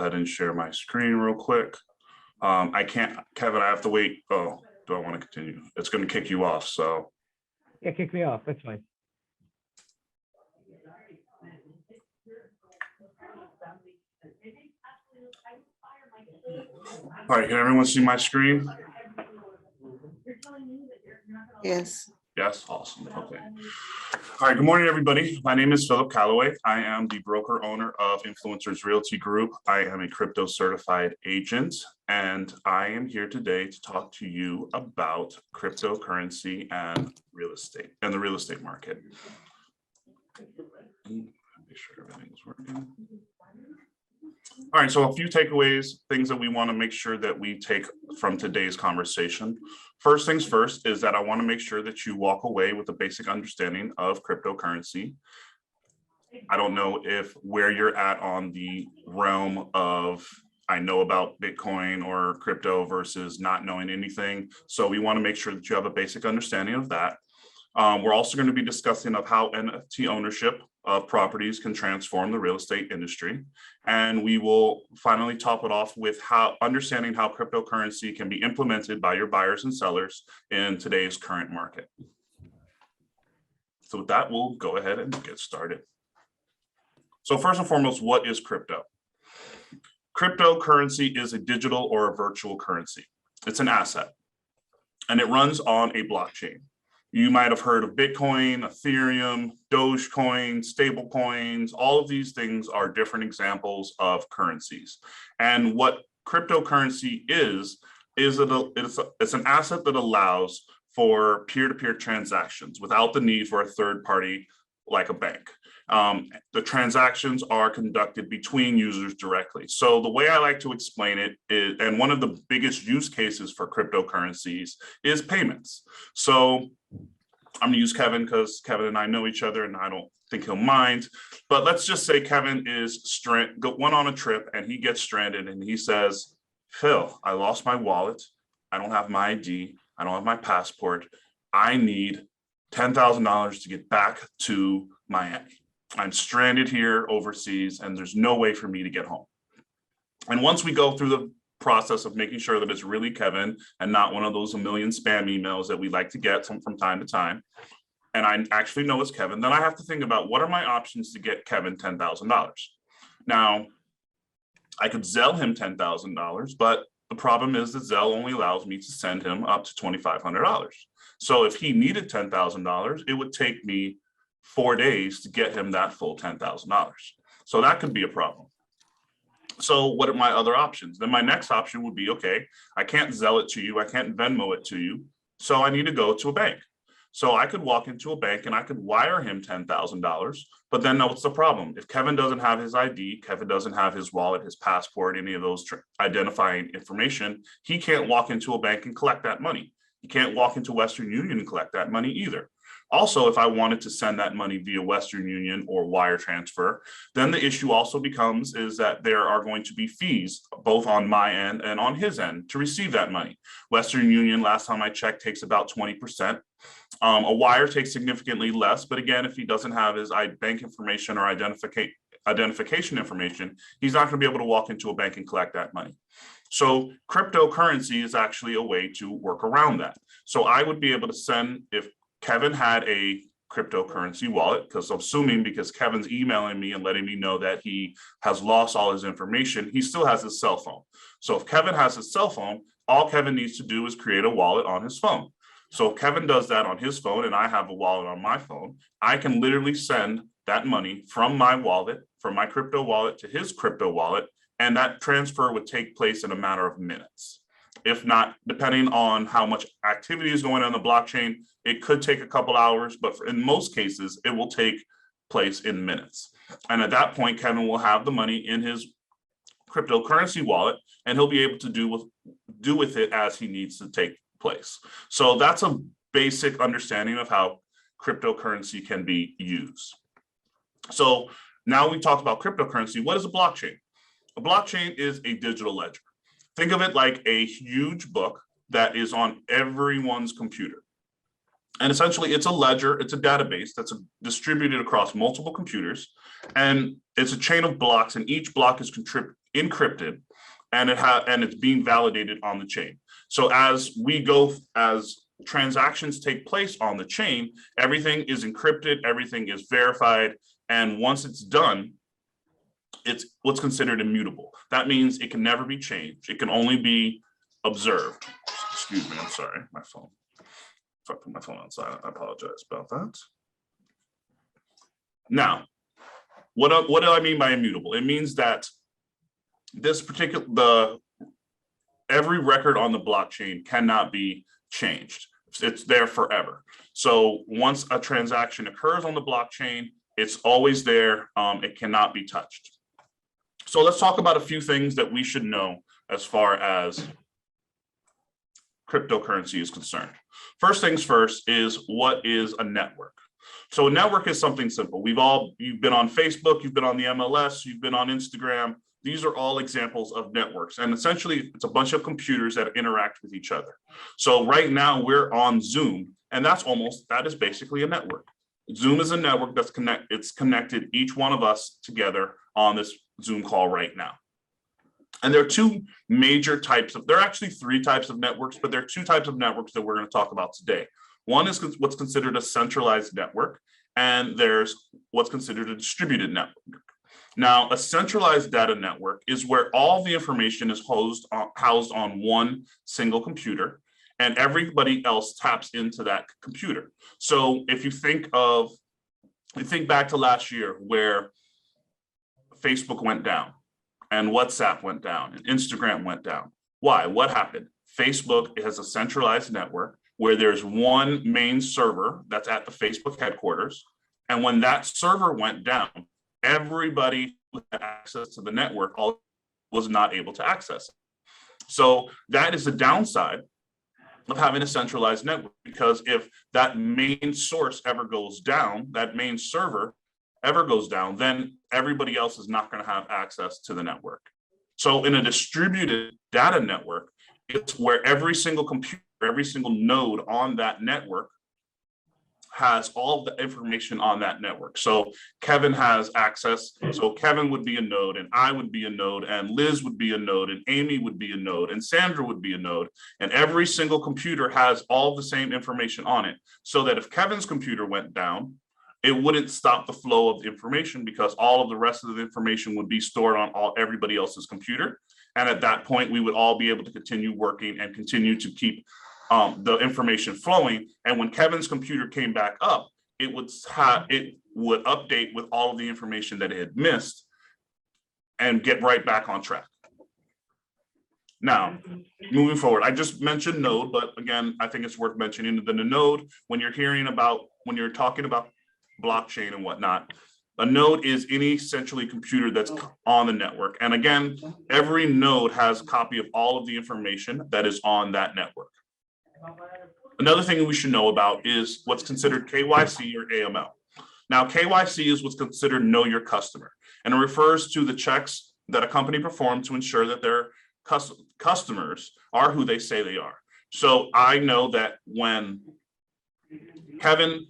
ahead and share my screen real quick. I can't, Kevin, I have to wait. Oh, do I want to continue? It's going to kick you off, so. Yeah, kick me off. That's fine. All right, can everyone see my screen? Yes. Yes, awesome. Okay. All right, good morning, everybody. My name is Phillip Calloway. I am the broker owner of Influencers Realty Group. I am a crypto certified agent, and I am here today to talk to you about cryptocurrency and real estate and the real estate market. Make sure everything's working. All right, so a few takeaways, things that we want to make sure that we take from today's conversation. First things first is that I want to make sure that you walk away with a basic understanding of cryptocurrency. I don't know if where you're at on the realm of I know about Bitcoin or crypto versus not knowing anything. So we want to make sure that you have a basic understanding of that. We're also going to be discussing of how NFT ownership of properties can transform the real estate industry. And we will finally top it off with understanding how cryptocurrency can be implemented by your buyers and sellers in today's current market. So with that, we'll go ahead and get started. So first and foremost, what is crypto? Cryptocurrency is a digital or a virtual currency. It's an asset, and it runs on a blockchain. You might have heard of Bitcoin, Ethereum, Dogecoin, stable coins. All of these things are different examples of currencies. And what cryptocurrency is it's an asset that allows for peer-to-peer transactions without the need for a third party like a bank. The transactions are conducted between users directly. So the way I like to explain it is, and one of the biggest use cases for cryptocurrencies is payments. So I'm gonna use Kevin because Kevin and I know each other and I don't think he'll mind, but let's just say Kevin went on a trip and he gets stranded and he says, Phil, I lost my wallet. I don't have my ID. I don't have my passport. I need $10,000 to get back to Miami. I'm stranded here overseas and there's no way for me to get home. And once we go through the process of making sure that it's really Kevin and not one of those a million spam emails that we like to get from time to time, and I actually know it's Kevin, then I have to think about what are my options to get Kevin $10,000. Now, I could Zelle him $10,000, but the problem is that Zelle only allows me to send him up to $2,500. So if he needed $10,000, it would take me 4 days to get him that full $10,000. So that could be a problem. So what are my other options? Then my next option would be, okay, I can't Zelle it to you. I can't Venmo it to you. So I need to go to a bank. So I could walk into a bank and I could wire him $10,000. But then what's the problem? If Kevin doesn't have his ID, Kevin doesn't have his wallet, his passport, any of those identifying information, he can't walk into a bank and collect that money. He can't walk into Western Union and collect that money either. Also, if I wanted to send that money via Western Union or wire transfer, then the issue also becomes is that there are going to be fees both on my end and on his end to receive that money. Western Union, last time I checked, takes about 20%. A wire takes significantly less, but again, if he doesn't have his bank information or identification information, he's not going to be able to walk into a bank and collect that money. So cryptocurrency is actually a way to work around that. So I would be able to send, if Kevin had a cryptocurrency wallet, because I'm assuming because Kevin's emailing me and letting me know that he has lost all his information, he still has his cell phone. So if Kevin has his cell phone, all Kevin needs to do is create a wallet on his phone. So if Kevin does that on his phone and I have a wallet on my phone, I can literally send that money from my wallet, from my crypto wallet to his crypto wallet, and that transfer would take place in a matter of minutes. If not, depending on how much activity is going on the blockchain, it could take a couple hours, but in most cases, it will take place in minutes. And at that point, Kevin will have the money in his cryptocurrency wallet, and he'll be able to do with it as he needs to take place. So that's a basic understanding of how cryptocurrency can be used. So now we talked about cryptocurrency. What is a blockchain? A blockchain is a digital ledger. Think of it like a huge book that is on everyone's computer. And essentially it's a ledger, it's a database that's distributed across multiple computers. And it's a chain of blocks, and each block is encrypted, and it's being validated on the chain. So as transactions take place on the chain, everything is encrypted, everything is verified, and once it's done, it's what's considered immutable. That means it can never be changed. It can only be observed. Excuse me, I'm sorry, my phone. If I put my phone outside, I apologize about that. Now, what do I mean by immutable? It means that every record on the blockchain cannot be changed. It's there forever. So once a transaction occurs on the blockchain, it's always there. It cannot be touched. So let's talk about a few things that we should know as far as cryptocurrency is concerned. First things first is, what is a network? So a network is something simple. You've been on Facebook, you've been on the MLS, you've been on Instagram. These are all examples of networks. And essentially, it's a bunch of computers that interact with each other. So right now we're on Zoom, and that is basically a network. Zoom is a network it's connected each one of us together on this Zoom call right now. And there are two major types there are actually three types of networks, but there are two types of networks that we're going to talk about today. One is what's considered a centralized network, and there's what's considered a distributed network. Now, a centralized data network is where all the information is housed on one single computer, and everybody else taps into that computer. So if you think back to last year where Facebook went down and WhatsApp went down and Instagram went down. Why? What happened? Facebook has a centralized network where there's one main server that's at the Facebook headquarters. And when that server went down, everybody who had access to the network was not able to access it. So that is the downside of having a centralized network, because if that main source ever goes down, that main server ever goes down, then everybody else is not going to have access to the network. So in a distributed data network, it's where every single computer, every single node on that network has all of the information on that network. So Kevin has access. So Kevin would be a node, and I would be a node, and Liz would be a node, and Amy would be a node, and Sandra would be a node. And every single computer has all the same information on it. So that if Kevin's computer went down, it wouldn't stop the flow of the information, because all of the rest of the information would be stored on everybody else's computer. And at that point, we would all be able to continue working and continue to keep the information flowing. And when Kevin's computer came back up, it would update with all of the information that it had missed and get right back on track. Now, moving forward, I just mentioned node, but again, I think it's worth mentioning that the node, when you're talking about blockchain and whatnot, a node is any centrally computer that's on the network. And again, every node has a copy of all of the information that is on that network. Another thing we should know about is what's considered KYC or AML. Now, KYC is what's considered know your customer, and it refers to the checks that a company performs to ensure that their customers are who they say they are. So I know that when Kevin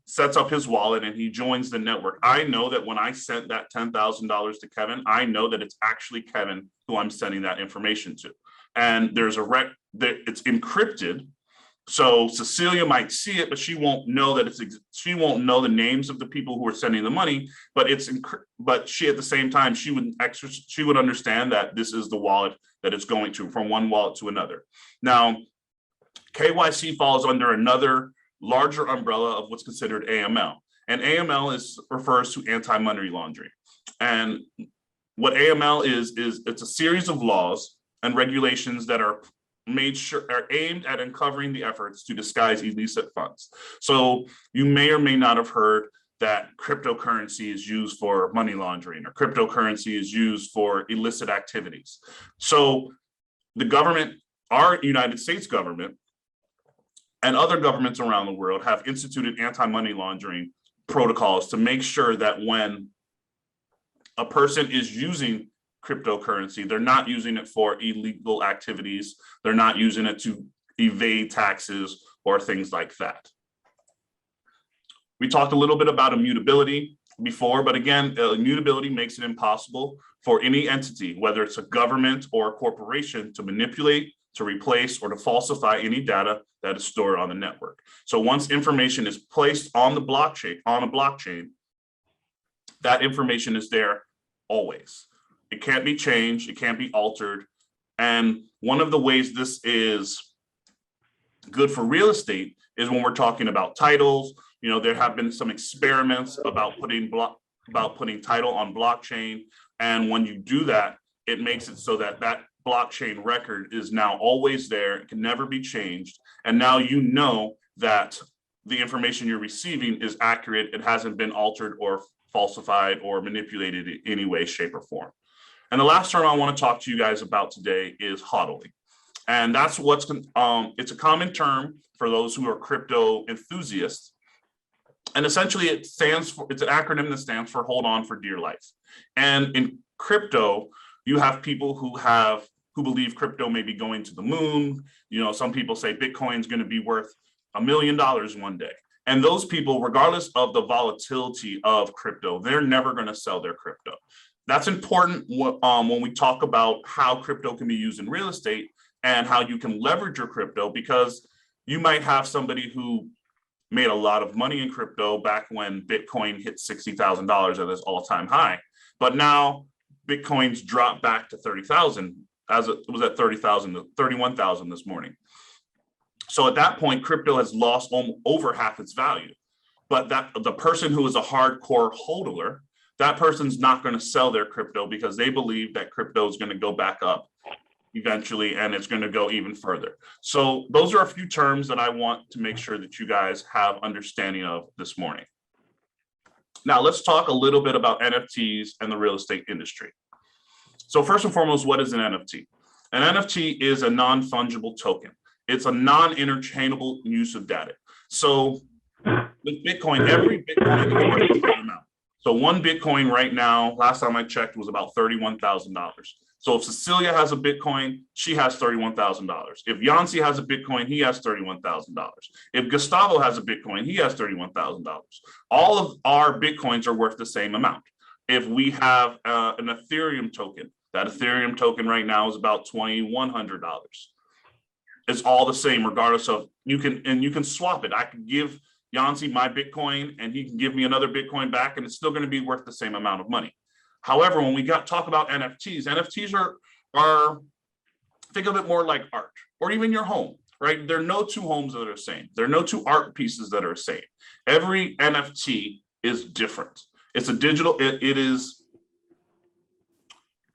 sets up his wallet and he joins the network, I know that when I sent that $10,000 to Kevin, I know that it's actually Kevin who I'm sending that information to. And there's it's encrypted. So Cecilia might see it, but she won't know that she won't know the names of the people who are sending the money, but she, at the same time, she would understand that this is the wallet that it's going to, from one wallet to another. Now, KYC falls under another larger umbrella of what's considered AML. And AML refers to anti-money laundering. And what AML is it's a series of laws and regulations that are aimed at uncovering the efforts to disguise illicit funds. So you may or may not have heard that cryptocurrency is used for money laundering, or cryptocurrency is used for illicit activities. So the government, our United States government, and other governments around the world have instituted anti-money laundering protocols to make sure that when a person is using cryptocurrency, they're not using it for illegal activities. They're not using it to evade taxes or things like that. We talked a little bit about immutability. before, but again, immutability makes it impossible for any entity, whether it's a government or a corporation, to manipulate, to replace, or to falsify any data that is stored on the network. So once information is placed on the blockchain, that information is there always. It can't be changed, it can't be altered. And one of the ways this is good for real estate is when we're talking about titles. You know, there have been some experiments about putting title on blockchain. And when you do that, it makes it so that that blockchain record is now always there. It can never be changed. And now you know that the information you're receiving is accurate. It hasn't been altered or falsified or manipulated in any way, shape, or form. And the last term I want to talk to you guys about today is hodling. And that's it's a common term for those who are crypto enthusiasts. And essentially it's an acronym that stands for hold on for dear life. And in crypto, you have people who believe crypto may be going to the moon. You know, some people say Bitcoin is going to be worth $1 million one day. And those people, regardless of the volatility of crypto, they're never going to sell their crypto. That's important when we talk about how crypto can be used in real estate and how you can leverage your crypto, because you might have somebody who made a lot of money in crypto back when Bitcoin hit $60,000 at its all-time high. But now Bitcoin's dropped back to 30,000, as it was at 31,000 this morning. So at that point, crypto has lost over half its value. But the person who is a hardcore hodler, that person's not going to sell their crypto because they believe that crypto is going to go back up eventually, and it's going to go even further. So those are a few terms that I want to make sure that you guys have understanding of this morning. Now let's talk a little bit about NFTs and the real estate industry. So first and foremost, what is an NFT? An NFT is a non-fungible token. It's a non-interchangeable use of data. So with Bitcoin, every Bitcoin is worth the same amount. So one Bitcoin right now, last time I checked, was about $31,000. So if Cecilia has a Bitcoin, she has $31,000. If Yansy has a Bitcoin, he has $31,000. If Gustavo has a Bitcoin, he has $31,000. All of our Bitcoins are worth the same amount. If we have an Ethereum token, that Ethereum token right now is about $2,100. It's all the same, regardless of, you can swap it. I can give Yancey my Bitcoin and he can give me another Bitcoin back, and it's still going to be worth the same amount of money. However, when we talk about NFTs are think of it more like art, or even your home, right? There are no two homes that are the same. There are no two art pieces that are the same. Every NFT is different. It's a digital,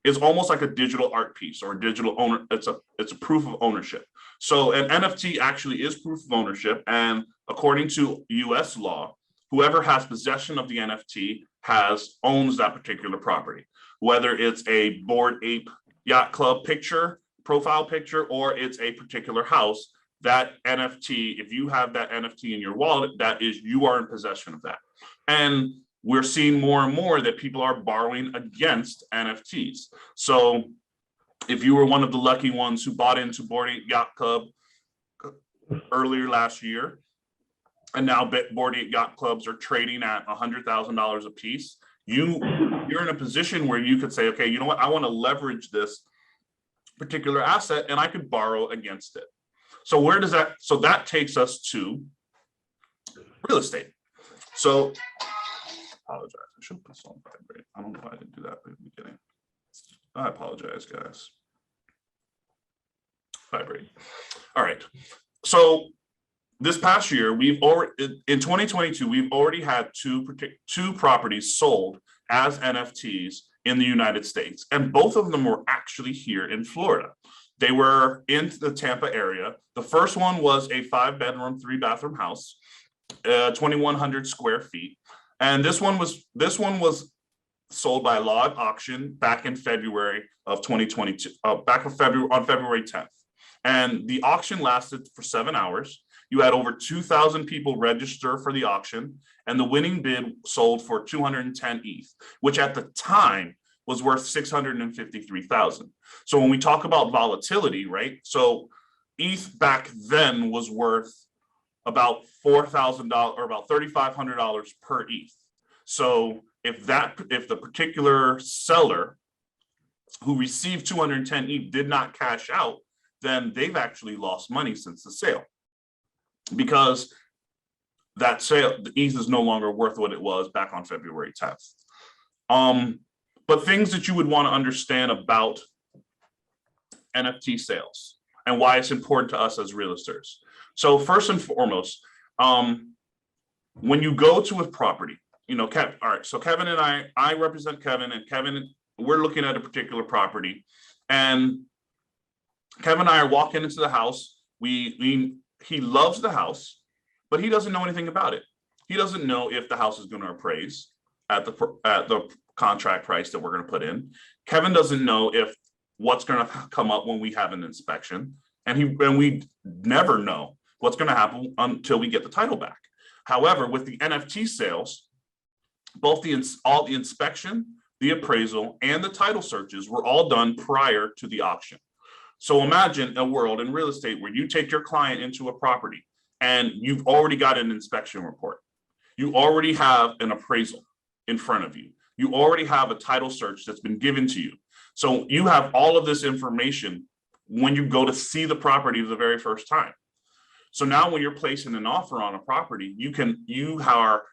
it's almost like a digital art piece or a digital owner. It's a proof of ownership. So an NFT actually is proof of ownership. And according to US law, whoever has possession of the NFT owns that particular property, whether it's a Bored Ape Yacht Club profile picture, or it's a particular house. That NFT, if you have that NFT in your wallet, you are in possession of that. And we're seeing more and more that people are borrowing against NFTs. So if you were one of the lucky ones who bought into Bored Ape Yacht Club earlier last year, and now Bored Ape Yacht Clubs are trading at $100,000 a piece, you're in a position where you could say, okay, you know what, I want to leverage this particular asset and I could borrow against it. So that takes us to real estate. So apologize, I should put this on vibrate. I don't know why I didn't do that in the beginning. I apologize, guys. Vibrate. All right. So this past year, in 2022, we've already had two properties sold as NFTs in the United States, and both of them were actually here in Florida. They were in the Tampa area. The first one was a 5-bedroom, 3-bathroom house, 2,100 square feet, and this one was sold by a log auction back in February of 2022, on February 10th, and the auction lasted for 7 hours. You had over 2,000 people register for the auction, and the winning bid sold for 210 ETH, which at the time was worth 653,000. So when we talk about volatility, right? So ETH back then was worth about $4,000 or about $3,500 per ETH. So if the particular seller who received 210 ETH did not cash out, then they've actually lost money since the sale, because that sale, the ETH is no longer worth what it was back on February 10th. But things that you would want to understand about NFT sales and why it's important to us as realtors. So first and foremost, when you go to a property, you know, all right, so Kevin and I represent Kevin, and Kevin, we're looking at a particular property, and Kevin and I are walking into the house. He loves the house, but he doesn't know anything about it. He doesn't know if the house is going to appraise at the contract price that we're going to put in. Kevin doesn't know if what's going to come up when we have an inspection, and we never know what's going to happen until we get the title back. However, with the NFT sales, both all the inspection, the appraisal, and the title searches were all done prior to the auction. So imagine a world in real estate where you take your client into a property and you've already got an inspection report. You already have an appraisal in front of you. You already have a title search that's been given to you. So you have all of this information when you go to see the property the very first time. So now when you're placing an offer on a property, you are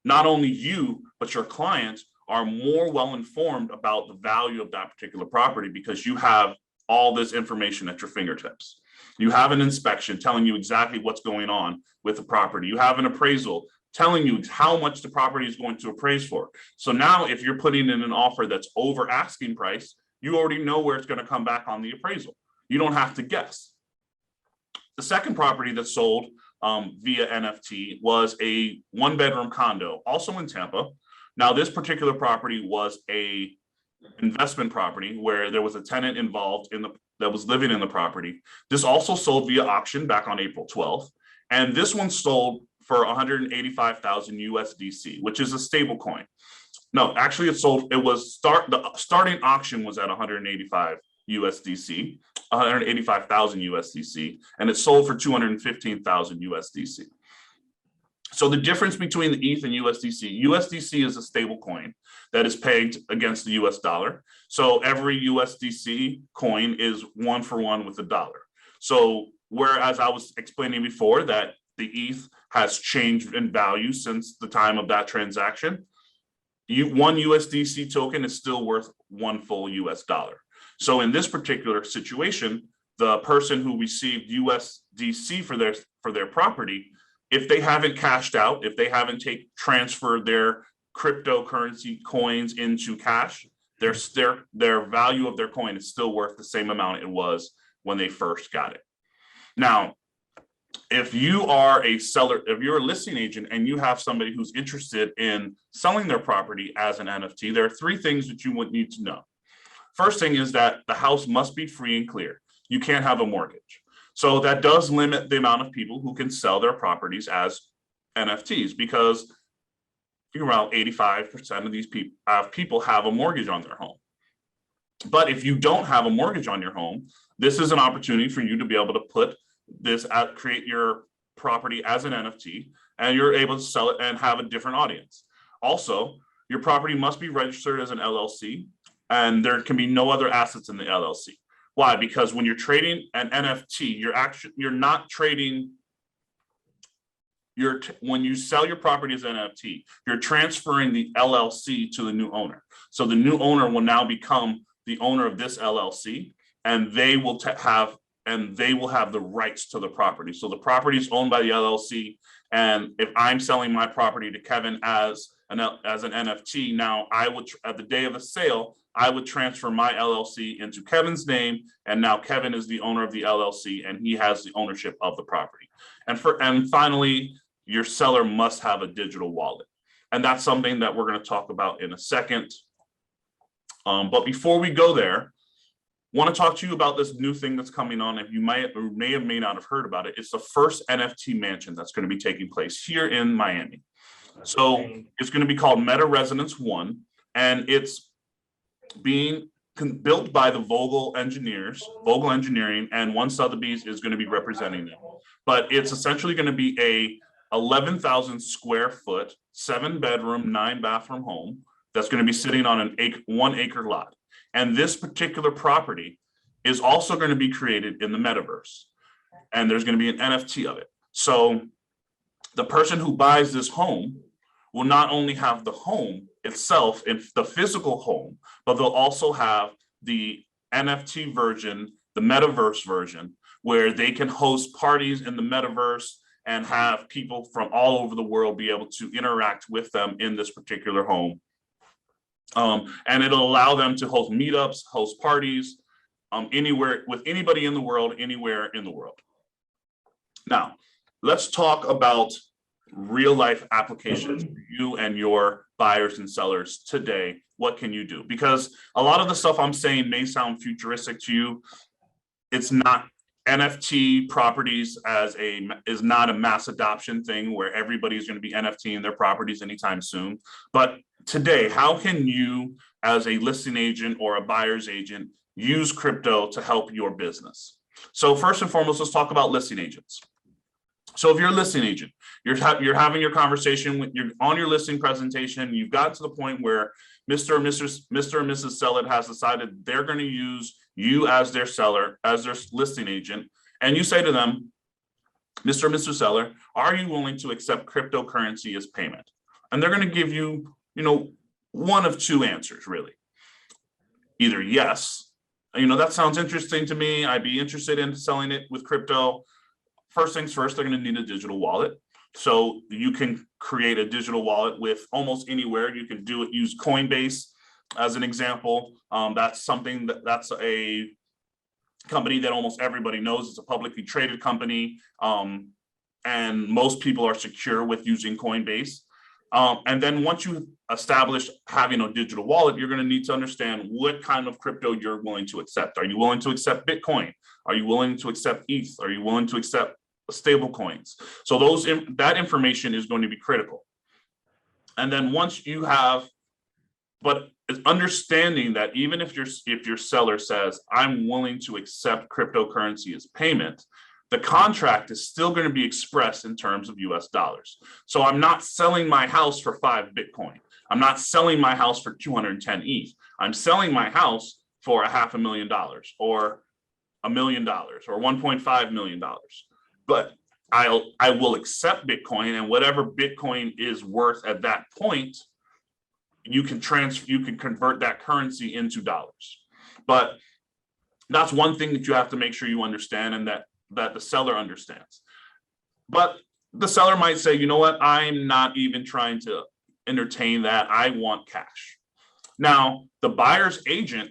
not only you, but your clients are more well informed about the value of that particular property, because you have all this information at your fingertips. You have an inspection telling you exactly what's going on with the property. You have an appraisal telling you how much the property is going to appraise for. So now if you're putting in an offer that's over asking price, you already know where it's going to come back on the appraisal. You don't have to guess. The second property that sold via NFT was a 1-bedroom condo, also in Tampa. Now, this particular property was a investment property where there was a tenant involved that was living in the property. This also sold via auction back on April 12th. And this one sold for 185,000 USDC, which is a stable coin. No, actually the starting auction was at 185 USDC, 185,000 USDC, and it sold for 215,000 USDC. So the difference between the ETH and USDC is a stable coin that is pegged against the US dollar. So every USDC coin is 1-for-1 with the dollar. So whereas I was explaining before that the ETH has changed in value since the time of that transaction, one USDC token is still worth one full US dollar. So in this particular situation, the person who received USDC for their property, if they haven't cashed out, if they haven't transferred their cryptocurrency coins into cash, their value of their coin is still worth the same amount it was when they first got it. Now, if you are a seller, if you're a listing agent and you have somebody who's interested in selling their property as an NFT, there are 3 things that you would need to know. First thing is that the house must be free and clear. You can't have a mortgage. So that does limit the amount of people who can sell their properties as NFTs, because around 85% of these people have a mortgage on their home. But if you don't have a mortgage on your home, this is an opportunity for you to be able to put this out, create your property as an NFT, and you're able to sell it and have a different audience. Also, your property must be registered as an LLC, and there can be no other assets in the LLC. Why? Because when you're trading an NFT, you're not trading. When you sell your property as an NFT, you're transferring the LLC to the new owner. So the new owner will now become the owner of this LLC, and they will have the rights to the property. So the property is owned by the LLC, and if I'm selling my property to Kevin as an NFT, now at the day of the sale, I would transfer my LLC into Kevin's name, and now Kevin is the owner of the LLC, and he has the ownership of the property. And finally, your seller must have a digital wallet, and that's something that we're going to talk about in a second. But before we go there, I want to talk to you about this new thing that's coming on. If you may or may not have heard about it, it's the first NFT mansion that's going to be taking place here in Miami. So it's going to be called Meta Residence 1, and it's being built by the Vogel Engineering, and One Sotheby's is going to be representing them. But it's essentially going to be a 11,000 square foot, 7-bedroom, 9-bathroom home that's going to be sitting on an 1 acre lot. And this particular property is also going to be created in the metaverse. And there's going to be an NFT of it. So the person who buys this home will not only have the home itself in the physical home, but they'll also have the NFT version, the metaverse version, where they can host parties in the metaverse and have people from all over the world be able to interact with them in this particular home. And it'll allow them to host meetups, host parties, anywhere with anybody in the world, anywhere in the world. Now, let's talk about real life applications for you and your buyers and sellers today. What can you do? Because a lot of the stuff I'm saying may sound futuristic to you. It's not. NFT properties is not a mass adoption thing where everybody's going to be NFTing their properties anytime soon. But today, how can you, as a listing agent or a buyer's agent, use crypto to help your business? So first and foremost, let's talk about listing agents. So if you're a listing agent, you're having your conversation you're on your listing presentation, you've got to the point where Mr. and Mrs. Seller has decided they're going to use you as their seller, as their listing agent, and you say to them, Mr. and Mr. Seller, are you willing to accept cryptocurrency as payment? And they're going to give you, one of two answers, really. Either yes, that sounds interesting to me, I'd be interested in selling it with crypto. First things first, they're going to need a digital wallet. So you can create a digital wallet with almost anywhere. You can do it, use Coinbase as an example. That's something that's a company that almost everybody knows. It's a publicly traded company. And most people are secure with using Coinbase. And then once you establish having a digital wallet, you're going to need to understand what kind of crypto you're willing to accept. Are you willing to accept Bitcoin? Are you willing to accept ETH? Are you willing to accept stable coins? So that information is going to be critical. And then once you have, but understanding that even if your seller says, I'm willing to accept cryptocurrency as payment, the contract is still going to be expressed in terms of US dollars. So I'm not selling my house for 5 Bitcoin. I'm not selling my house for 210 ETH. I'm selling my house for $500,000 or $1 million or $1.5 million. But I will accept Bitcoin, and whatever Bitcoin is worth at that point, you can convert that currency into dollars. But that's one thing that you have to make sure you understand, and that the seller understands. But the seller might say, you know what, I'm not even trying to entertain that. I want cash. Now, the buyer's agent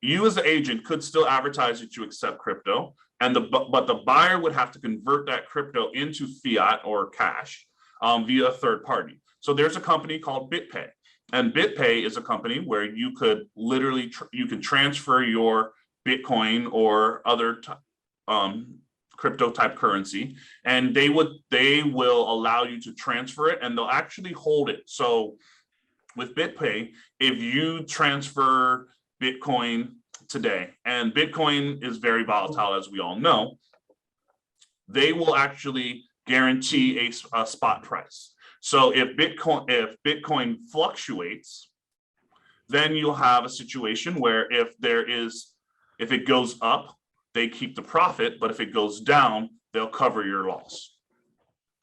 you as the agent could still advertise that you accept crypto, but the buyer would have to convert that crypto into fiat or cash via a third party. So there's a company called BitPay, and BitPay is a company where you could literally you can transfer your Bitcoin or other crypto type currency, and they will allow you to transfer it, and they'll actually hold it. So with BitPay, if you transfer Bitcoin today, and Bitcoin is very volatile, as we all know, they will actually guarantee a spot price. So if Bitcoin fluctuates, then you'll have a situation where if it goes up, they keep the profit, but if it goes down, they'll cover your loss.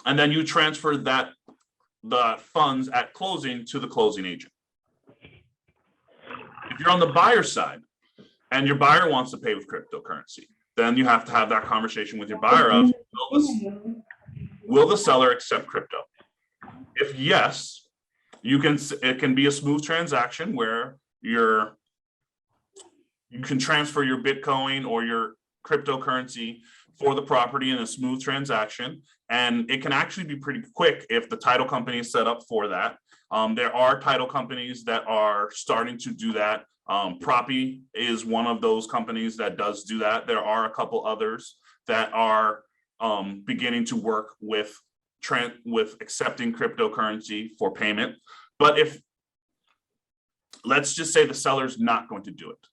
And then you transfer the funds at closing to the closing agent. If you're on the buyer side and your buyer wants to pay with cryptocurrency, then you have to have that conversation with your buyer of, will the seller accept crypto? If yes, it can be a smooth transaction where you can transfer your Bitcoin or your cryptocurrency for the property in a smooth transaction. And it can actually be pretty quick if the title company is set up for that. There are title companies that are starting to do that. Proppy is one of those companies that does do that. There are a couple others that are beginning to work with accepting cryptocurrency for payment. But let's just say the seller's not going to do it.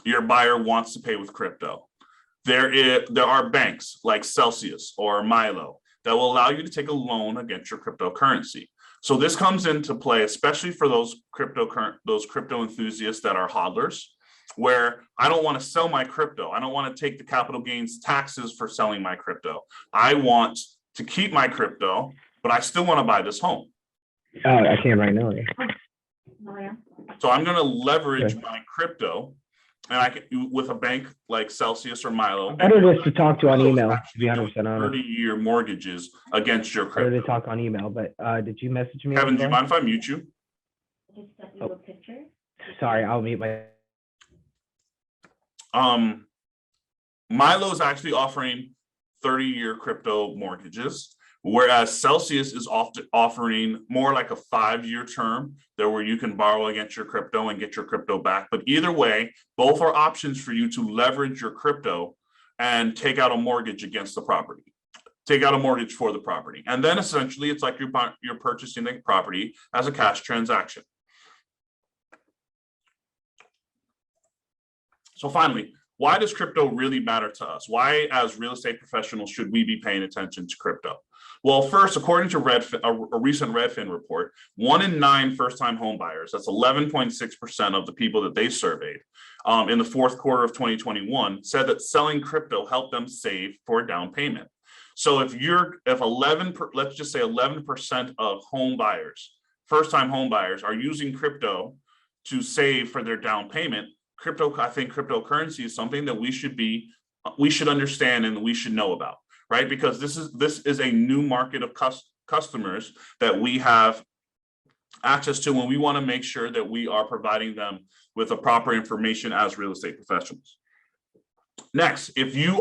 Your buyer wants to pay with crypto. There are banks like Celsius or Milo that will allow you to take a loan against your cryptocurrency. So this comes into play, especially for those crypto enthusiasts that are hodlers, where I don't want to sell my crypto. I don't want to take the capital gains taxes for selling my crypto. I want to keep my crypto, but I still want to buy this home. I can right now. So I'm going to leverage my crypto, and I can with a bank like Celsius or Milo. Better just to talk to on email, to be 100% honest. 30-year mortgages against your crypto. Better to talk on email, but did you message me? Kevin, do you mind if I mute you? Oh. Sorry, I'll mute my. Milo is actually offering 30-year crypto mortgages, whereas Celsius is often offering more like a 5-year term there where you can borrow against your crypto and get your crypto back. But either way, both are options for you to leverage your crypto and take out a mortgage against the property. Take out a mortgage for the property. And then essentially it's like you're purchasing the property as a cash transaction. So finally, why does crypto really matter to us? Why, as real estate professionals, should we be paying attention to crypto? Well, first, according to a recent Redfin report, 1 in 9 first-time home buyers, that's 11.6% of the people that they surveyed in the fourth quarter of 2021, said that selling crypto helped them save for a down payment. So let's just say 11% of home buyers, first-time home buyers, are using crypto to save for their down payment. I think cryptocurrency is something that we should understand and we should know about, right? Because this is a new market of customers that we have access to, and we want to make sure that we are providing them with the proper information as real estate professionals. Next, if you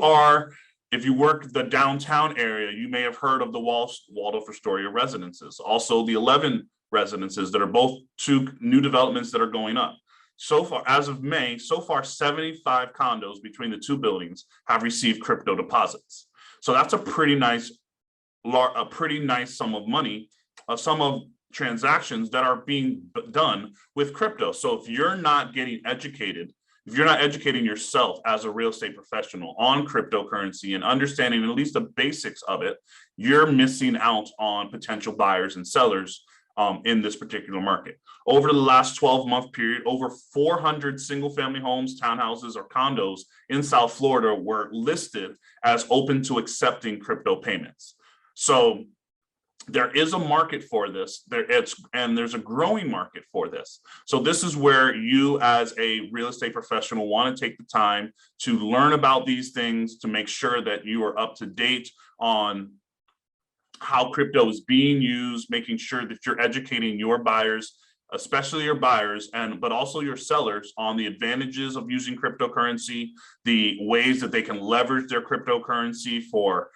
work the downtown area, you may have heard of the Waldorf Astoria residences, also the 11 residences that are both 2 new developments that are going up. So far, as of May, 75 condos between the 2 buildings have received crypto deposits. So that's a pretty nice sum of money, a sum of transactions that are being done with crypto. So if you're not getting educated, if you're not educating yourself as a real estate professional on cryptocurrency and understanding at least the basics of it, you're missing out on potential buyers and sellers in this particular market. Over the last 12-month period, over 400 single-family homes, townhouses, or condos in South Florida were listed as open to accepting crypto payments. So there is a market for this, and there's a growing market for this. So this is where you as a real estate professional want to take the time to learn about these things, to make sure that you are up to date on how crypto is being used, making sure that you're educating your buyers, especially your buyers, but also your sellers on the advantages of using cryptocurrency, the ways that they can leverage their cryptocurrency for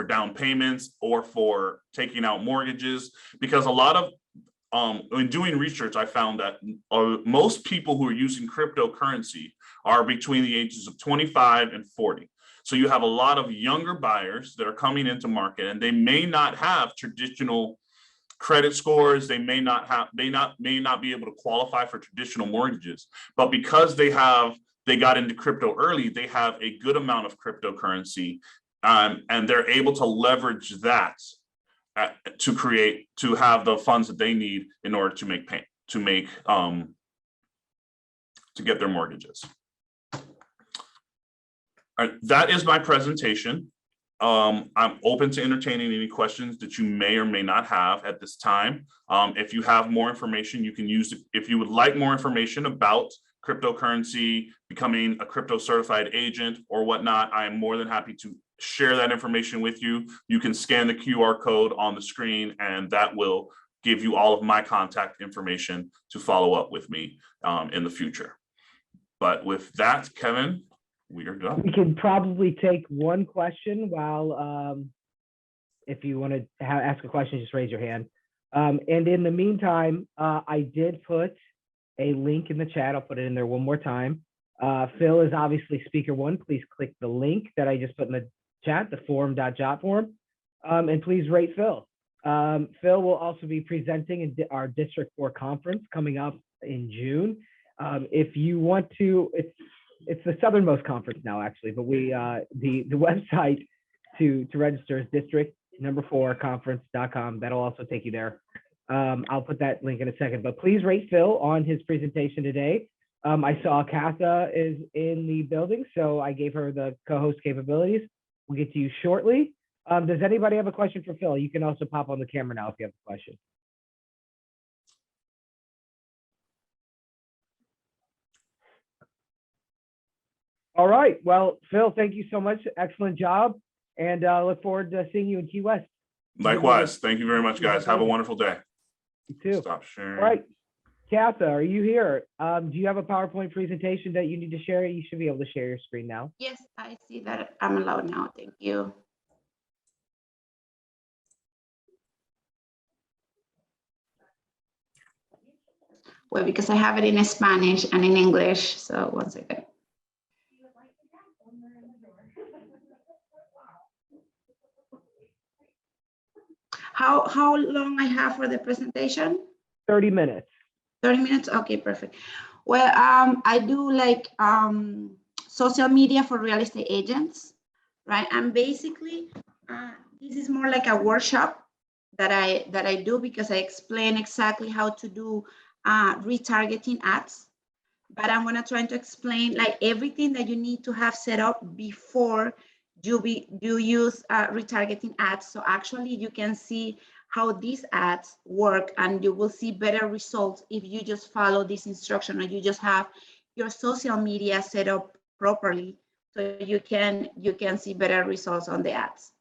down payments or for taking out mortgages. Because a lot of in doing research, I found that most people who are using cryptocurrency are between the ages of 25 and 40. So you have a lot of younger buyers that are coming into market, and they may not have traditional credit scores. They may not be able to qualify for traditional mortgages, but because they got into crypto early, they have a good amount of cryptocurrency, and they're able to leverage that to have the funds that they need in order to get their mortgages. All right, that is my presentation. I'm open to entertaining any questions that you may or may not have at this time. If you have more information, you can use it. If you would like more information about cryptocurrency, becoming a crypto certified agent or whatnot, I am more than happy to share that information with you. You can scan the QR code on the screen, and that will give you all of my contact information to follow up with me in the future. But with that, Kevin, we are done. We can probably take one question while, if you want to ask a question, just raise your hand. And in the meantime, I did put a link in the chat. I'll put it in there one more time. Phil is obviously speaker 1. Please click the link that I just put in the chat, the forum.jot form, and please rate Phil. Phil will also be presenting in our District 4 conference coming up in June. If you want to, it's the southernmost conference now, actually, but the website to register is number 4 conference.com. That'll also take you there. I'll put that link in a second, but please rate Phil on his presentation today. I saw Katha is in the building, so I gave her the co-host capabilities. We'll get to you shortly. Does anybody have a question for Phil? You can also pop on the camera now if you have a question. All right. Well, Phil, thank you so much. Excellent job. And look forward to seeing you in Key West. Likewise. Thank you very much, guys. Have a wonderful day. You too. Stop sharing. All right. Katha, are you here? Do you have a PowerPoint presentation that you need to share? You should be able to share your screen now. Yes, I see that I'm allowed now. Thank you. Well, because I have it in Spanish and in English. So 1 second. How long I have for the presentation? 30 minutes. 30 minutes? Okay, perfect. Well, I do like social media for real estate agents, right? And basically, this is more like a workshop that I do because I explain exactly how to do retargeting ads. But I'm gonna try to explain like everything that you need to have set up before you use retargeting ads. So actually you can see how these ads work, and you will see better results if you just follow this instruction, or you just have your social media set up properly, so you can see better results on the ads.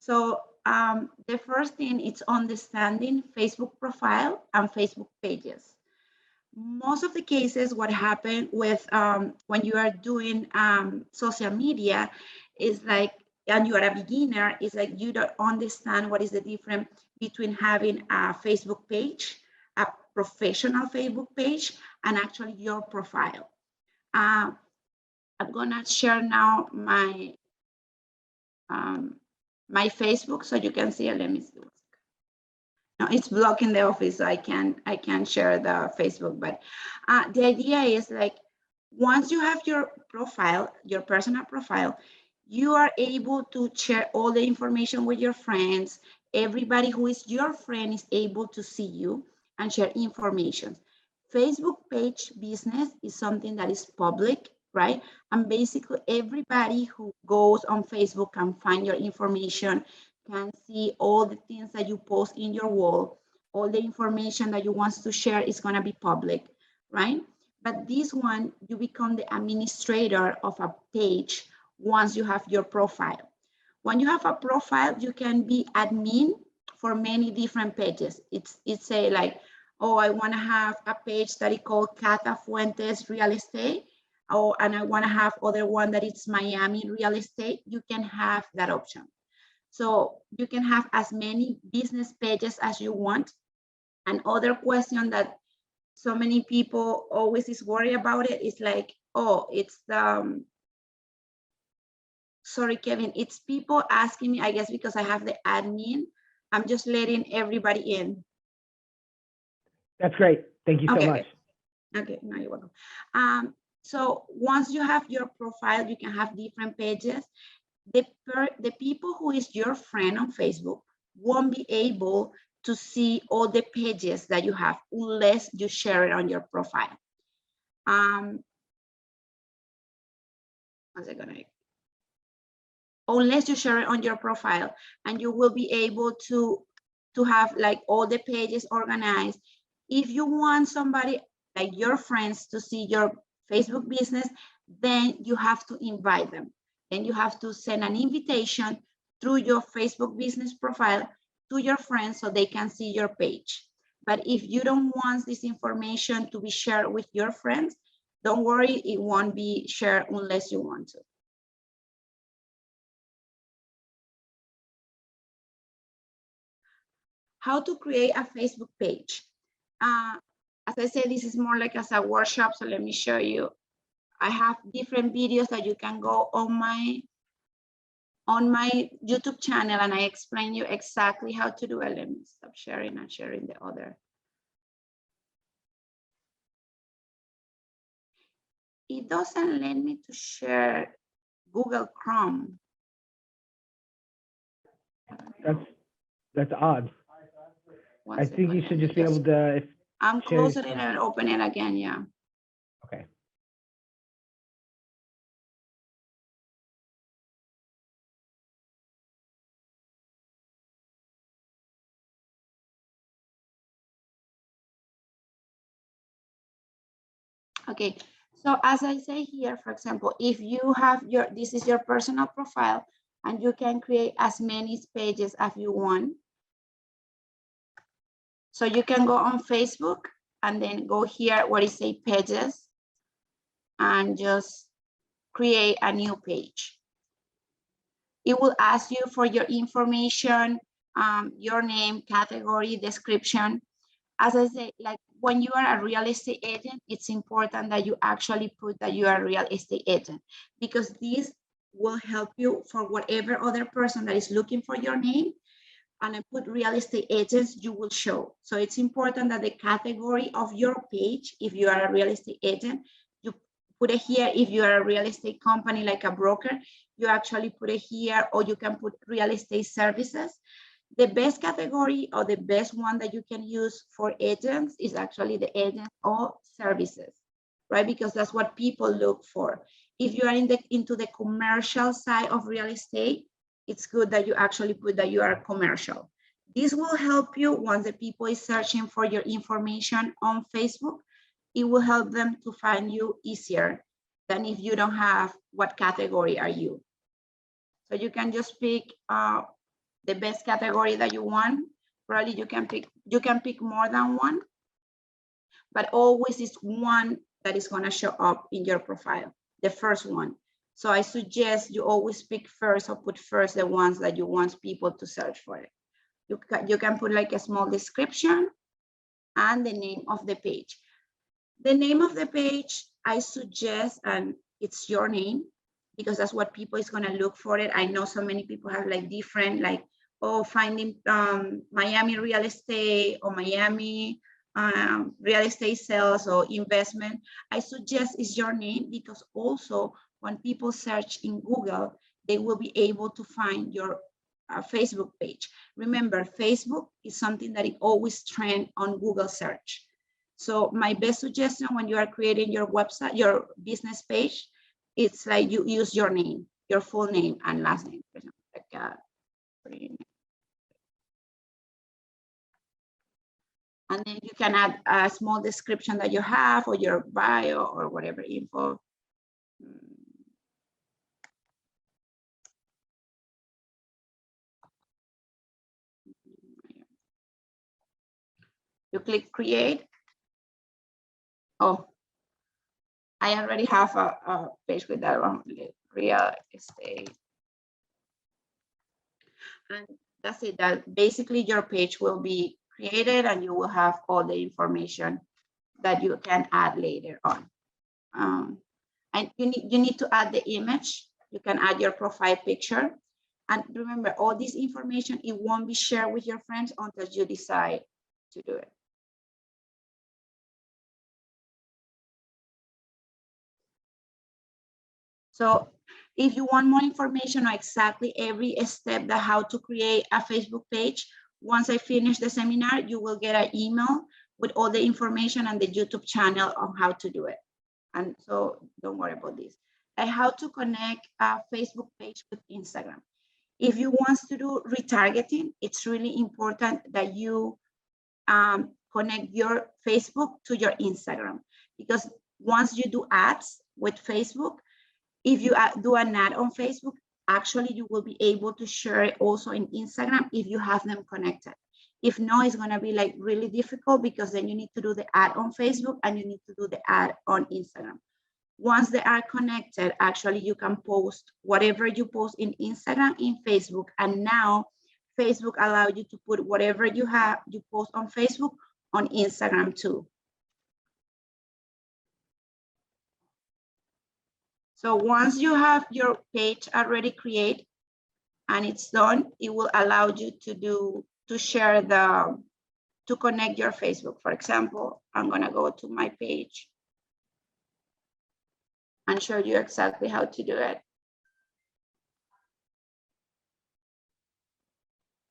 So the first thing is understanding Facebook profile and Facebook pages. Most of the cases, what happened with when you are doing social media is like, and you are a beginner, is like you don't understand what is the difference between having a Facebook page, a professional Facebook page, and actually your profile. I'm gonna share now my my Facebook so you can see it. Let me see. No, it's blocking the office, so I can share the Facebook. But the idea is like, once you have your profile, your personal profile, you are able to share all the information with your friends. Everybody who is your friend is able to see you and share information. Facebook page business is something that is public, right? And basically everybody who goes on Facebook can find your information, can see all the things that you post in your wall. All the information that you want to share is going to be public, right? But this one, you become the administrator of a page once you have your profile. When you have a profile, you can be admin for many different pages. It's say like, oh, I want to have a page that is called Cata Fuentes Real Estate, and I want to have other one that is Miami Real Estate. You can have that option. So you can have as many business pages as you want. Another question that so many people always is worried about it is like, oh, it's sorry, Kevin, it's people asking me, I guess because I have the admin, I'm just letting everybody in. That's great. Thank you so much. Okay, no, you're welcome. So once you have your profile, you can have different pages. The people who is your friend on Facebook won't be able to see all the pages that you have unless you share it on your profile. Unless you share it on your profile, and you will be able to have like all the pages organized. If you want somebody like your friends to see your Facebook business, then you have to invite them. Then you have to send an invitation through your Facebook business profile to your friends so they can see your page. But if you don't want this information to be shared with your friends, don't worry, it won't be shared unless you want to. How to create a Facebook page. As I said, this is more like as a workshop, so let me show you. I have different videos that you can go on my YouTube channel, and I explain you exactly how to do it. Let me stop sharing and sharing the other. It doesn't let me to share Google Chrome. That's odd. One I think you second, should let just me be able to, if, I'm share closing your it and open it again, yeah. okay. Okay, so as I say here, for example, if you have your, this is your personal profile, and you can create as many pages as you want. So you can go on Facebook and then go here where it say pages and just create a new page. It will ask you for your information, your name, category, description. As I say, like when you are a real estate agent, it's important that you actually put that you are a real estate agent, because this will help you for whatever other person that is looking for your name, and I put real estate agents, you will show. So it's important that the category of your page, if you are a real estate agent, you put it here. If you are a real estate company like a broker, you actually put it here, or you can put real estate services. The best category or the best one that you can use for agents is actually the agent or services, right? Because that's what people look for. If you are into the commercial side of real estate, it's good that you actually put that you are commercial. This will help you once the people is searching for your information on Facebook. It will help them to find you easier than if you don't have what category are you. So you can just pick the best category that you want. Probably you can pick more than one, but always is one that is going to show up in your profile, the first one. So I suggest you always pick first, or put first the ones that you want people to search for it. You can put like a small description and the name of the page. The name of the page, I suggest, and it's your name, because that's what people is going to look for it. I know so many people have like different, like, oh, finding Miami real estate or Miami real estate sales or investment. I suggest it's your name, because also when people search in Google, they will be able to find your Facebook page. Remember, Facebook is something that it always trends on Google search. So my best suggestion when you are creating your website, your business page, it's like you use your name, your full name and last name. For example, like, and then you can add a small description that you have, or your bio, or whatever info. You click create. Oh, I already have a page with that one, real estate. And that's it. That basically your page will be created, and you will have all the information that you can add later on. And you need to add the image. You can add your profile picture. And remember, all this information, it won't be shared with your friends until you decide to do it. So if you want more information on exactly every step that how to create a Facebook page, once I finish the seminar, you will get an email with all the information and the YouTube channel on how to do it. And so don't worry about this. And how to connect a Facebook page with Instagram. If you want to do retargeting, it's really important that you connect your Facebook to your Instagram, because once you do ads with Facebook, if you do an ad on Facebook, actually you will be able to share it also in Instagram if you have them connected. If not, it's going to be like really difficult, because then you need to do the ad on Facebook and you need to do the ad on Instagram. Once they are connected, actually you can post whatever you post in Instagram in Facebook, and now Facebook allows you to put whatever you post on Facebook on Instagram too. So once you have your page already created and it's done, it will allow you to share to connect your Facebook. For example, I'm gonna go to my page and show you exactly how to do it.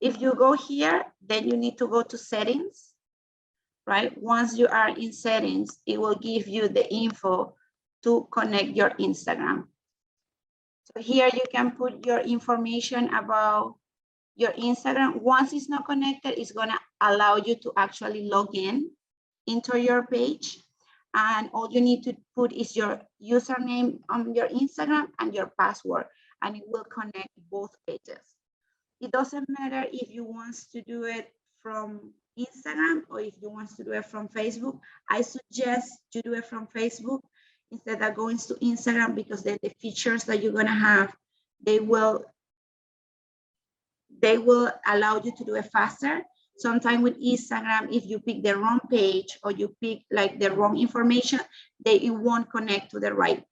If you go here, then you need to go to settings, right? Once you are in settings, it will give you the info to connect your Instagram. So here you can put your information about your Instagram. Once it's not connected, it's gonna allow you to actually log in into your page. And all you need to put is your username on your Instagram and your password, and it will connect both pages. It doesn't matter if you want to do it from Instagram or if you want to do it from Facebook. I suggest you do it from Facebook instead of going to Instagram, because then the features that you're gonna have, they will allow you to do it faster. Sometimes with Instagram, if you pick the wrong page or you pick like the wrong information, it won't connect to the right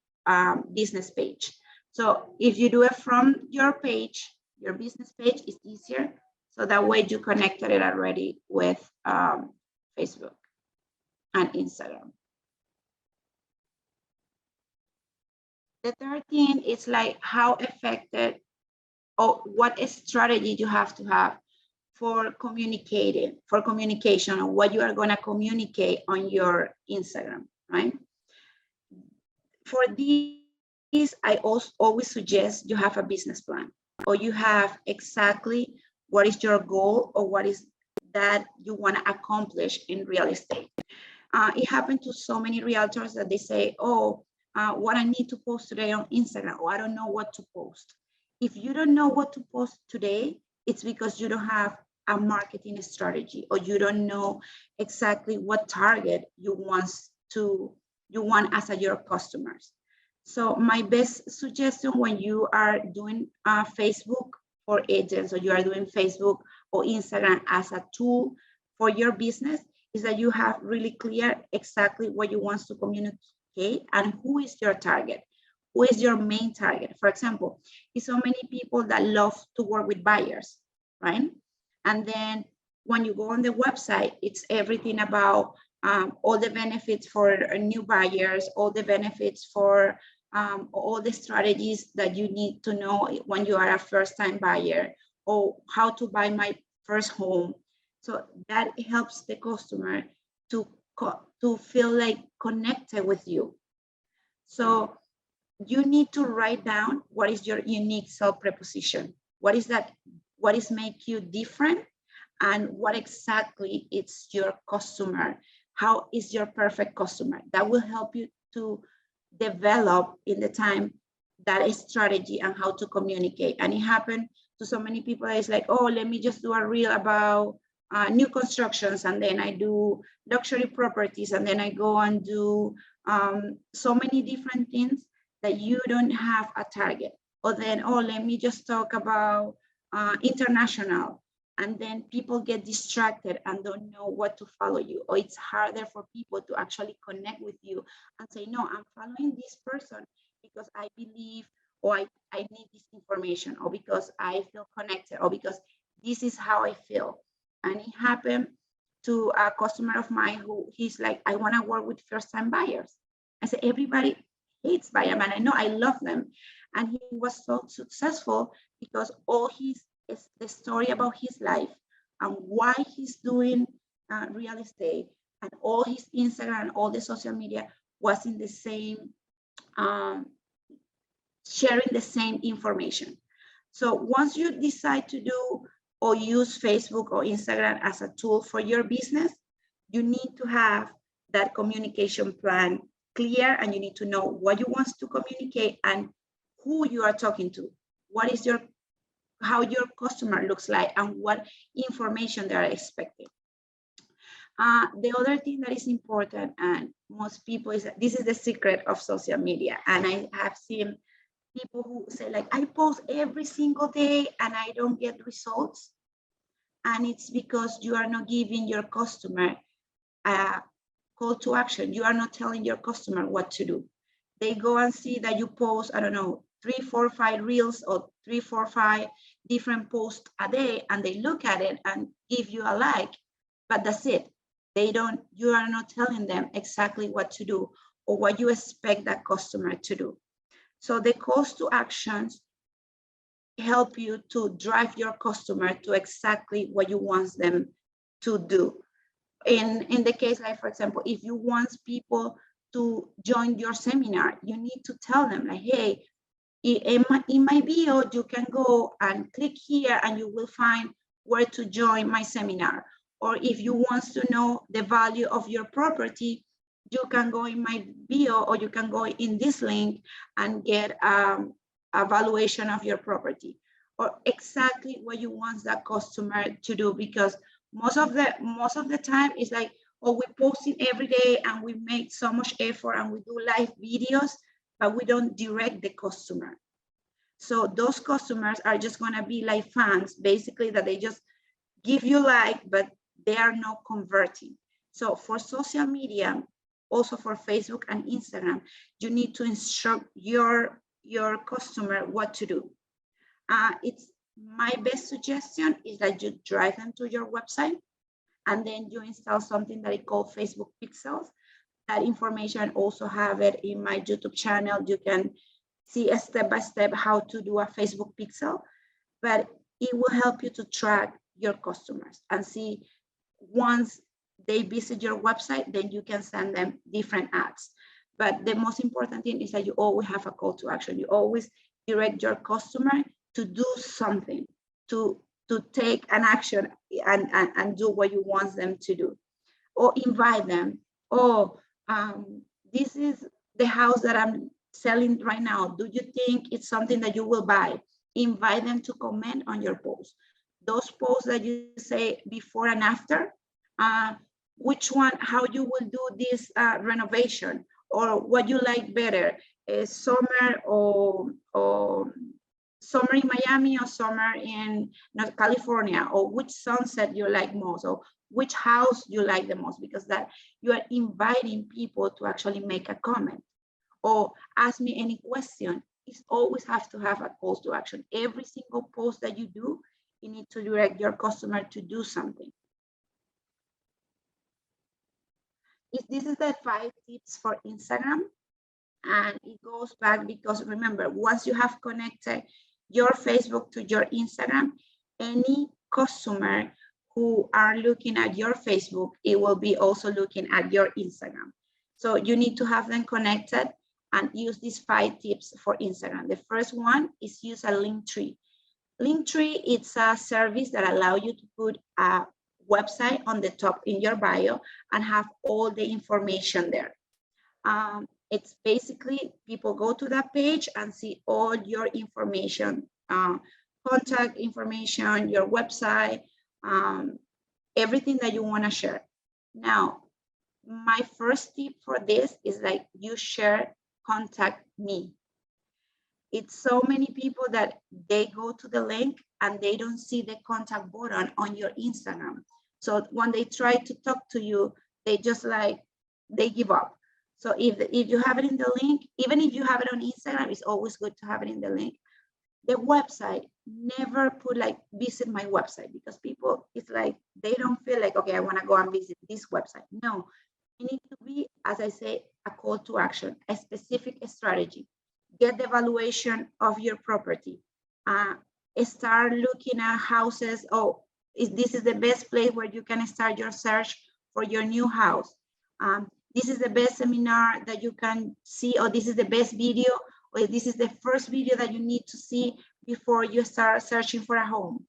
business page. So if you do it from your page, your business page, is easier. So that way you connected it already with Facebook and Instagram. The third thing is like how effective or what strategy you have to have for communication or what you are going to communicate on your Instagram, right? For these, I also always suggest you have a business plan, or you have exactly what is your goal or what is that you want to accomplish in real estate. It happened to so many realtors that they say, oh, what I need to post today on Instagram, or I don't know what to post. If you don't know what to post today, it's because you don't have a marketing strategy, or you don't know exactly what target you want as your customers. So my best suggestion when you are doing Facebook for agents, or you are doing Facebook or Instagram as a tool for your business, is that you have really clear exactly what you want to communicate and who is your target. Who is your main target? For example, it's so many people that love to work with buyers, right? And then when you go on the website, it's everything about all the benefits for new buyers, all the benefits for all the strategies that you need to know when you are a first-time buyer, or how to buy my first home. So that helps the customer to feel like connected with you. So you need to write down what is your unique self-proposition. What is that? What is make you different? And what exactly is your customer? How is your perfect customer? That will help you to develop in the time that strategy and how to communicate. And it happened to so many people. It's like, oh, let me just do a reel about new constructions, and then I do luxury properties, and then I go and do so many different things that you don't have a target. Or then, oh, let me just talk about international, and then people get distracted and don't know what to follow you, or it's harder for people to actually connect with you and say, no, I'm following this person because I believe, or I need this information, or because I feel connected, or because this is how I feel. And it happened to a customer of mine who he's like, I want to work with first-time buyers. I said, everybody hates buyers, and I know, I love them. And he was so successful because all is the story about his life and why he's doing real estate, and all his Instagram, all the social media was in the same, sharing the same information. So once you decide to do or use Facebook or Instagram as a tool for your business, you need to have that communication plan clear, and you need to know what you want to communicate and who you are talking to. What is how your customer looks like, and what information they are expecting. The other thing that is important, and most people, is that this is the secret of social media. And I have seen people who say like, I post every single day and I don't get results. And it's because you are not giving your customer a call to action. You are not telling your customer what to do. They go and see that you post, I don't know, 3, 4, 5 reels, or 3, 4, 5 different posts a day, and they look at it and give you a like, but that's it. You are not telling them exactly what to do or what you expect that customer to do. So the calls to actions help you to drive your customer to exactly what you want them to do. In the case, like for example, if you want people to join your seminar, you need to tell them like, hey, in my bio, you can go and click here and you will find where to join my seminar. Or if you want to know the value of your property, you can go in my bio, or you can go in this link and get a valuation of your property, or exactly what you want that customer to do. Because most of the time it's like, oh, we're posting every day and we make so much effort and we do live videos, but we don't direct the customer. So those customers are just going to be like fans, basically, that they just give you like, but they are not converting. So for social media, also for Facebook and Instagram, you need to instruct your customer what to do. It's my best suggestion is that you drive them to your website, and then you install something that is called Facebook Pixels. That information also have it in my YouTube channel. You can see a step-by-step how to do a Facebook Pixel, but it will help you to track your customers and see once they visit your website, then you can send them different ads. But the most important thing is that you always have a call to action. You always direct your customer to do something, to take an action and do what you want them to do. Or invite them. Oh, this is the house that I'm selling right now. Do you think it's something that you will buy? Invite them to comment on your post. Those posts that you say before and after, which one, how you will do this renovation, or what you like better, summer or summer in Miami or summer in California, or which sunset you like most, or which house you like the most, because that you are inviting people to actually make a comment or ask me any question. It always have to have a call to action. Every single post that you do, you need to direct your customer to do something. This is the 5 tips for Instagram, and it goes back because remember, once you have connected your Facebook to your Instagram, any customer who are looking at your Facebook, it will be also looking at your Instagram. So you need to have them connected and use these 5 tips for Instagram. The first one is use a link tree. Linktree, it's a service that allows you to put a website on the top in your bio and have all the information there. It's basically people go to that page and see all your information, contact information, your website, everything that you want to share. Now, my first tip for this is like you share contact me. It's so many people that they go to the link and they don't see the contact button on your Instagram. So when they try to talk to you, they just like, they give up. So if you have it in the link, even if you have it on Instagram, it's always good to have it in the link. The website, never put like visit my website, because people, it's like, they don't feel like, okay, I want to go and visit this website. No, it needs to be, as I say, a call to action, a specific strategy. Get the valuation of your property. Start looking at houses. Oh, this is the best place where you can start your search for your new house. This is the best seminar that you can see, or this is the best video, or this is the first video that you need to see before you start searching for a home.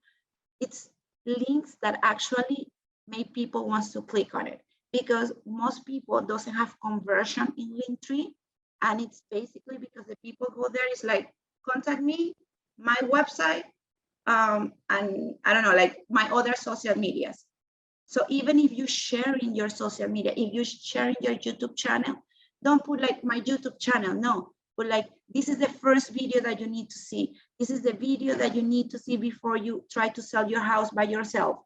It's links that actually make people want to click on it, because most people doesn't have conversion in Linktree. And it's basically because the people go there, it's like, contact me, my website, and I don't know, like my other social medias. So even if you share in your social media, if you share in your YouTube channel, don't put like my YouTube channel, no, but like, this is the first video that you need to see. This is the video that you need to see before you try to sell your house by yourself.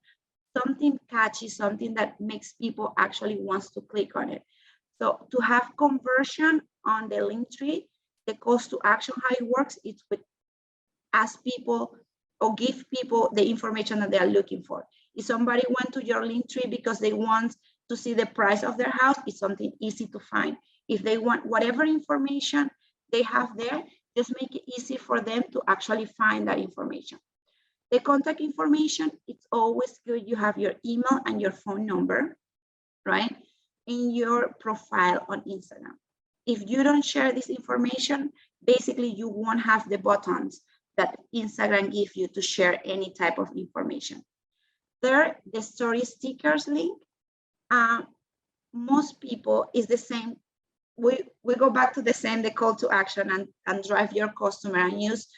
Something catchy, something that makes people actually wants to click on it. So to have conversion on the Linktree, the cost to action, how it works, it's with ask people or give people the information that they are looking for. If somebody went to your Linktree because they want to see the price of their house, it's something easy to find. If they want whatever information they have there, just make it easy for them to actually find that information. The contact information, it's always good. You have your email and your phone number, right? In your profile on Instagram. If you don't share this information, basically you won't have the buttons that Instagram gives you to share any type of information. Third, the story stickers link. Most people is the same. We go back to the same, the call to action and drive your customer and use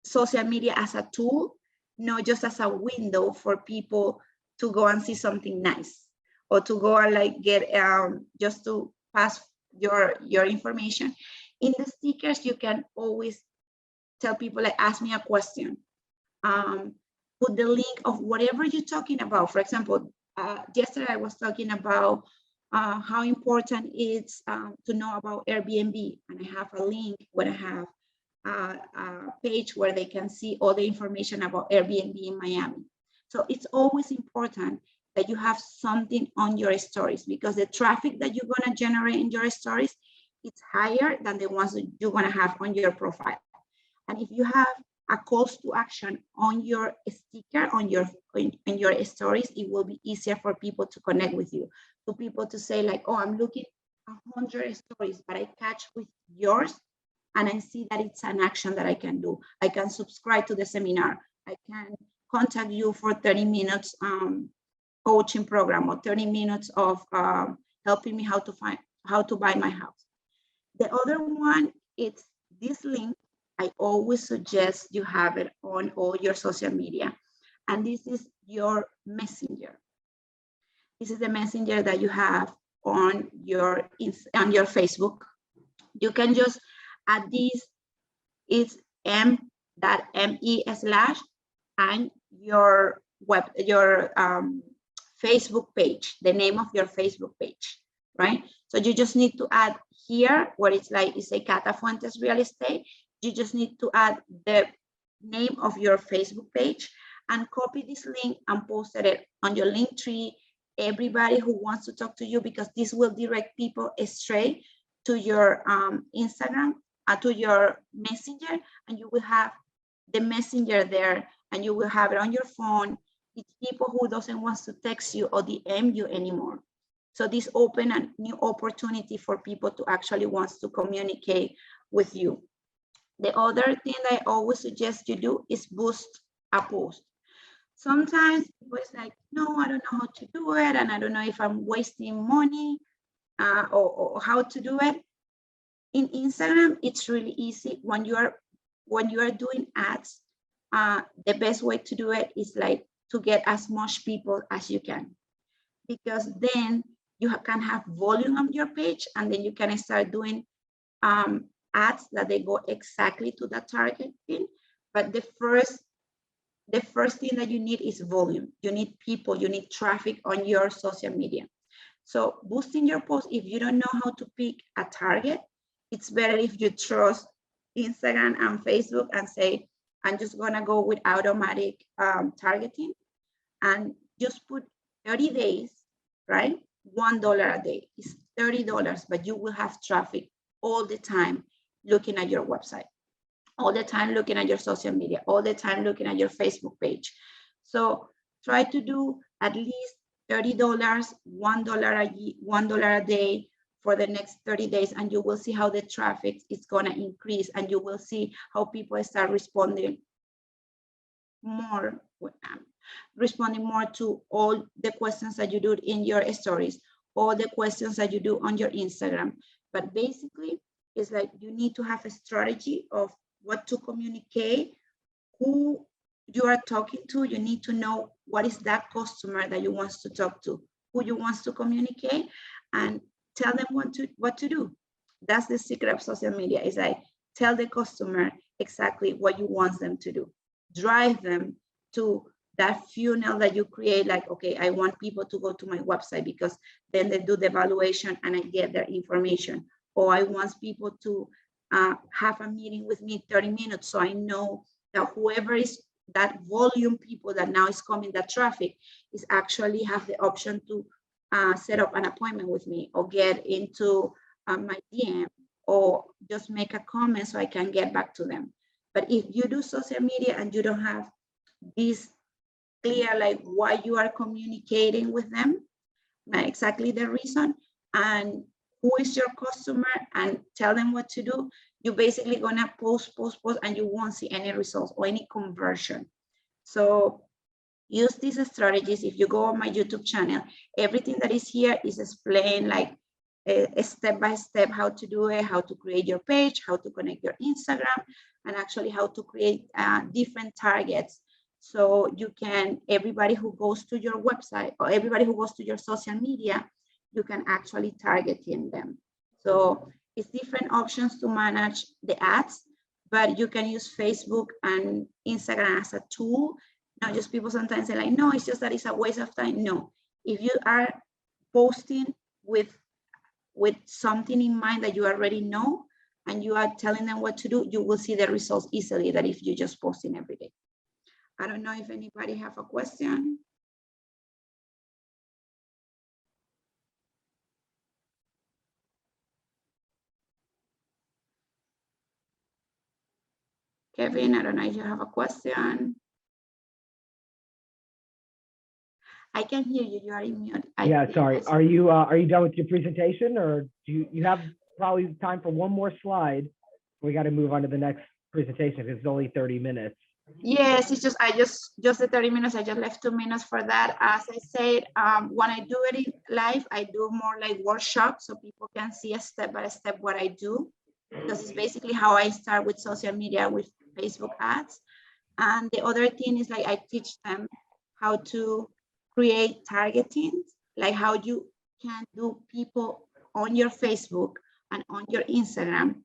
social media as a tool, not just as a window for people to go and see something nice or to go and like get just to pass your information. In the stickers, you can always tell people, like, ask me a question. Put the link of whatever you're talking about. For example, yesterday I was talking about how important it's to know about Airbnb, and I have a link where I have a page where they can see all the information about Airbnb in Miami. So it's always important that you have something on your stories, because the traffic that you're going to generate in your stories, it's higher than the ones that you're going to have on your profile. And if you have a calls to action on your sticker, on your stories, it will be easier for people to connect with you. For people to say like, oh, I'm looking at 100 stories, but I catch with yours and I see that it's an action that I can do. I can subscribe to the seminar. I can contact you for 30 minutes coaching program, or 30 minutes of helping me how to buy my house. The other one, it's this link. I always suggest you have it on all your social media. And this is your messenger. This is the messenger that you have on your Facebook. You can just add this, it's m.me/ and your Facebook page, the name of your Facebook page, right? So you just need to add here where it's like, it's a Cata Fuentes Real Estate. You just need to add the name of your Facebook page and copy this link and post it on your link tree. Everybody who wants to talk to you, because this will direct people straight to your Instagram, to your messenger, and you will have the messenger there, and you will have it on your phone. It's people who doesn't want to text you or DM you anymore. So this open a new opportunity for people to actually want to communicate with you. The other thing I always suggest you do is boost a post. Sometimes people is like, no, I don't know how to do it, and I don't know if I'm wasting money or how to do it. In Instagram, it's really easy. When you are doing ads, the best way to do it is like to get as much people as you can, because then you can have volume on your page, and then you can start doing ads that they go exactly to the target thing. But the first thing that you need is volume. You need people, you need traffic on your social media. So boosting your post, if you don't know how to pick a target, it's better if you trust Instagram and Facebook and say, I'm just gonna go with automatic targeting, and just put 30 days, right? $1 a day is $30, but you will have traffic all the time looking at your website, all the time looking at your social media, all the time looking at your Facebook page. So try to do at least $30, $1 a day for the next 30 days, and you will see how the traffic is going to increase, and you will see how people start responding more to all the questions that you do in your stories, all the questions that you do on your Instagram. But basically, it's like you need to have a strategy of what to communicate, who you are talking to. You need to know what is that customer that you want to talk to, who you want to communicate, and tell them what to do. That's the secret of social media, is like tell the customer exactly what you want them to do. Drive them to that funnel that you create, like, okay, I want people to go to my website because then they do the evaluation and I get their information. Or I want people to have a meeting with me 30 minutes. So I know that whoever is that volume people that now is coming, that traffic, is actually have the option to set up an appointment with me or get into my DM or just make a comment so I can get back to them. But if you do social media and you don't have this clear, like why you are communicating with them, not exactly the reason, and who is your customer, and tell them what to do, you're basically gonna post, and you won't see any results or any conversion. So use these strategies. If you go on my YouTube channel, everything that is here is explained like a step-by-step how to do it, how to create your page, how to connect your Instagram, and actually how to create different targets. So you can, everybody who goes to your website or everybody who goes to your social media, you can actually target them. So it's different options to manage the ads, but you can use Facebook and Instagram as a tool. Not just people sometimes say like, no, it's just that it's a waste of time. No, if you are posting with something in mind that you already know, and you are telling them what to do, you will see the results easily than if you just posting every day. I don't know if anybody have a question. Kevin, I don't know if you have a question. I can hear you. You are in mute. Yeah, sorry. Are you done with your presentation, or do you have probably time for one more slide? We got to move on to the next presentation because it's only 30 minutes. Yes, it's just just the 30 minutes. I just left 2 minutes for that. As I said, when I do it in live, I do more like workshops so people can see a step-by-step what I do, because it's basically how I start with social media with Facebook ads. And the other thing is like I teach them how to create targeting, like how you can do people on your Facebook and on your Instagram,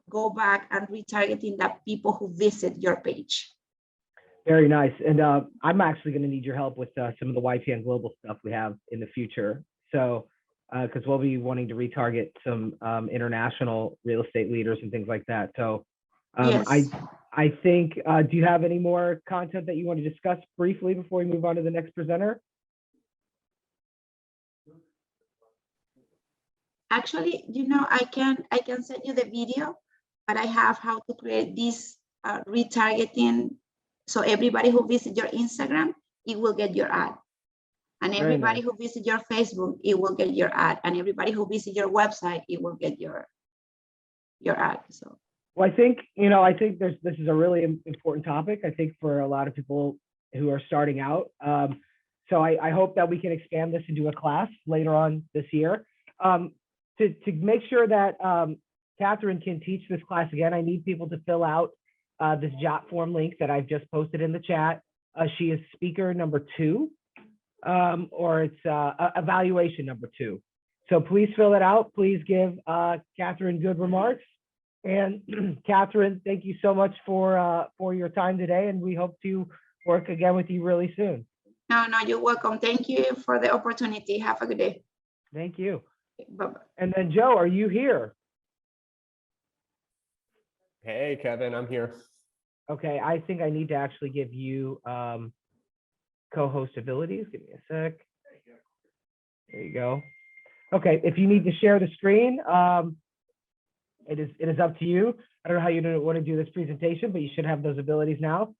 go back and retargeting the people who visit your page. Very nice. And I'm actually going to need your help with some of the YPN Global stuff we have in the future. So, because we'll be wanting to retarget some international real estate leaders and things like that. So, Yes. I think, do you have any more content that you want to discuss briefly before we move on to the next presenter? Actually, you know, I can send you the video, but I have how to create this retargeting. So everybody who visits your Instagram, it will get your ad. And everybody who visits your Facebook, it will get your ad. And everybody who visits your website, it will get your ad. So. Well, I think, you know, this is a really important topic, I think, for a lot of people who are starting out. So I hope that we can expand this into a class later on this year. To make sure that Catherine can teach this class again, I need people to fill out this jot form link that I've just posted in the chat. She is speaker number 2, or it's evaluation number 2. So please fill it out. Please give Catherine good remarks. And Catherine, thank you so much for your time today, and we hope to work again with you really soon. No, you're welcome. Thank you for the opportunity. Have a good day. Thank you. Bye-bye. And then Joe, are you here? Hey, Kevin, I'm here. Okay, I think I need to actually give you co-host abilities. Give me a sec. There you go. Okay, if you need to share the screen, it is up to you. I don't know how you want to do this presentation, but you should have those abilities now.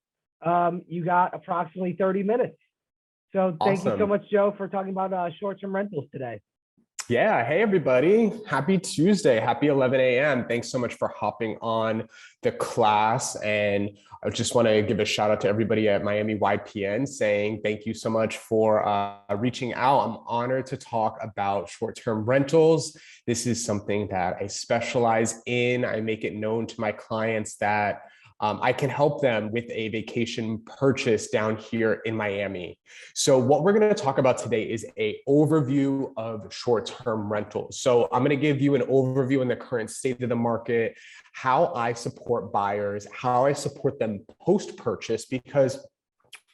You got approximately 30 minutes. So thank you so much, Joe, for talking about short-term rentals today. Yeah. Hey, everybody. Happy Tuesday. Happy 11 a.m. Thanks so much for hopping on the class. And I just want to give a shout out to everybody at Miami YPN saying thank you so much for reaching out. I'm honored to talk about short-term rentals. This is something that I specialize in. I make it known to my clients that I can help them with a vacation purchase down here in Miami. So what we're going to talk about today is an overview of short-term rentals. So I'm going to give you an overview in the current state of the market, how I support buyers, how I support them post-purchase, because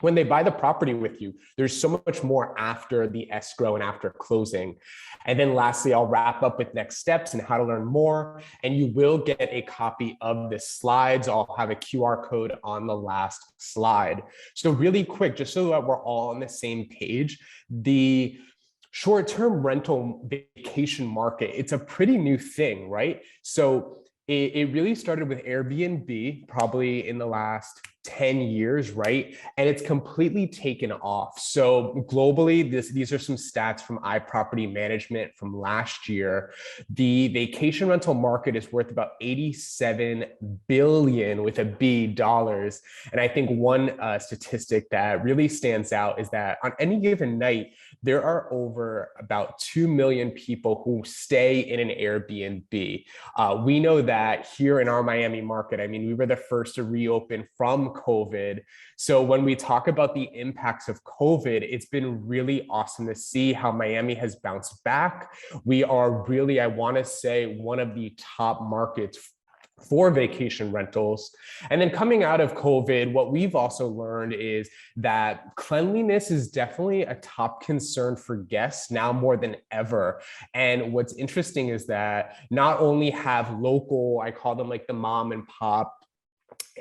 when they buy the property with you, there's so much more after the escrow and after closing. And then lastly, I'll wrap up with next steps and how to learn more. And you will get a copy of the slides. I'll have a QR code on the last slide. So really quick, just so that we're all on the same page, the short-term rental vacation market, it's a pretty new thing, right? So it really started with Airbnb probably in the last 10 years, right? And it's completely taken off. So globally, these are some stats from iProperty Management from last year. The vacation rental market is worth about 87 billion with a B dollars. And I think one statistic that really stands out is that on any given night, there are over about 2 million people who stay in an Airbnb. We know that here in our Miami market, I mean, we were the first to reopen from COVID. So when we talk about the impacts of COVID, it's been really awesome to see how Miami has bounced back. We are really, I want to say, one of the top markets for vacation rentals. And then coming out of COVID, what we've also learned is that cleanliness is definitely a top concern for guests now more than ever. And what's interesting is that not only have local, I call them like the mom and pop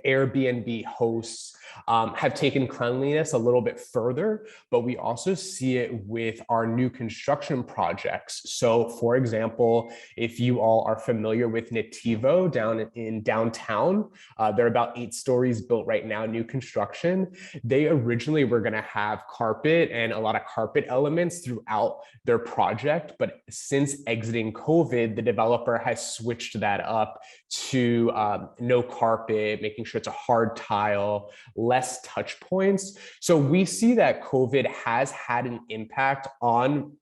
Airbnb hosts have taken cleanliness a little bit further, but we also see it with our new construction projects. So for example, if you all are familiar with Nativo down in downtown, they're about 8 stories built right now, new construction. They originally were going to have carpet and a lot of carpet elements throughout their project, but since exiting COVID, the developer has switched that up to no carpet, making sure it's a hard tile, less touch points. So we see that COVID has had an impact on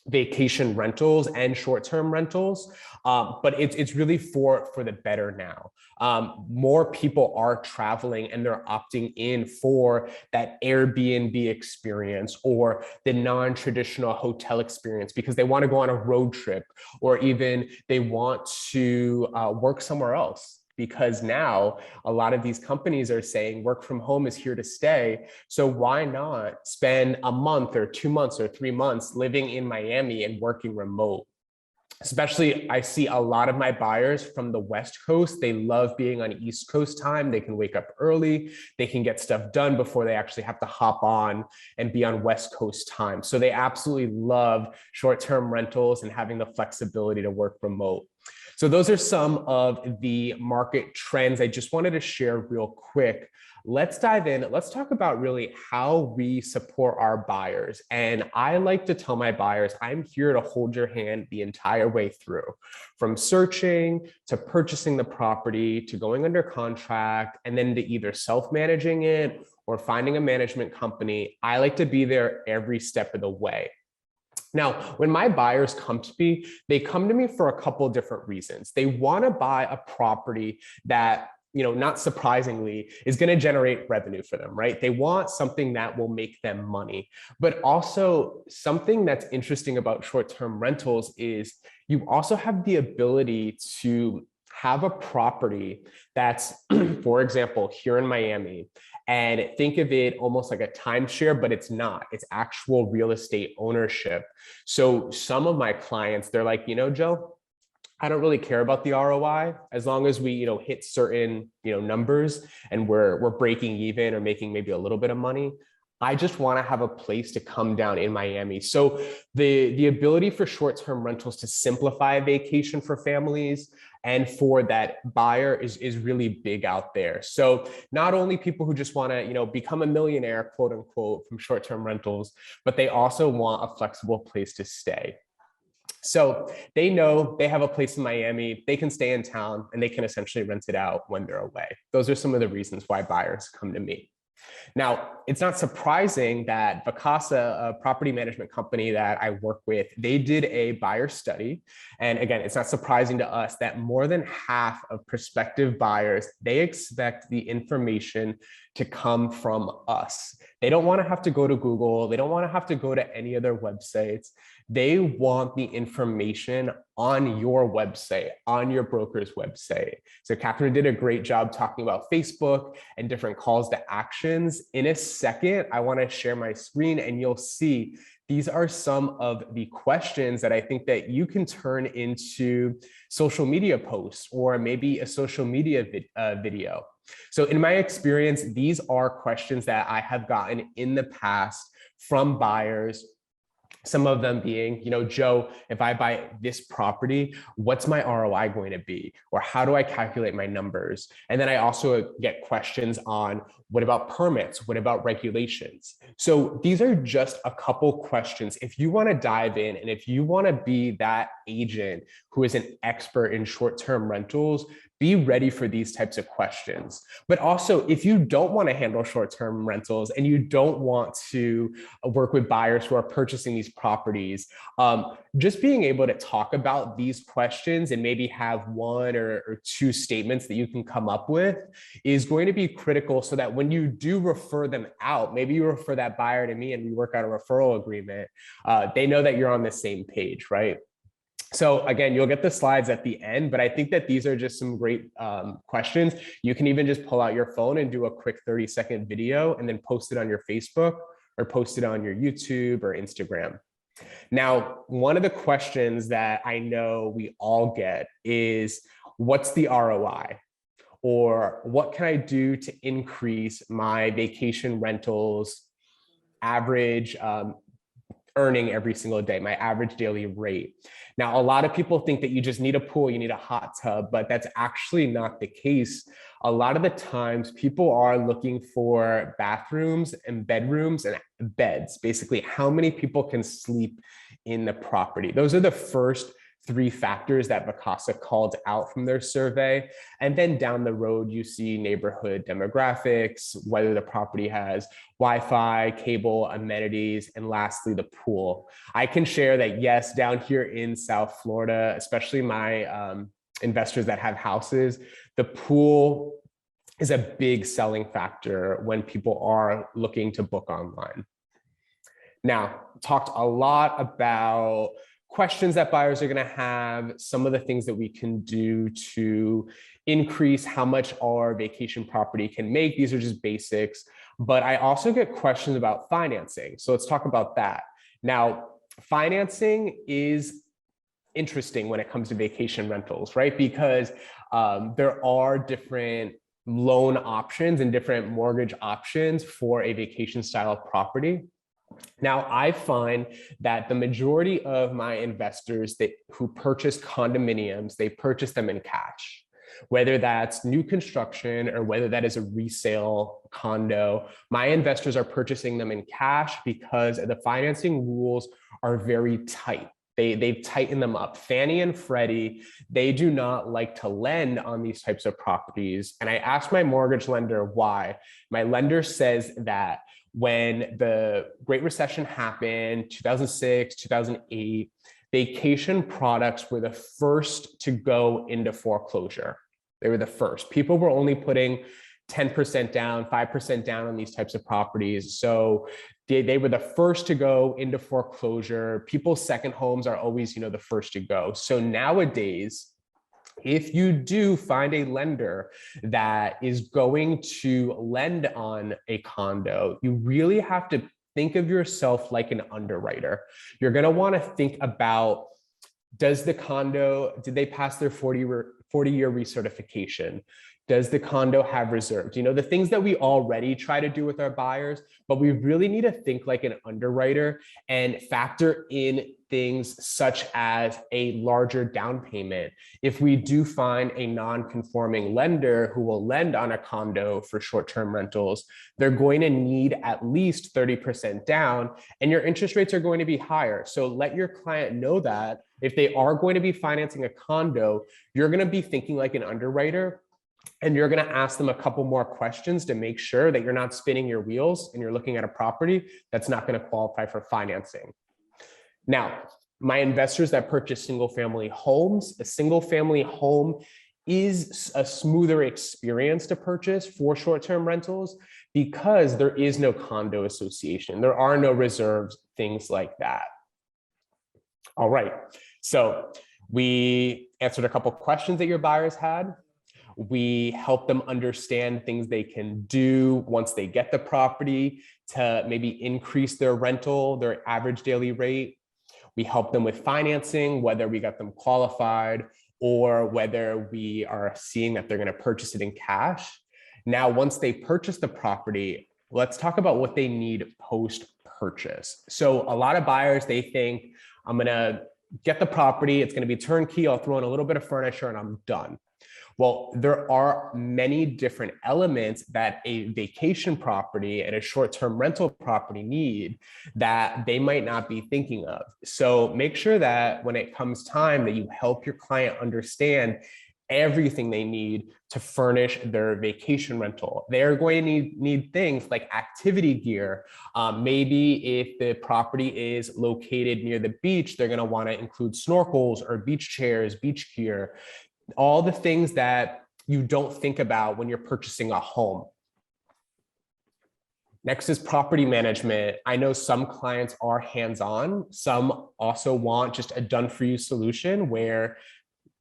vacation rentals and short-term rentals, but it's really for the better now. More people are traveling and they're opting in for that Airbnb experience or the non-traditional hotel experience because they want to go on a road trip or even they want to work somewhere else. Because now a lot of these companies are saying work from home is here to stay. So why not spend a month or 2 months or 3 months living in Miami and working remote? Especially, I see a lot of my buyers from the West Coast. They love being on East Coast time. They can wake up early. They can get stuff done before they actually have to hop on and be on West Coast time. So they absolutely love short-term rentals and having the flexibility to work remote. So those are some of the market trends I just wanted to share real quick. Let's dive in. Let's talk about really how we support our buyers. And I like to tell my buyers, I'm here to hold your hand the entire way through, from searching to purchasing the property to going under contract and then to either self-managing it or finding a management company. I like to be there every step of the way. Now, when my buyers come to me, they come to me for a couple of different reasons. They want to buy a property that, not surprisingly, is going to generate revenue for them, right? They want something that will make them money. But also something that's interesting about short-term rentals is you also have the ability to have a property that's, for example, here in Miami, and think of it almost like a timeshare, but it's not. It's actual real estate ownership. So some of my clients, they're like, Joe, I don't really care about the ROI as long as we, hit certain, numbers and we're breaking even or making maybe a little bit of money. I just want to have a place to come down in Miami. So the ability for short-term rentals to simplify a vacation for families and for that buyer is really big out there. So not only people who just want to, become a millionaire, quote unquote, from short-term rentals, but they also want a flexible place to stay. So they know they have a place in Miami, they can stay in town and they can essentially rent it out when they're away. Those are some of the reasons why buyers come to me. Now, it's not surprising that Biscaha, a property management company that I work with, they did a buyer study. And again, it's not surprising to us that more than half of prospective buyers, they expect the information to come from us. They don't want to have to go to Google. They don't want to have to go to any other websites. They want the information on your website, on your broker's website. So Catherine did a great job talking about Facebook and different calls to actions. In a second, I want to share my screen and you'll see these are some of the questions that I think that you can turn into social media posts or maybe a social media video. So in my experience, these are questions that I have gotten in the past from buyers Some of them being, Joe, if I buy this property, what's my ROI going to be? Or how do I calculate my numbers? And then I also get questions on what about permits? What about regulations? So these are just a couple questions. If you want to dive in and if you want to be that agent who is an expert in short-term rentals, be ready for these types of questions. But also, if you don't want to handle short-term rentals and you don't want to work with buyers who are purchasing these properties, just being able to talk about these questions and maybe have one or two statements that you can come up with is going to be critical, so that when you do refer them out, maybe you refer that buyer to me and we work out a referral agreement, they know that you're on the same page, right? So again, you'll get the slides at the end, but I think that these are just some great questions. You can even just pull out your phone and do a quick 30-second video and then post it on your Facebook or post it on your YouTube or Instagram. Now, one of the questions that I know we all get is, what's the ROI? Or what can I do to increase my vacation rentals average earning every single day, my average daily rate? Now, a lot of people think that you just need a pool, you need a hot tub, but that's actually not the case. A lot of the times people are looking for bathrooms and bedrooms and beds, basically how many people can sleep in the property. Those are the first three factors that Biscaha called out from their survey. And then down the road, you see neighborhood demographics, whether the property has Wi-Fi, cable, amenities, and lastly, the pool. I can share that, yes, down here in South Florida, especially my investors that have houses, the pool is a big selling factor when people are looking to book online. Now, talked a lot about questions that buyers are going to have, some of the things that we can do to increase how much our vacation property can make. These are just basics, but I also get questions about financing. So let's talk about that. Now, financing is interesting when it comes to vacation rentals, right? Because there are different loan options and different mortgage options for a vacation style property. Now, I find that the majority of my investors who purchase condominiums, they purchase them in cash, whether that's new construction or whether that is a resale condo. My investors are purchasing them in cash because the financing rules are very tight. They've tightened them up. Fannie and Freddie, they do not like to lend on these types of properties. And I asked my mortgage lender why. My lender says that when the Great Recession happened, 2006, 2008, vacation products were the first to go into foreclosure. They were the first. People were only putting 10% down, 5% down on these types of properties. So they were the first to go into foreclosure. People's second homes are always, the first to go. So nowadays, if you do find a lender that is going to lend on a condo, you really have to think of yourself like an underwriter. You're going to want to think about, did they pass their 40-year recertification? Does the condo have reserves? The things that we already try to do with our buyers, but we really need to think like an underwriter and factor in things such as a larger down payment. If we do find a non-conforming lender who will lend on a condo for short-term rentals, they're going to need at least 30% down, and your interest rates are going to be higher. So let your client know that if they are going to be financing a condo, you're going to be thinking like an underwriter. And you're going to ask them a couple more questions to make sure that you're not spinning your wheels and you're looking at a property that's not going to qualify for financing. Now, my investors that purchase single-family homes, a single-family home is a smoother experience to purchase for short-term rentals because there is no condo association. There are no reserves, things like that. All right. So we answered a couple questions that your buyers had. We help them understand things they can do once they get the property to maybe increase their rental, their average daily rate. We help them with financing, whether we got them qualified or whether we are seeing that they're going to purchase it in cash. Now, once they purchase the property, let's talk about what they need post purchase. So a lot of buyers, they think, I'm gonna get the property, it's gonna be turnkey, I'll throw in a little bit of furniture and I'm done. Well, there are many different elements that a vacation property and a short-term rental property need that they might not be thinking of. So make sure that when it comes time that you help your client understand everything they need to furnish their vacation rental. They're going to need things like activity gear. Maybe if the property is located near the beach, they're going to want to include snorkels or beach chairs, beach gear, all the things that you don't think about when you're purchasing a home. Next is property management. I know some clients are hands-on. Some also want just a done-for-you solution where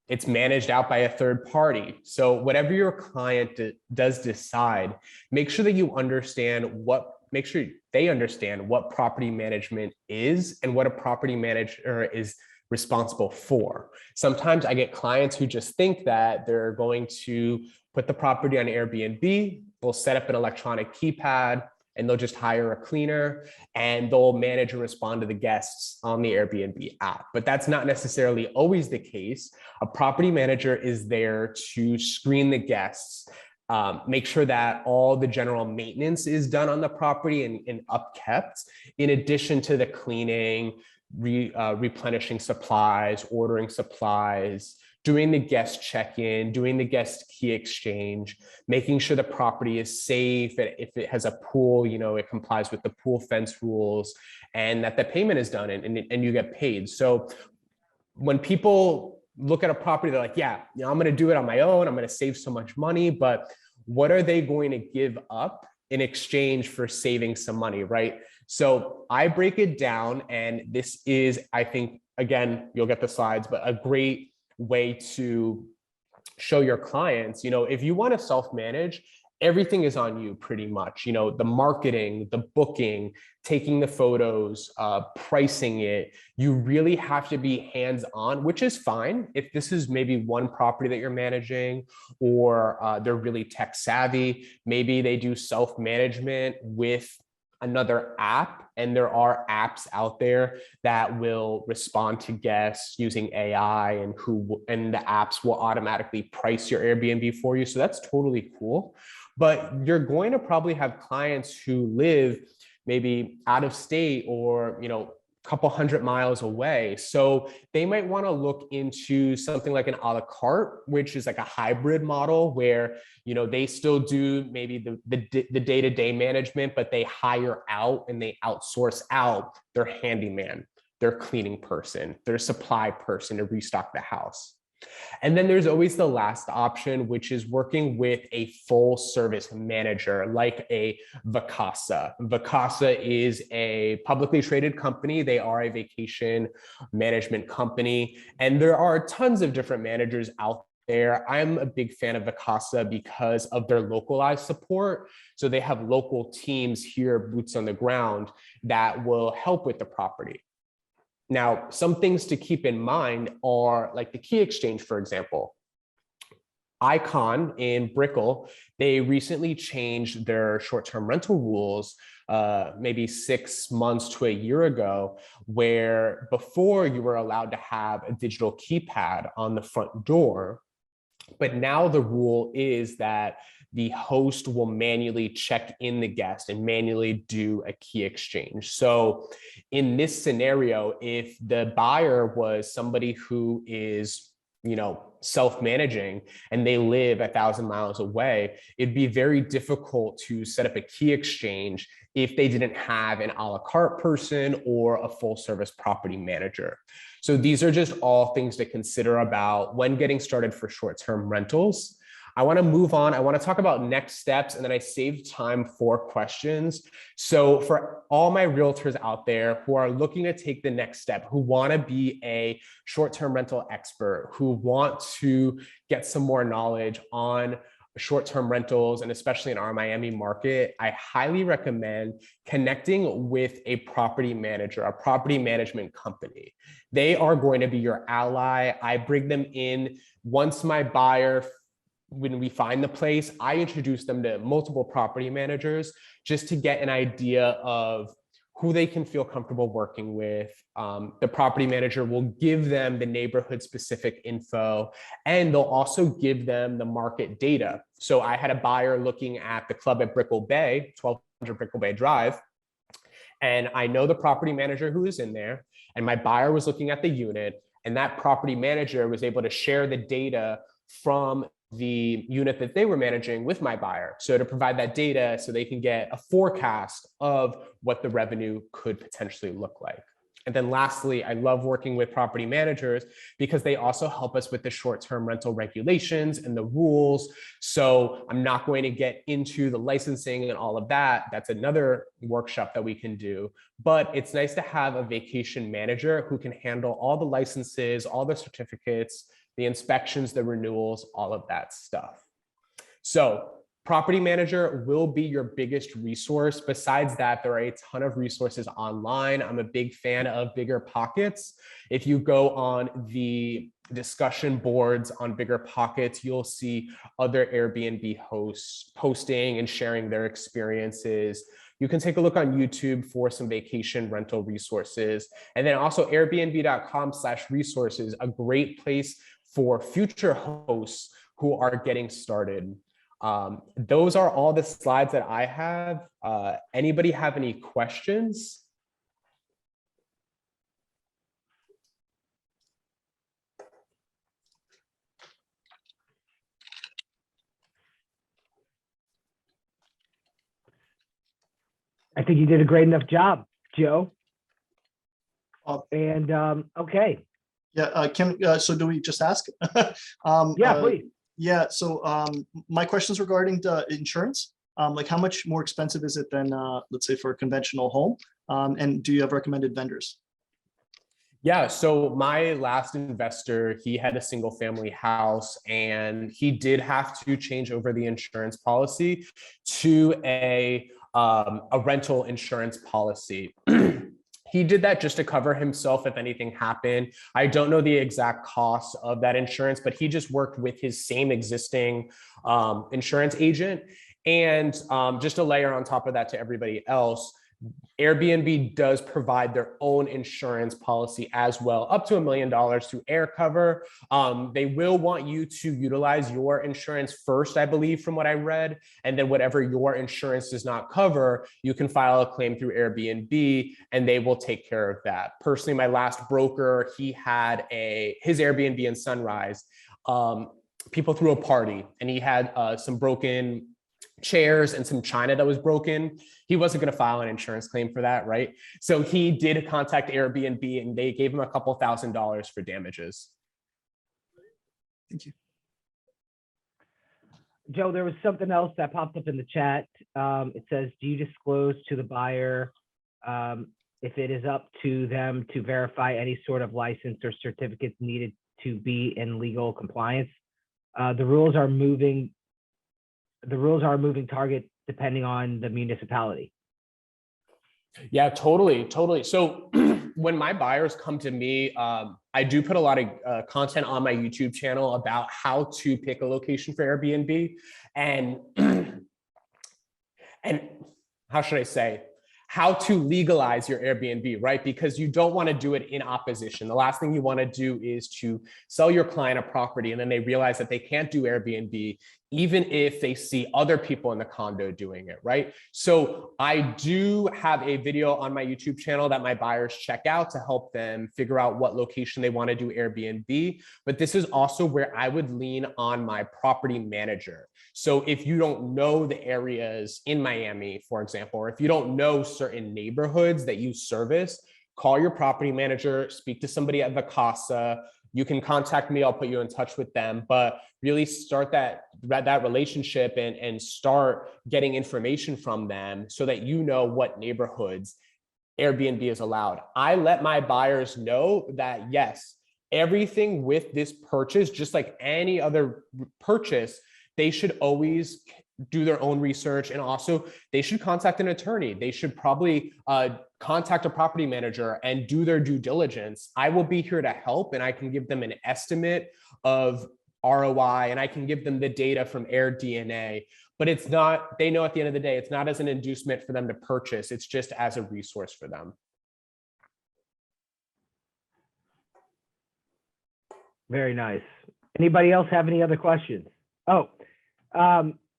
it's managed out by a third party. So whatever your client does decide, make sure that you understand make sure they understand what property management is and what a property manager is responsible for. Sometimes I get clients who just think that they're going to put the property on Airbnb, they'll set up an electronic keypad, and they'll just hire a cleaner and they'll manage and respond to the guests on the Airbnb app. But that's not necessarily always the case. A property manager is there to screen the guests, make sure that all the general maintenance is done on the property and upkept, in addition to the cleaning, replenishing supplies, ordering supplies, doing the guest check-in, doing the guest key exchange, making sure the property is safe, and if it has a pool, it complies with the pool fence rules, and that the payment is done and you get paid. So when people look at a property, they're like, yeah, I'm going to do it on my own, I'm going to save so much money, but what are they going to give up in exchange for saving some money, right? So I break it down, and this is, I think, again, you'll get the slides, but a great way to show your clients, if you want to self-manage, everything is on you pretty much, the marketing, the booking, taking the photos, pricing it. You really have to be hands-on, which is fine if this is maybe one property that you're managing, or they're really tech savvy. Maybe they do self-management with another app, and there are apps out there that will respond to guests using AI, and the apps will automatically price your Airbnb for you. So that's totally cool. But you're going to probably have clients who live maybe out of state or, a couple 100 miles away. So they might want to look into something like an a la carte, which is like a hybrid model where, they still do maybe the day-to-day management, but they hire out and they outsource out their handyman, their cleaning person, their supply person to restock the house. And then there's always the last option, which is working with a full service manager like a Vacasa. Vacasa is a publicly traded company. They are a vacation management company, and there are tons of different managers out there. I'm a big fan of Vacasa because of their localized support. So they have local teams here, boots on the ground, that will help with the property. Now, some things to keep in mind are like the key exchange, for example. Icon in Brickell, they recently changed their short-term rental rules maybe 6 months to a year ago, where before you were allowed to have a digital keypad on the front door. But now the rule is that the host will manually check in the guest and manually do a key exchange. So in this scenario, if the buyer was somebody who is, self-managing and they live 1,000 miles away, it'd be very difficult to set up a key exchange if they didn't have an a la carte person or a full service property manager. So these are just all things to consider about when getting started for short-term rentals. I want to move on. I want to talk about next steps, and then I saved time for questions. So for all my realtors out there who are looking to take the next step, who want to be a short-term rental expert, who want to get some more knowledge on short-term rentals, and especially in our Miami market, I highly recommend connecting with a property manager, a property management company. They are going to be your ally. I bring them in once my buyer, when we find the place, I introduce them to multiple property managers just to get an idea of who they can feel comfortable working with. The property manager will give them the neighborhood specific info, and they'll also give them the market data. So I had a buyer looking at the club at Brickell Bay, 1200 Brickell Bay Drive, and I know the property manager who is in there, and my buyer was looking at the unit, and that property manager was able to share the data from the unit that they were managing with my buyer. So to provide that data so they can get a forecast of what the revenue could potentially look like. And then lastly, I love working with property managers because they also help us with the short-term rental regulations and the rules. So I'm not going to get into the licensing and all of that. That's another workshop that we can do. But it's nice to have a vacation manager who can handle all the licenses, all the certificates, the inspections, the renewals, all of that stuff. So property manager will be your biggest resource. Besides that, there are a ton of resources online. I'm a big fan of Bigger Pockets. If you go on the discussion boards on Bigger Pockets, you'll see other Airbnb hosts posting and sharing their experiences. You can take a look on YouTube for some vacation rental resources. And then also airbnb.com/resources, a great place for future hosts who are getting started. Those are all the slides that I have. Anybody have any questions? I think you did a great enough job, Joe. And Okay. Yeah, so do we just ask? Yeah, please. Yeah, so my question's regarding the insurance. Like how much more expensive is it than, let's say, for a conventional home? And do you have recommended vendors? Yeah, so my last investor, he had a single family house and he did have to change over the insurance policy to a rental insurance policy. He did that just to cover himself if anything happened. I don't know the exact cost of that insurance, but he just worked with his same existing insurance agent. And just a layer on top of that to everybody else, Airbnb does provide their own insurance policy as well, up to $1 million to air cover. They will want you to utilize your insurance first, I believe, from what I read. And then whatever your insurance does not cover, you can file a claim through Airbnb and they will take care of that. Personally, my last broker, he had his Airbnb in Sunrise. People threw a party and he had some broken chairs and some china that was broken. He wasn't going to file an insurance claim for that, right? So he did contact Airbnb and they gave him a couple $1,000s for damages. Thank you. Joe, there was something else that popped up in the chat. It says, do you disclose to the buyer if it is up to them to verify any sort of license or certificates needed to be in legal compliance? The rules are moving target depending on the municipality. Yeah, totally. So when my buyers come to me, I do put a lot of content on my YouTube channel about how to pick a location for Airbnb and how should I say, how to legalize your Airbnb, right? Because you don't want to do it in opposition. The last thing you want to do is to sell your client a property and then they realize that they can't do Airbnb, even if they see other people in the condo doing it, right? So I do have a video on my YouTube channel that my buyers check out to help them figure out what location they want to do Airbnb. But this is also where I would lean on my property manager. So if you don't know the areas in Miami, for example, or if you don't know certain neighborhoods that you service, call your property manager, speak to somebody at Vacasa. You can contact me, I'll put you in touch with them, but really start that relationship and start getting information from them so that you know what neighborhoods Airbnb is allowed. I let my buyers know that yes, everything with this purchase, just like any other purchase, they should always do their own research, and also they should contact an attorney. They should probably contact a property manager and do their due diligence. I will be here to help, and I can give them an estimate of ROI, and I can give them the data from AirDNA, but it's not, they know at the end of the day, it's not as an inducement for them to purchase, it's just as a resource for them. Very nice. Anybody else have any other questions? Oh,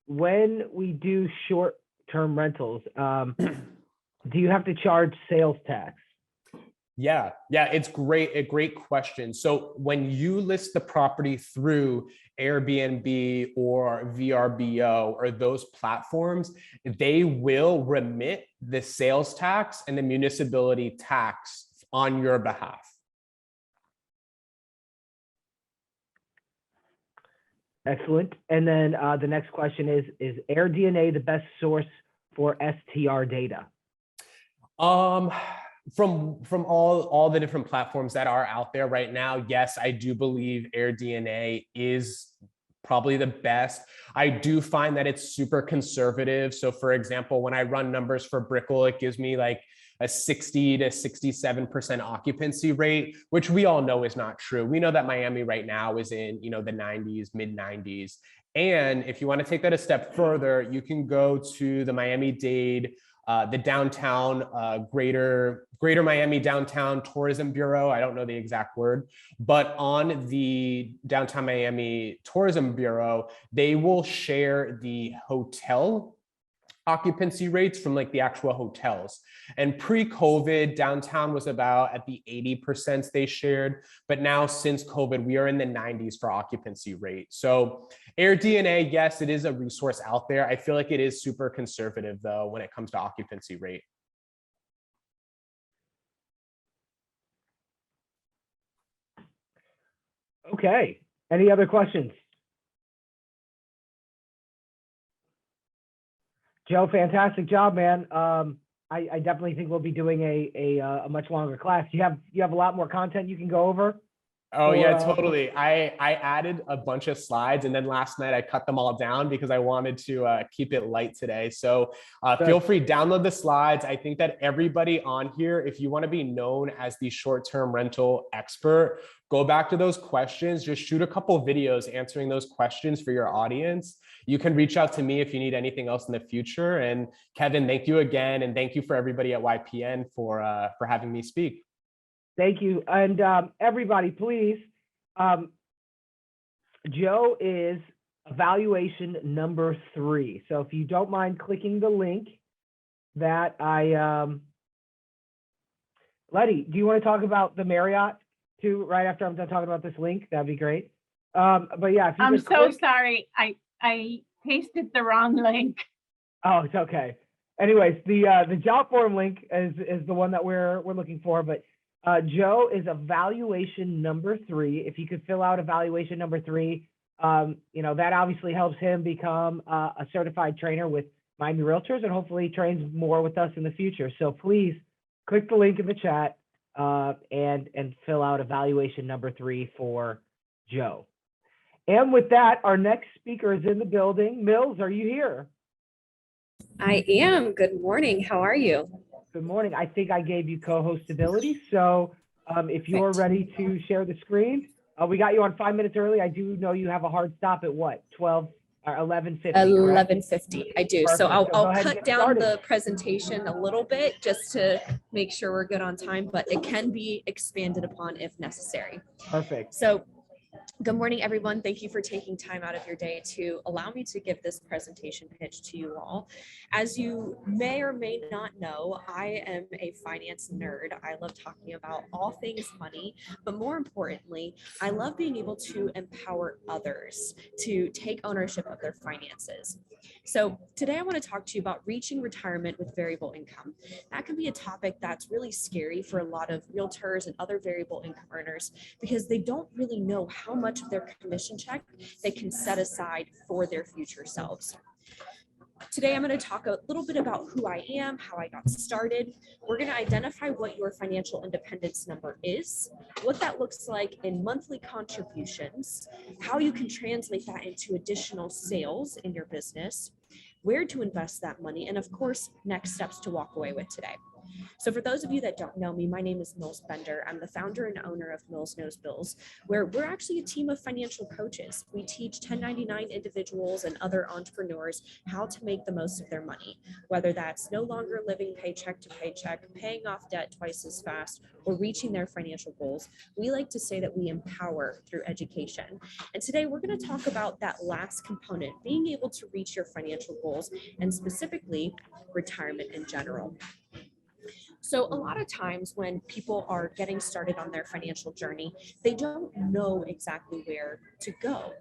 when we do short-term rentals, do you have to charge sales tax? Yeah, it's a great question. So when you list the property through Airbnb or VRBO or those platforms, they will remit the sales tax and the municipality tax on your behalf. Excellent. And then the next question is AirDNA the best source for STR data? From all the different platforms that are out there right now, yes, I do believe AirDNA is probably the best. I do find that it's super conservative. So for example, when I run numbers for Brickell, it gives me like a 60 to 67% occupancy rate, which we all know is not true. We know that Miami right now is in, the 90s, mid 90s. And if you want to take that a step further, you can go to the Miami-Dade, the downtown Greater Miami Downtown Tourism Bureau. I don't know the exact word, but on the Downtown Miami Tourism Bureau, they will share the hotel occupancy rates from like the actual hotels. And pre-COVID, downtown was about at the 80% they shared, but now since COVID, we are in the 90s for occupancy rate. So AirDNA, yes, it is a resource out there. I feel like it is super conservative though when it comes to occupancy rate. Okay. Any other questions? Joe, fantastic job, man. I definitely think we'll be doing a much longer class. You have a lot more content you can go over? Oh yeah, totally. I added a bunch of slides, and then last night I cut them all down because I wanted to keep it light today. So feel free, download the slides. I think that everybody on here, if you want to be known as the short-term rental expert, go back to those questions, just shoot a couple videos answering those questions for your audience. You can reach out to me if you need anything else in the future. And Kevin, thank you again. And thank you for everybody at YPN for having me speak. Thank you. And everybody, please, Joe is evaluation number 3. So if you don't mind clicking the link that Letty, do you want to talk about the Marriott too, right after I'm done talking about this link? That'd be great. But yeah, if you I'm just so click- sorry. I pasted the wrong link. Oh, it's okay. Anyways, the job form link is the one that we're looking for, but Joe is evaluation number 3. If you could fill out evaluation number 3, that obviously helps him become a certified trainer with Miami Realtors and hopefully trains more with us in the future. So please click the link in the chat and fill out evaluation number 3 for Joe. And with that, our next speaker is in the building. Mills, are you here? I am. Good morning. How are you? Good morning. I think I gave you co-host ability. So if you're ready to share the screen, we got you on 5 minutes early. I do know you have a hard stop at what, 12 or 11:50? 11:50. I do. Perfect. So So I'll go ahead and cut get down started. the presentation a little bit just to make sure we're good on time, but it can be expanded upon if necessary. Perfect. So good morning, everyone. Thank you for taking time out of your day to allow me to give this presentation pitch to you all. As you may or may not know, I am a finance nerd. I love talking about all things money, but more importantly, I love being able to empower others to take ownership of their finances. So today I want to talk to you about reaching retirement with variable income. That can be a topic that's really scary for a lot of realtors and other variable income earners because they don't really know how much of their commission check they can set aside for their future selves. Today, I'm going to talk a little bit about who I am, how I got started. We're going to identify what your financial independence number is, what that looks like in monthly contributions, how you can translate that into additional sales in your business, where to invest that money, and of course, next steps to walk away with today. So for those of you that don't know me, my name is Mills Bender. I'm the founder and owner of Mills Knows Bills, where we're actually a team of financial coaches. We teach 1099 individuals and other entrepreneurs how to make the most of their money, whether that's no longer living paycheck to paycheck, paying off debt twice as fast, or reaching their financial goals. We like to say that we empower through education. And today we're going to talk about that last component, being able to reach your financial goals, and specifically retirement in general. So a lot of times when people are getting started on their financial journey, they don't know exactly where to go,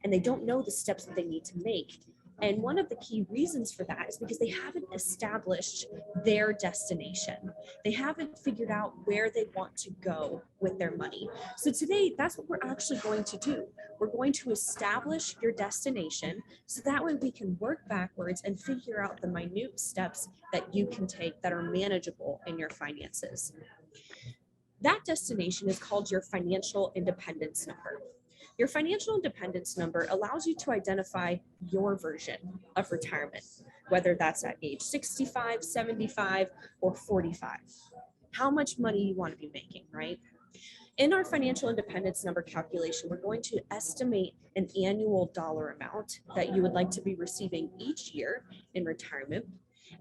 and they don't know the steps that they need to make. And one of the key reasons for that is because they haven't established their destination. They haven't figured out where they want to go with their money. So today, that's what we're actually going to do. We're going to establish your destination so that way we can work backwards and figure out the minute steps that you can take that are manageable in your finances. That destination is called your financial independence number. Your financial independence number allows you to identify your version of retirement, whether that's at age 65, 75, or 45. How much money you want to be making, right? In our financial independence number calculation, we're going to estimate an annual dollar amount that you would like to be receiving each year in retirement.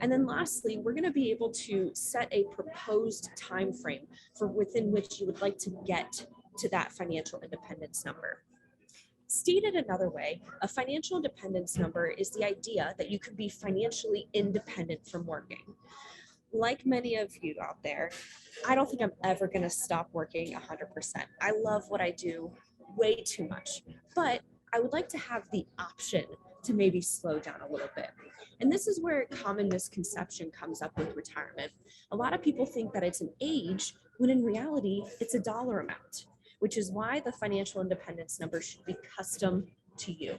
And then lastly, we're going to be able to set a proposed time frame for within which you would like to get to that financial independence number. Stated another way, a financial independence number is the idea that you could be financially independent from working. Like many of you out there, I don't think I'm ever going to stop working 100%. I love what I do way too much, but I would like to have the option to maybe slow down a little bit. And this is where a common misconception comes up with retirement. A lot of people think that it's an age, when in reality, it's a dollar amount, which is why the financial independence number should be custom to you.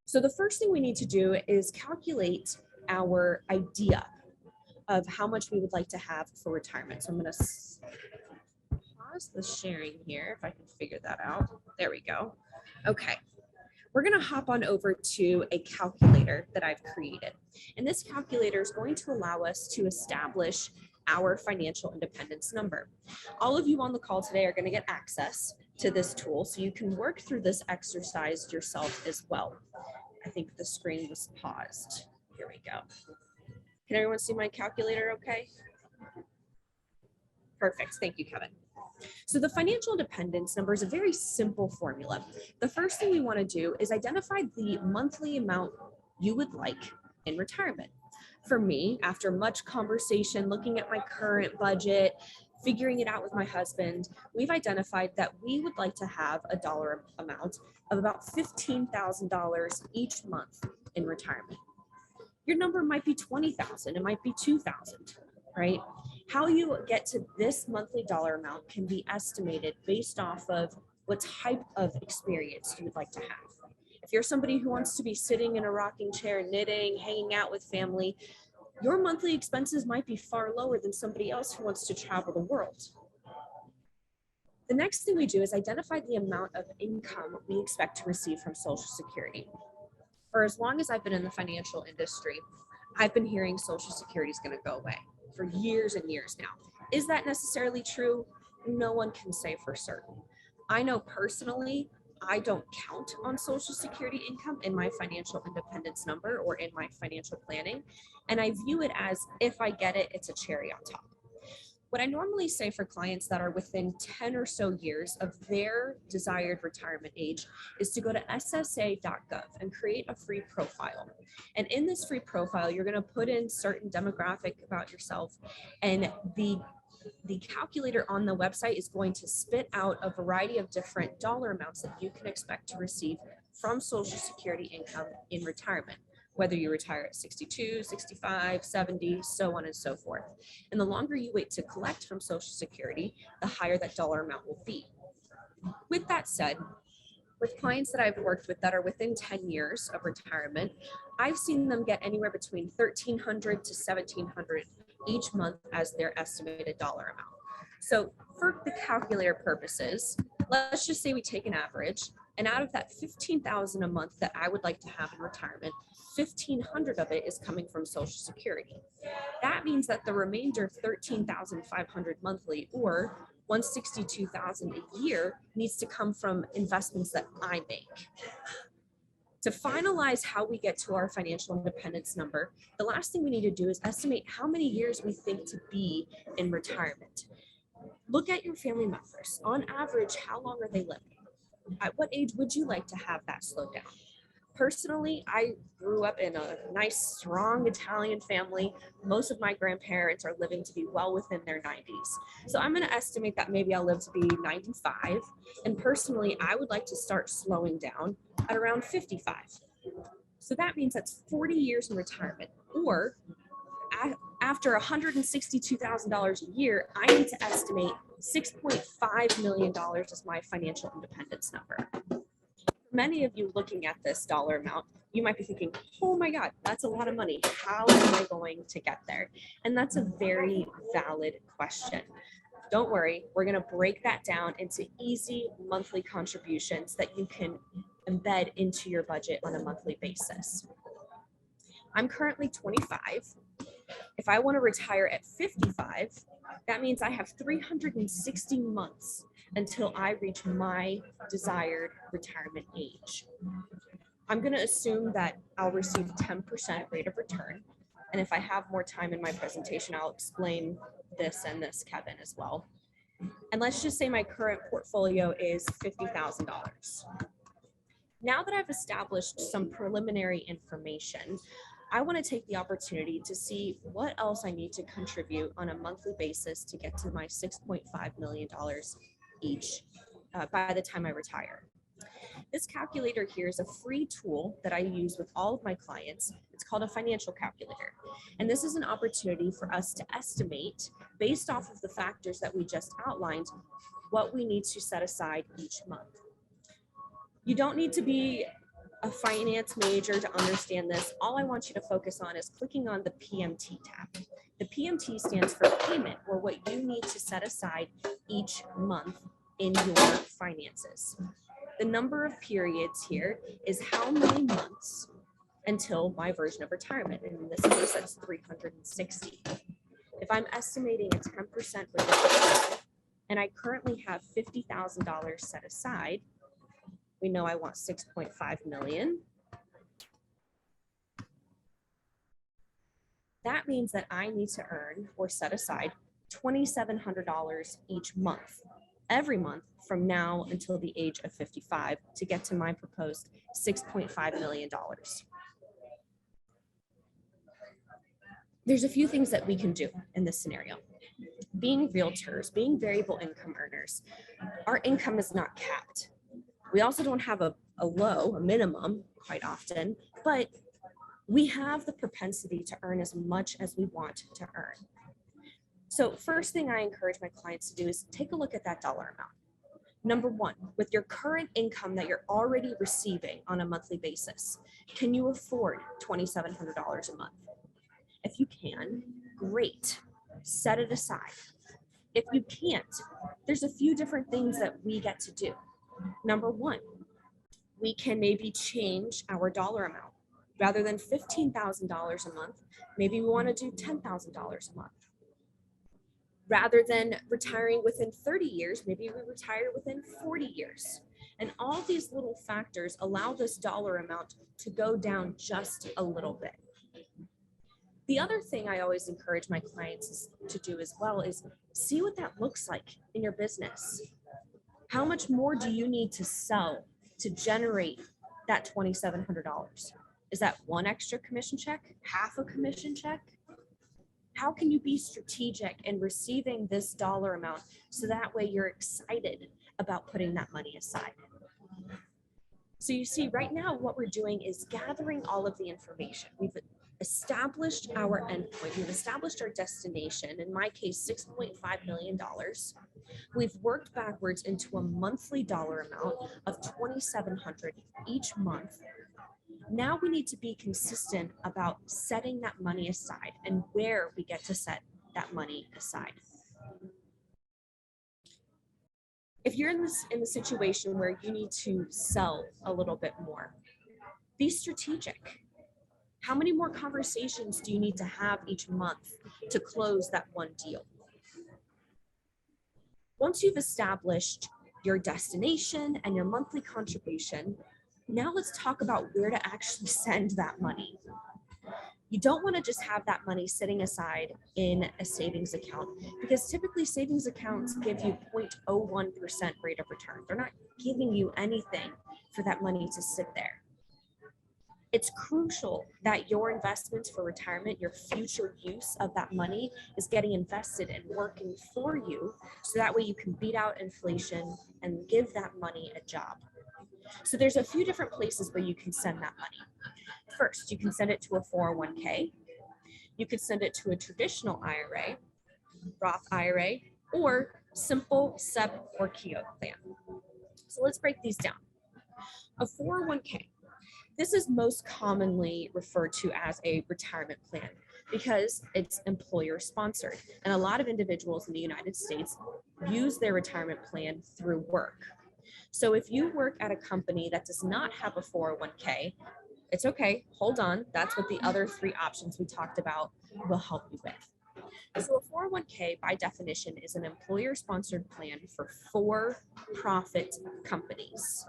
So the first thing we need to do is calculate our idea of how much we would like to have for retirement. So I'm going to pause the sharing here if I can figure that out. There we go. Okay. We're going to hop on over to a calculator that I've created. And this calculator is going to allow us to establish our financial independence number. All of you on the call today are going to get access to this tool so you can work through this exercise yourself as well. I think the screen was paused. Here we go. Can everyone see my calculator okay? Perfect. Thank you, Kevin. So the financial independence number is a very simple formula. The first thing we want to do is identify the monthly amount you would like in retirement. For me, after much conversation, looking at my current budget, figuring it out with my husband, we've identified that we would like to have a dollar amount of about $15,000 each month in retirement. Your number might be 20,000, it might be 2,000, right? How you get to this monthly dollar amount can be estimated based off of what type of experience you would like to have. If you're somebody who wants to be sitting in a rocking chair, knitting, hanging out with family, your monthly expenses might be far lower than somebody else who wants to travel the world. The next thing we do is identify the amount of income we expect to receive from Social Security. For as long as I've been in the financial industry, I've been hearing Social Security is going to go away for years and years now. Is that necessarily true? No one can say for certain. I know personally, I don't count on Social Security income in my financial independence number or in my financial planning. And I view it as if I get it, it's a cherry on top. What I normally say for clients that are within 10 or so years of their desired retirement age is to go to ssa.gov and create a free profile. And in this free profile, you're going to put in certain demographic about yourself, and the calculator on the website is going to spit out a variety of different dollar amounts that you can expect to receive from Social Security income in retirement, whether you retire at 62, 65, 70, so on and so forth. And the longer you wait to collect from Social Security, the higher that dollar amount will be. With that said, with clients that I've worked with that are within 10 years of retirement, I've seen them get anywhere between $1,300 to $1,700 each month as their estimated dollar amount. So for the calculator purposes, let's just say we take an average And out of that $15,000 a month that I would like to have in retirement, $1,500 of it is coming from Social Security. That means that the remainder $13,500 monthly or $162,000 a year needs to come from investments that I make. To finalize how we get to our financial independence number, the last thing we need to do is estimate how many years we think to be in retirement. Look at your family members. On average, how long are they living? At what age would you like to have that slow down? Personally, I grew up in a nice, strong Italian family. Most of my grandparents are living to be well within their 90s. So I'm going to estimate that maybe I'll live to be 95. And personally, I would like to start slowing down at around 55. So that means that's 40 years in retirement, or after $162,000 a year, I need to estimate $6.5 million as my financial independence number. For many of you looking at this dollar amount, you might be thinking, oh my God, that's a lot of money. How am I going to get there? And that's a very valid question. Don't worry, we're going to break that down into easy monthly contributions that you can embed into your budget on a monthly basis. I'm currently 25. If I want to retire at 55, that means I have 360 months until I reach my desired retirement age. I'm going to assume that I'll receive 10% rate of return. And if I have more time in my presentation, I'll explain this and this, Kevin, as well. And let's just say my current portfolio is $50,000. Now that I've established some preliminary information, I want to take the opportunity to see what else I need to contribute on a monthly basis to get to my $6.5 million each by the time I retire. This calculator here is a free tool that I use with all of my clients. It's called a financial calculator. And this is an opportunity for us to estimate, based off of the factors that we just outlined, what we need to set aside each month. You don't need to be a finance major to understand this. All I want you to focus on is clicking on the PMT tab. The PMT stands for payment, or what you need to set aside each month in your finances. The number of periods here is how many months until my version of retirement. And in this case, that's 360. If I'm estimating a 10% rate of return, and I currently have $50,000 set aside, we know I want 6.5 million. That means that I need to earn or set aside $2,700 each month, every month from now until the age of 55 to get to my proposed $6.5 million. There's a few things that we can do in this scenario. Being realtors, being variable income earners, our income is not capped. We also don't have a minimum quite often, but we have the propensity to earn as much as we want to earn. So first thing I encourage my clients to do is take a look at that dollar amount. Number one, with your current income that you're already receiving on a monthly basis, can you afford $2,700 a month? If you can, great, set it aside. If you can't, there's a few different things that we get to do. Number one, we can maybe change our dollar amount. Rather than $15,000 a month, maybe we want to do $10,000 a month. Rather than retiring within 30 years, maybe we retire within 40 years. And all these little factors allow this dollar amount to go down just a little bit. The other thing I always encourage my clients to do as well is see what that looks like in your business. How much more do you need to sell to generate that $2,700? Is that one extra commission check? Half a commission check? How can you be strategic in receiving this dollar amount so that way you're excited about putting that money aside? So you see, right now what we're doing is gathering all of the information. We've established our endpoint. We've established our destination, in my case, $6.5 million. We've worked backwards into a monthly dollar amount of $2,700 each month. Now we need to be consistent about setting that money aside and where we get to set that money aside. If you're in the situation where you need to sell a little bit more, be strategic. How many more conversations do you need to have each month to close that one deal? Once you've established your destination and your monthly contribution, now let's talk about where to actually send that money. You don't want to just have that money sitting aside in a savings account, because typically savings accounts give you 0.01% rate of return. They're not giving you anything for that money to sit there. It's crucial that your investments for retirement, your future use of that money, is getting invested and working for you, so that way you can beat out inflation and give that money a job. So there's a few different places where you can send that money. First, you can send it to a 401k. You could send it to a traditional IRA, Roth IRA, or simple SEP or KEO plan. So let's break these down. A 401k. This is most commonly referred to as a retirement plan because it's employer sponsored. And a lot of individuals in the United States use their retirement plan through work. So if you work at a company that does not have a 401k, it's okay, hold on. That's what the other three options we talked about will help you with. So a 401k by definition is an employer sponsored plan for for-profit companies.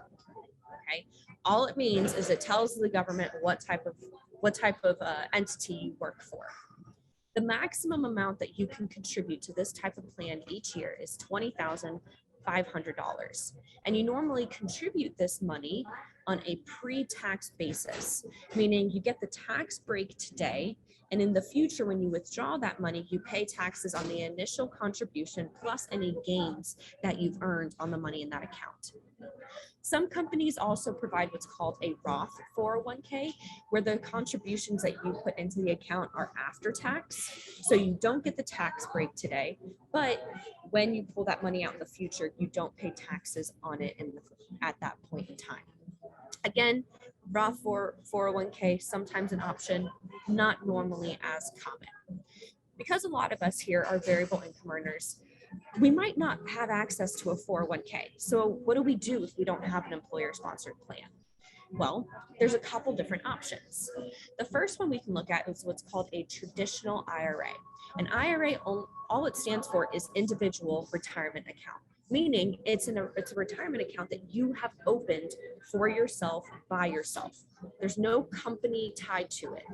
Okay, all it means is it tells the government what type of entity you work for. The maximum amount that you can contribute to this type of plan each year is $20,500, and you normally contribute this money on a pre-tax basis, meaning you get the tax break today, and in the future when you withdraw that money, you pay taxes on the initial contribution plus any gains that you've earned on the money in that account. Some companies also provide what's called a Roth 401k, where the contributions that you put into the account are after tax. So you don't get the tax break today, but when you pull that money out in the future, you don't pay taxes on it at that point in time. Again, Roth 401k, sometimes an option, not normally as common. Because a lot of us here are variable income earners, we might not have access to a 401k. So what do we do if we don't have an employer-sponsored plan? Well, there's a couple different options. The first one we can look at is what's called a traditional IRA. An IRA, all it stands for is individual retirement account, meaning it's a retirement account that you have opened for yourself by yourself. There's no company tied to it.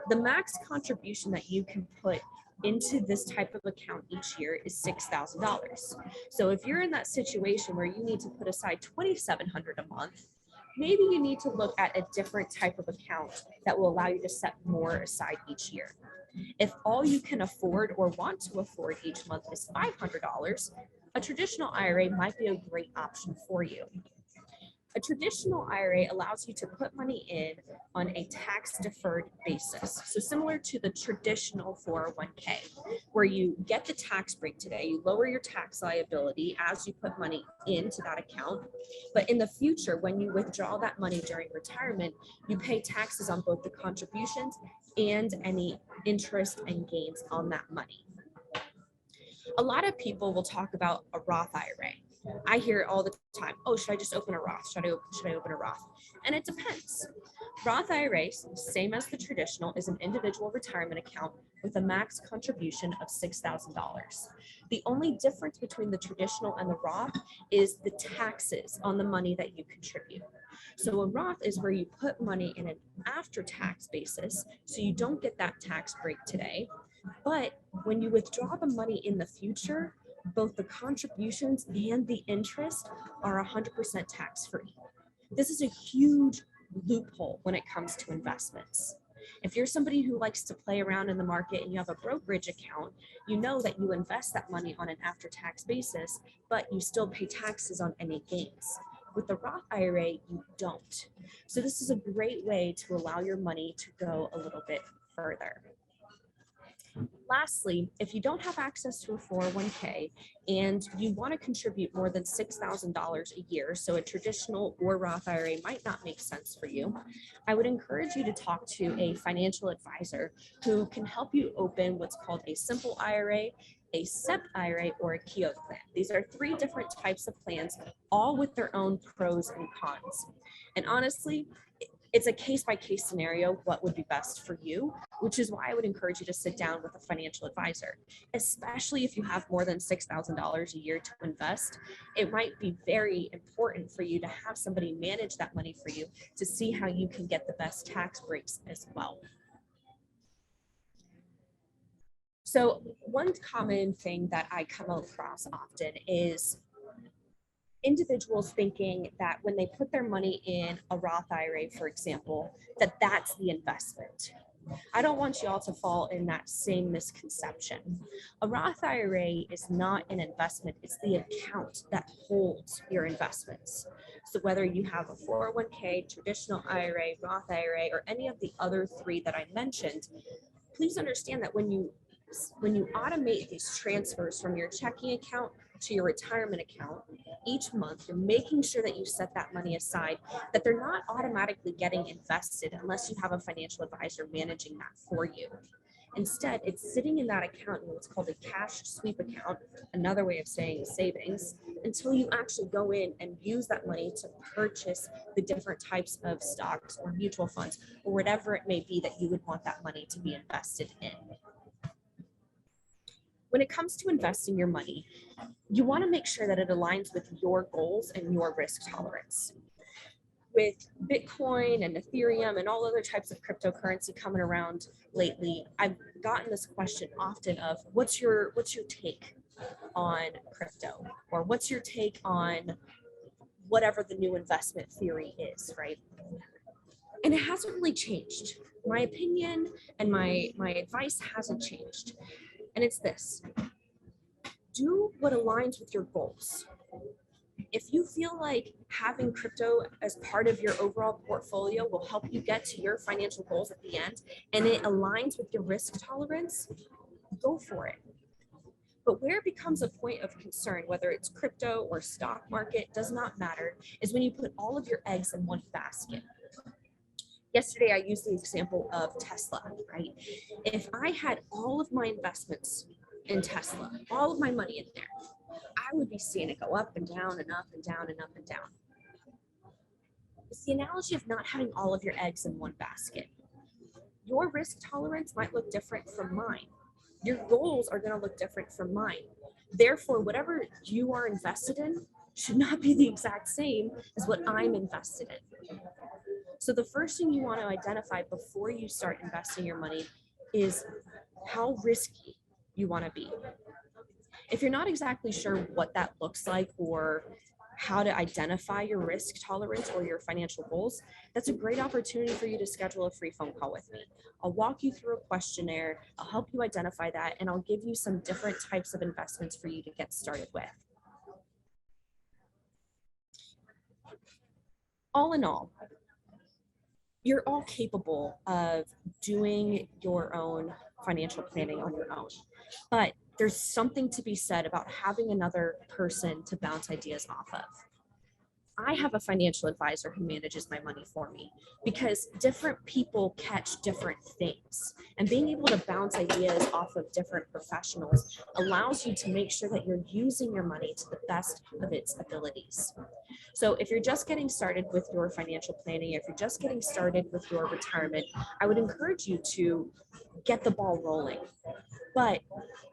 The max contribution that you can put into this type of account each year is $6,000. So if you're in that situation where you need to put aside $2,700 a month, maybe you need to look at a different type of account that will allow you to set more aside each year. If all you can afford or want to afford each month is $500, a traditional IRA might be a great option for you. A traditional IRA allows you to put money in on a tax-deferred basis. So similar to the traditional 401k, where you get the tax break today, you lower your tax liability as you put money into that account. But in the future, when you withdraw that money during retirement, you pay taxes on both the contributions and any interest and gains on that money. A lot of people will talk about a Roth IRA. I hear it all the time. Oh, should I just open a Roth? Should I open a Roth? And it depends. Roth IRA, same as the traditional, is an individual retirement account with a max contribution of $6,000. The only difference between the traditional and the Roth is the taxes on the money that you contribute. So a Roth is where you put money in an after-tax basis, so you don't get that tax break today. But when you withdraw the money in the future, both the contributions and the interest are 100% tax-free. This is a huge loophole when it comes to investments. If you're somebody who likes to play around in the market and you have a brokerage account, you know that you invest that money on an after-tax basis, but you still pay taxes on any gains. With the Roth IRA, you don't. So this is a great way to allow your money to go a little bit further. Lastly, if you don't have access to a 401k and you want to contribute more than $6,000 a year, so a traditional or Roth IRA might not make sense for you, I would encourage you to talk to a financial advisor who can help you open what's called a simple IRA a SEP IRA, or a Keogh plan. These are 3 different types of plans, all with their own pros and cons. And honestly, it's a case-by-case scenario, what would be best for you, which is why I would encourage you to sit down with a financial advisor, especially if you have more than $6,000 a year to invest. It might be very important for you to have somebody manage that money for you to see how you can get the best tax breaks as well. So one common thing that I come across often is individuals thinking that when they put their money in a Roth IRA, for example, that that's the investment. I don't want you all to fall in that same misconception. A Roth IRA is not an investment, it's the account that holds your investments. So whether you have a 401k, traditional IRA, Roth IRA, or any of the other 3 that I mentioned, please understand that when you automate these transfers from your checking account to your retirement account each month, you're making sure that you set that money aside, that they're not automatically getting invested unless you have a financial advisor managing that for you. Instead, it's sitting in that account in what's called a cash sweep account, another way of saying savings, until you actually go in and use that money to purchase the different types of stocks or mutual funds or whatever it may be that you would want that money to be invested in. When it comes to investing your money, you want to make sure that it aligns with your goals and your risk tolerance. With Bitcoin and Ethereum and all other types of cryptocurrency coming around lately, I've gotten this question often of what's your take on crypto, or what's your take on whatever the new investment theory is, right? And it hasn't really changed. My opinion and my advice hasn't changed. And it's this: do what aligns with your goals. If you feel like having crypto as part of your overall portfolio will help you get to your financial goals at the end, and it aligns with your risk tolerance, go for it. But where it becomes a point of concern, whether it's crypto or stock market, does not matter, is when you put all of your eggs in one basket. Yesterday, I used the example of Tesla, right? If I had all of my investments in Tesla, all of my money in there, I would be seeing it go up and down and up and down and up and down. It's the analogy of not having all of your eggs in one basket. Your risk tolerance might look different from mine. Your goals are going to look different from mine. Therefore, whatever you are invested in should not be the exact same as what I'm invested in. So the first thing you want to identify before you start investing your money is how risky you want to be. If you're not exactly sure what that looks like or how to identify your risk tolerance or your financial goals, that's a great opportunity for you to schedule a free phone call with me. I'll walk you through a questionnaire, I'll help you identify that, and I'll give you some different types of investments for you to get started with. All in all, you're all capable of doing your own financial planning on your own, but there's something to be said about having another person to bounce ideas off of. I have a financial advisor who manages my money for me because different people catch different things, and being able to bounce ideas off of different professionals allows you to make sure that you're using your money to the best of its abilities. So if you're just getting started with your financial planning, if you're just getting started with your retirement, I would encourage you to get the ball rolling. But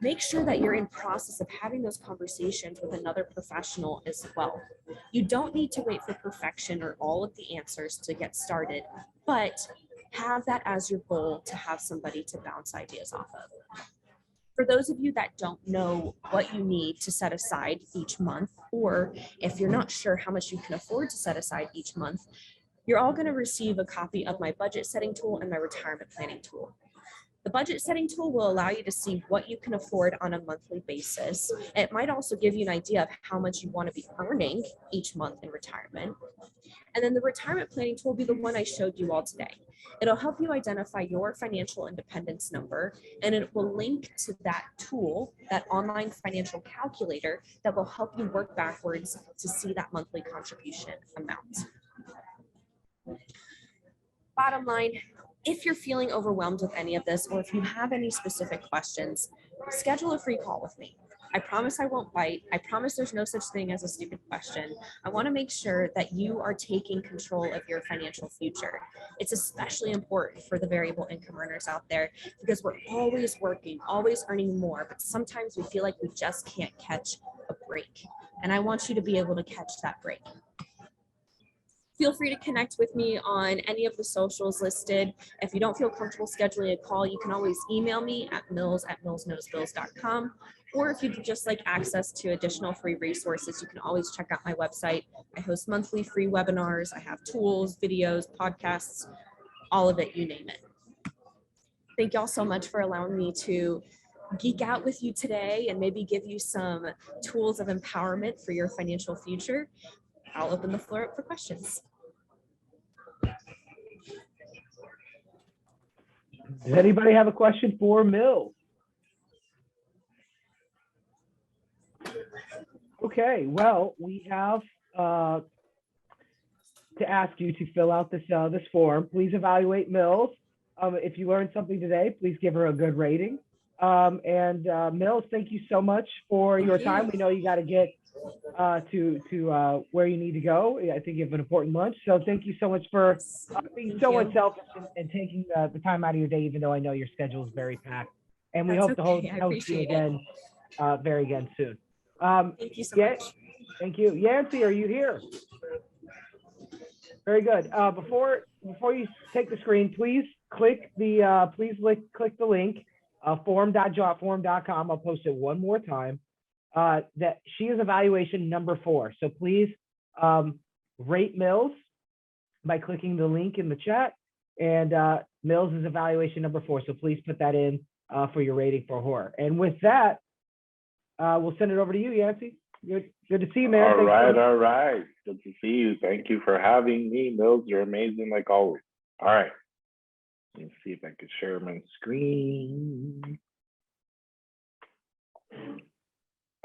make sure that you're in process of having those conversations with another professional as well. You don't need to wait for perfection or all of the answers to get started, but have that as your goal to have somebody to bounce ideas off of. For those of you that don't know what you need to set aside each month, or if you're not sure how much you can afford to set aside each month, you're all going to receive a copy of my budget setting tool and my retirement planning tool. The budget setting tool will allow you to see what you can afford on a monthly basis. It might also give you an idea of how much you want to be earning each month in retirement. And then the retirement planning tool will be the one I showed you all today. It'll help you identify your financial independence number, and it will link to that tool, that online financial calculator that will help you work backwards to see that monthly contribution amount. Bottom line, if you're feeling overwhelmed with any of this, or if you have any specific questions, schedule a free call with me. I promise I won't bite. I promise there's no such thing as a stupid question. I want to make sure that you are taking control of your financial future. It's especially important for the variable income earners out there because we're always working, always earning more, but sometimes we feel like we just can't catch a break. And I want you to be able to catch that break. Feel free to connect with me on any of the socials listed. If you don't feel comfortable scheduling a call, you can always email me at mills@millsknowsbills.com. Or if you'd just like access to additional free resources, you can always check out my website. I host monthly free webinars. I have tools, videos, podcasts, all of it, you name it. Thank y'all so much for allowing me to geek out with you today and maybe give you some tools of empowerment for your financial future. I'll open the floor up for questions. Does anybody have a question for Mills? Okay, well, we have to ask you to fill out this form. Please evaluate Mills. If you learned something today, please give her a good rating. Mills, thank you so much for your time. We know you got to get to where you need to go. I think you have an important lunch. So thank you so much for being so unselfish and taking the time out of your day, even though I know your schedule is very packed. And we hope to host you again soon. Thank you so much. Thank you. Yansy, are you here? Very good. Before you take the screen, please click the link, form.jotform.com. I'll post it one more time. That she is evaluation number 4. So please rate Mills by clicking the link in the chat. And Mills is evaluation number 4. So please put that in for your rating for her. And with that, we'll send it over to you, Yancey. Good to see you, man. All right. Good to see you. Thank you for having me, Mills. You're amazing like always. All right. Let me see if I can share my screen.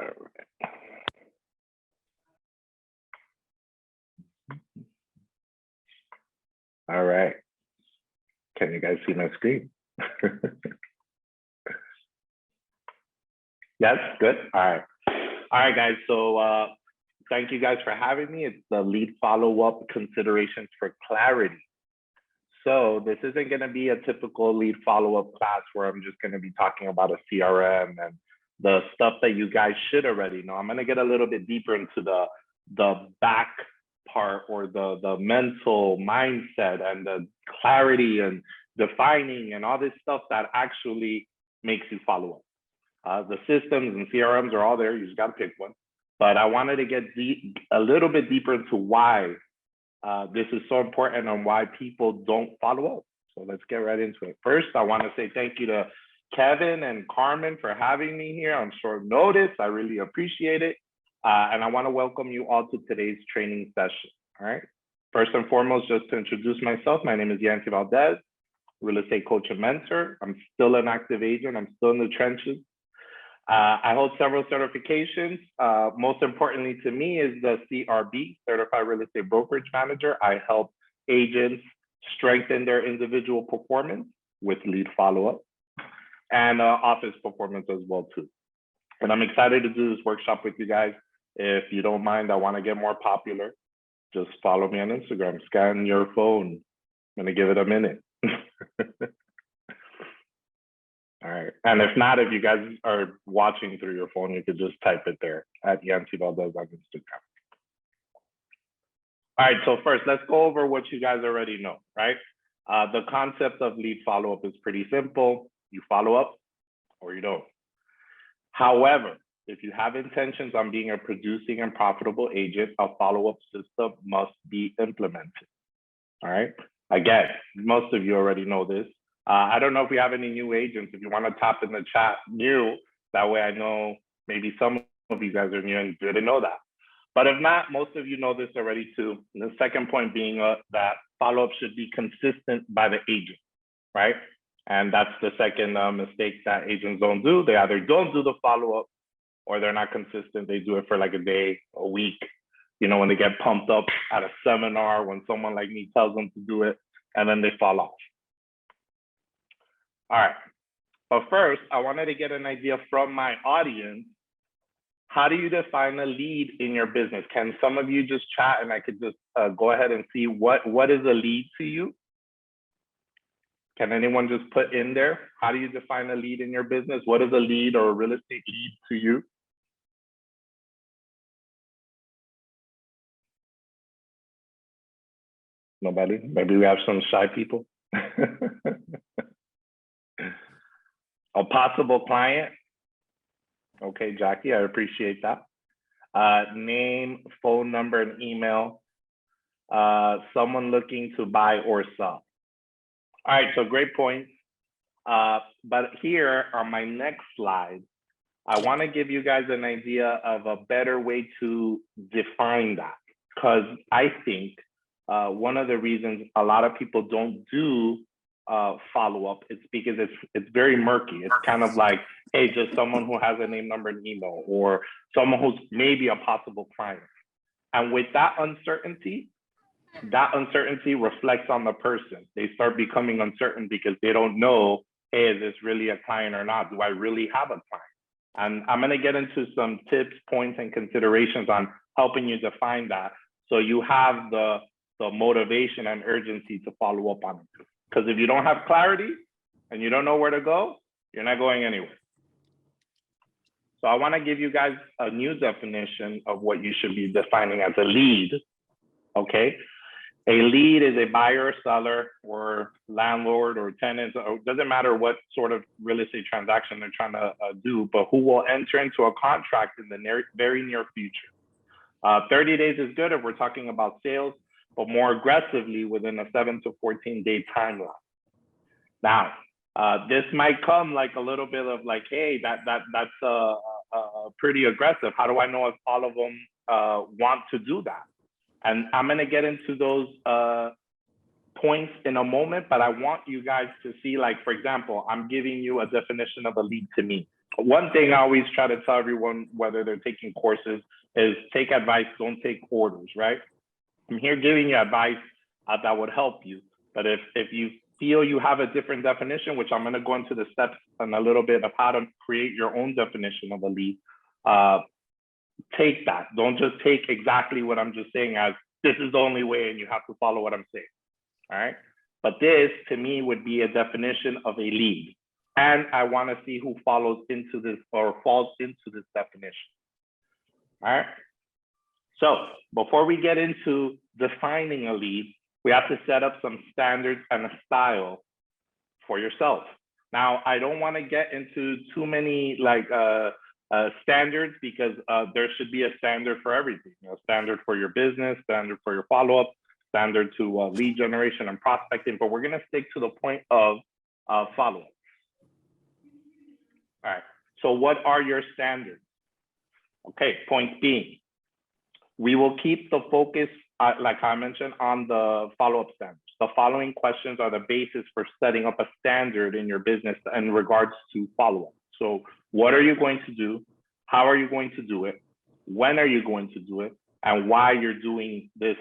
All right. All right. Can you guys see my screen? Yes, good. All right, guys. So thank you guys for having me. It's the lead follow-up considerations for clarity. So this isn't going to be a typical lead follow-up class where I'm just going to be talking about a CRM and the stuff that you guys should already know. I'm going to get a little bit deeper into the back part or the mental mindset and the clarity and defining and all this stuff that actually makes you follow up. The systems and CRMs are all there. You just got to pick one. But I wanted to get a little bit deeper into why this is so important and why people don't follow up. So let's get right into it. First, I want to say thank you to Kevin and Carmen for having me here on short notice. I really appreciate it. And I want to welcome you all to today's training session. All right. First and foremost, just to introduce myself, my name is Yansy Valdez, real estate coach and mentor. I'm still an active agent. I'm still in the trenches. I hold several certifications. Most importantly to me is the CRB, Certified Real Estate Brokerage Manager. I help agents strengthen their individual performance with lead follow-up and office performance as well too. And I'm excited to do this workshop with you guys. If you don't mind, I want to get more popular. Just follow me on Instagram, scan your phone. I'm gonna give it a minute. All right. And if not, if you guys are watching through your phone, you could just type it there at Yansy Valdez on Instagram. All right. So first, let's go over what you guys already know, right? The concept of lead follow-up is pretty simple. You follow up or you don't. However, if you have intentions on being a producing and profitable agent, a follow-up system must be implemented. All right. Again, most of you already know this. I don't know if we have any new agents. If you want to tap in the chat new, that way I know maybe some of you guys are new and didn't know that. But if not, most of you know this already too. And the second point being that follow-up should be consistent by the agent, right? And that's the second mistake that agents don't do. They either don't do the follow-up or they're not consistent. They do it for like a day, a week. You know, when they get pumped up at a seminar, when someone like me tells them to do it, and then they fall off. All right. But first, I wanted to get an idea from my audience. How do you define a lead in your business? Can some of you just chat and I could just go ahead and see what is a lead to you? Can anyone just put in there? How do you define a lead in your business? What is a lead or a real estate lead to you? Nobody? Maybe we have some shy people. A possible client. Okay, Jackie, I appreciate that. Name, phone number, and email. Someone looking to buy or sell. All right, so great points. But here on my next slide, I want to give you guys an idea of a better way to define that. Because I think one of the reasons a lot of people don't do follow-up is because it's very murky. It's kind of like, hey, just someone who has a name, number, and email, or someone who's maybe a possible client. And with that uncertainty reflects on the person. They start becoming uncertain because they don't know, hey, is this really a client or not? Do I really have a client? And I'm going to get into some tips, points, and considerations on helping you define that, so you have the motivation and urgency to follow up on it. Because if you don't have clarity and you don't know where to go, you're not going anywhere. So I want to give you guys a new definition of what you should be defining as a lead. Okay. A lead is a buyer or seller or landlord or tenant, or it doesn't matter what sort of real estate transaction they're trying to do, but who will enter into a contract in the very near future. 30 days is good if we're talking about sales, but more aggressively within a 7 to 14 day timeline. Now, this might come like a little bit of like, hey, that's pretty aggressive. How do I know if all of them want to do that? And I'm going to get into those points in a moment, but I want you guys to see, like, for example, I'm giving you a definition of a lead to me. One thing I always try to tell everyone, whether they're taking courses, is take advice, don't take orders, right? I'm here giving you advice that would help you. But if you feel you have a different definition, which I'm going to go into the steps and a little bit of how to create your own definition of a lead, take that. Don't just take exactly what I'm just saying as this is the only way and you have to follow what I'm saying. All right. But this to me would be a definition of a lead. And I want to see who follows into this or falls into this definition. All right. So before we get into defining a lead, we have to set up some standards and a style for yourself. Now, I don't want to get into too many like standards, because there should be a standard for everything. You know, standard for your business, standard for your follow-up, standard to lead generation and prospecting, but we're going to stick to the point of follow-up. All right, so what are your standards? Okay, point being, we will keep the focus, like I mentioned, on the follow-up standards. The following questions are the basis for setting up a standard in your business in regards to follow-up. So what are you going to do? How are you going to do it? When are you going to do it? And why you're doing this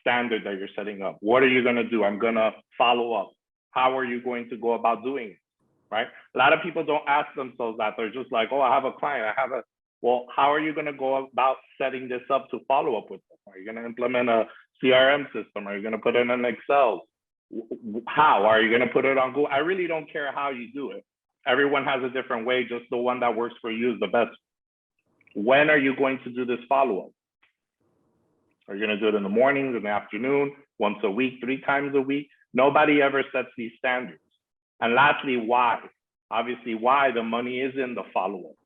standard that you're setting up? What are you going to do? I'm going to follow up. How are you going to go about doing it? Right? A lot of people don't ask themselves that. They're just like, oh, I have a client. Well, how are you going to go about setting this up to follow up with them? Are you going to implement a CRM system? Are you going to put it in Excel? How? Are you going to put it on Google? I really don't care how you do it. Everyone has a different way. Just the one that works for you is the best. When are you going to do this follow-up? Are you going to do it in the mornings, in the afternoon, once a week, 3 times a week? Nobody ever sets these standards. And lastly, why? Obviously, why? The money is in the follow-up.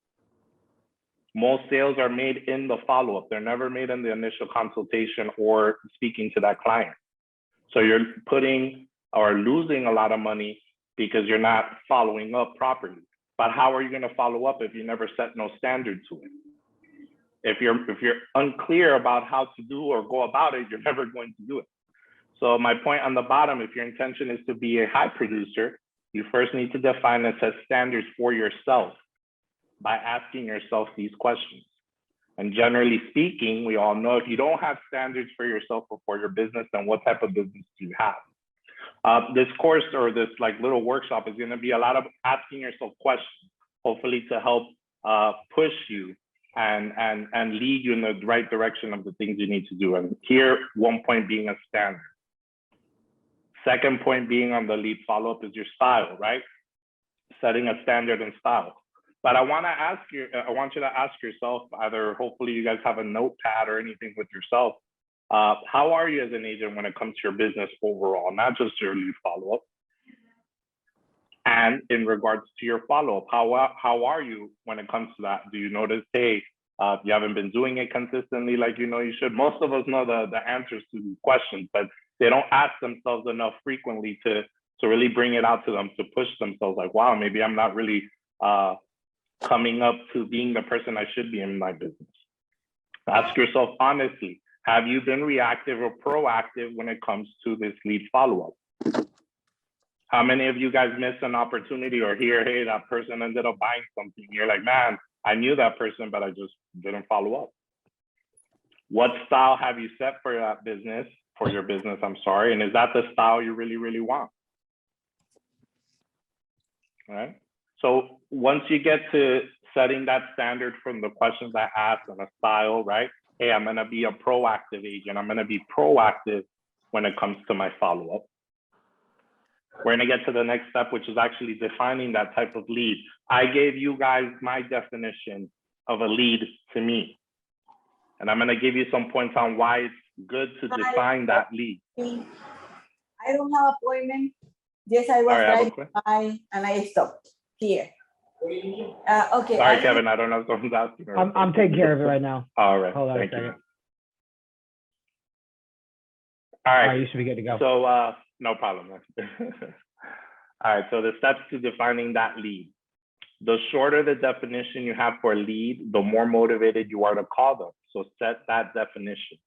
Most sales are made in the follow-up. They're never made in the initial consultation or speaking to that client. So you're putting or losing a lot of money because you're not following up properly. But how are you going to follow up if you never set no standard to it? If you're unclear about how to do or go about it, you're never going to do it. So my point on the bottom, if your intention is to be a high producer, you first need to define and set standards for yourself by asking yourself these questions. And generally speaking, we all know if you don't have standards for yourself or for your business, then what type of business do you have? This course or this like little workshop is going to be a lot of asking yourself questions, hopefully to help push you and lead you in the right direction of the things you need to do. And here, one point being a standard. Second point being on the lead follow-up is your style, right? Setting a standard and style. But I want you to ask yourself, either hopefully you guys have a notepad or anything with yourself. How are you as an agent when it comes to your business overall, not just your lead follow-up? And in regards to your follow-up, how are you when it comes to that? Do you notice, hey, you haven't been doing it consistently like you know you should? Most of us know the answers to these questions, but they don't ask themselves enough frequently to really bring it out to them, to push themselves like, wow, maybe I'm not really coming up to being the person I should be in my business. Ask yourself honestly, have you been reactive or proactive when it comes to this lead follow-up? How many of you guys miss an opportunity or hear, hey, that person ended up buying something? You're like, man, I knew that person, but I just didn't follow up. What style have you set for that business, for your business, I'm sorry, and is that the style you really, really want? All right. So once you get to setting that standard from the questions I asked and a style, right? Hey, I'm going to be a proactive agent. I'm going to be proactive when it comes to my follow-up. We're going to get to the next step, which is actually defining that type of lead. I gave you guys my definition of a lead to me. And I'm going to give you some points on why it's good to define that lead. I don't have appointment. Yes, I was driving by and I stopped here. Okay. Sorry, Kevin, I don't know if someone's asking. I'm taking care of it right now. All right. Hold on Thank a second. you. All right. You should be good to go. So no problem. All right. So the steps to defining that lead. The shorter the definition you have for a lead, the more motivated you are to call them. So set that definition.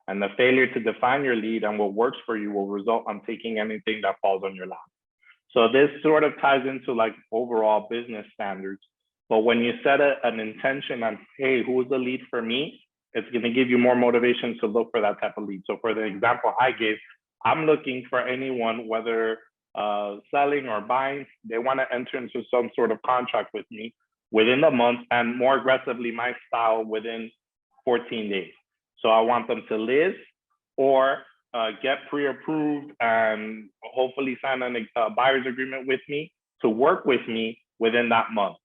And the failure to define your lead and what works for you will result on taking anything that falls on your lap. So this sort of ties into like overall business standards. But when you set an intention on, hey, who's the lead for me? It's going to give you more motivation to look for that type of lead. So for the example I gave, I'm looking for anyone, whether selling or buying, they want to enter into some sort of contract with me within the month, and more aggressively, my style within 14 days. So I want them to list or get pre-approved and hopefully sign a buyer's agreement with me to work with me within that month.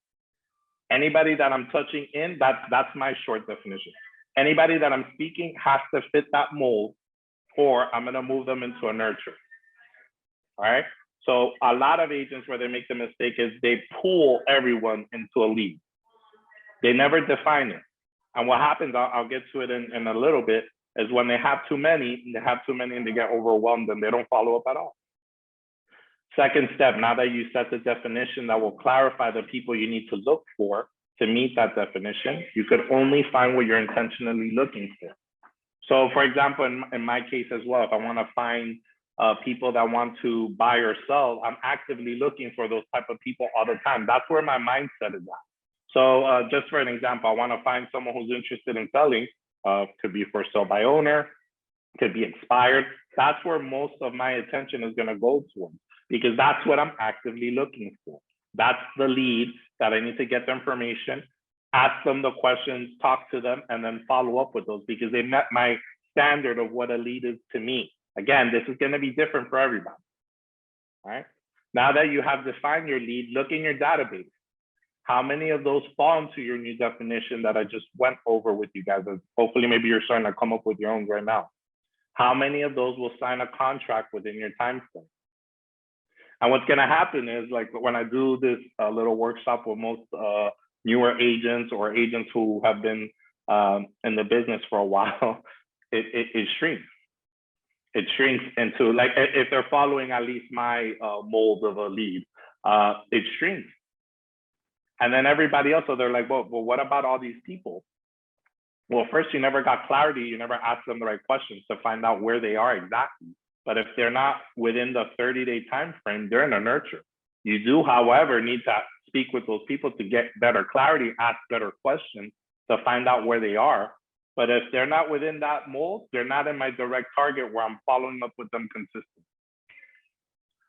Anybody that I'm touching in, that's my short definition. Anybody that I'm speaking has to fit that mold, or I'm gonna move them into a nurture. All right. So a lot of agents, where they make the mistake is they pull everyone into a lead. They never define it. And what happens, I'll get to it in a little bit, is when they have too many and they get overwhelmed and they don't follow up at all. Second step, now that you set the definition that will clarify the people you need to look for to meet that definition, you could only find what you're intentionally looking for. So for example, in my case as well, if I want to find people that want to buy or sell, I'm actively looking for those type of people all the time. That's where my mindset is at. So just for an example, I want to find someone who's interested in selling, could be for sale by owner, could be expired. That's where most of my attention is going to go towards, because that's what I'm actively looking for. That's the lead that I need to get the information, ask them the questions, talk to them, and then follow up with those, because they met my standard of what a lead is to me. Again, this is going to be different for everybody. All right. Now that you have defined your lead, look in your database. How many of those fall into your new definition that I just went over with you guys? Hopefully, maybe you're starting to come up with your own right now. How many of those will sign a contract within your time frame? And what's going to happen is, like when I do this little workshop with most newer agents or agents who have been in the business for a while, it shrinks. It shrinks into, like, if they're following at least my mold of a lead, it shrinks. And then everybody else, so they're like, well, what about all these people? Well, first, you never got clarity. You never asked them the right questions to find out where they are exactly. But if they're not within the 30-day time frame, they're in a nurture. You do, however, need to speak with those people to get better clarity, ask better questions to find out where they are. But if they're not within that mold, they're not in my direct target where I'm following up with them consistently.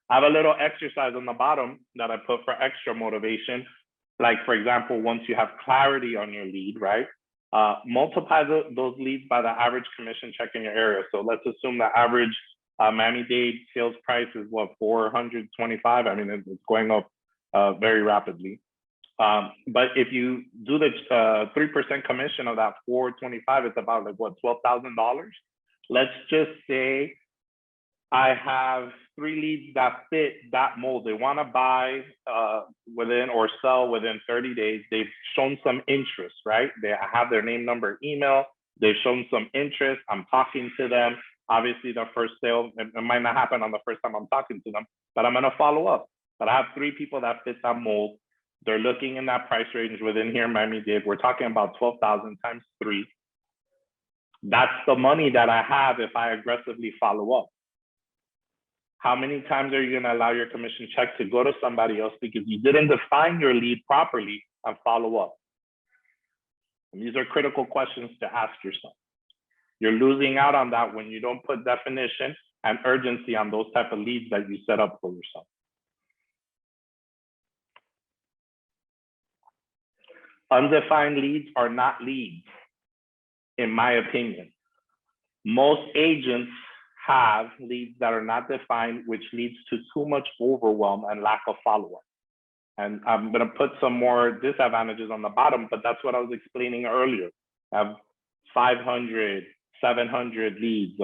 I have a little exercise on the bottom that I put for extra motivation. Like, for example, once you have clarity on your lead, right? Multiply those leads by the average commission check in your area. So let's assume the average Miami-Dade sales price is what, 425? I mean, it's going up very rapidly. But if you do the 3% commission of that 425, it's about like what, $12,000? Let's just say I have 3 leads that fit that mold. They want to buy within or sell within 30 days. They've shown some interest, right? They have their name, number, email. They've shown some interest. I'm talking to them. Obviously, the first sale, it might not happen on the first time I'm talking to them, but I'm going to follow up. But I have 3 people that fit that mold. They're looking in that price range within here in Miami-Dade. We're talking about 12,000 times 3. That's the money that I have if I aggressively follow up. How many times are you going to allow your commission check to go to somebody else because you didn't define your lead properly and follow up? And these are critical questions to ask yourself. You're losing out on that when you don't put definition and urgency on those type of leads that you set up for yourself. Undefined leads are not leads, in my opinion. Most agents have leads that are not defined, which leads to too much overwhelm and lack of follow-up. And I'm going to put some more disadvantages on the bottom, but that's what I was explaining earlier. I have 500, 700 leads,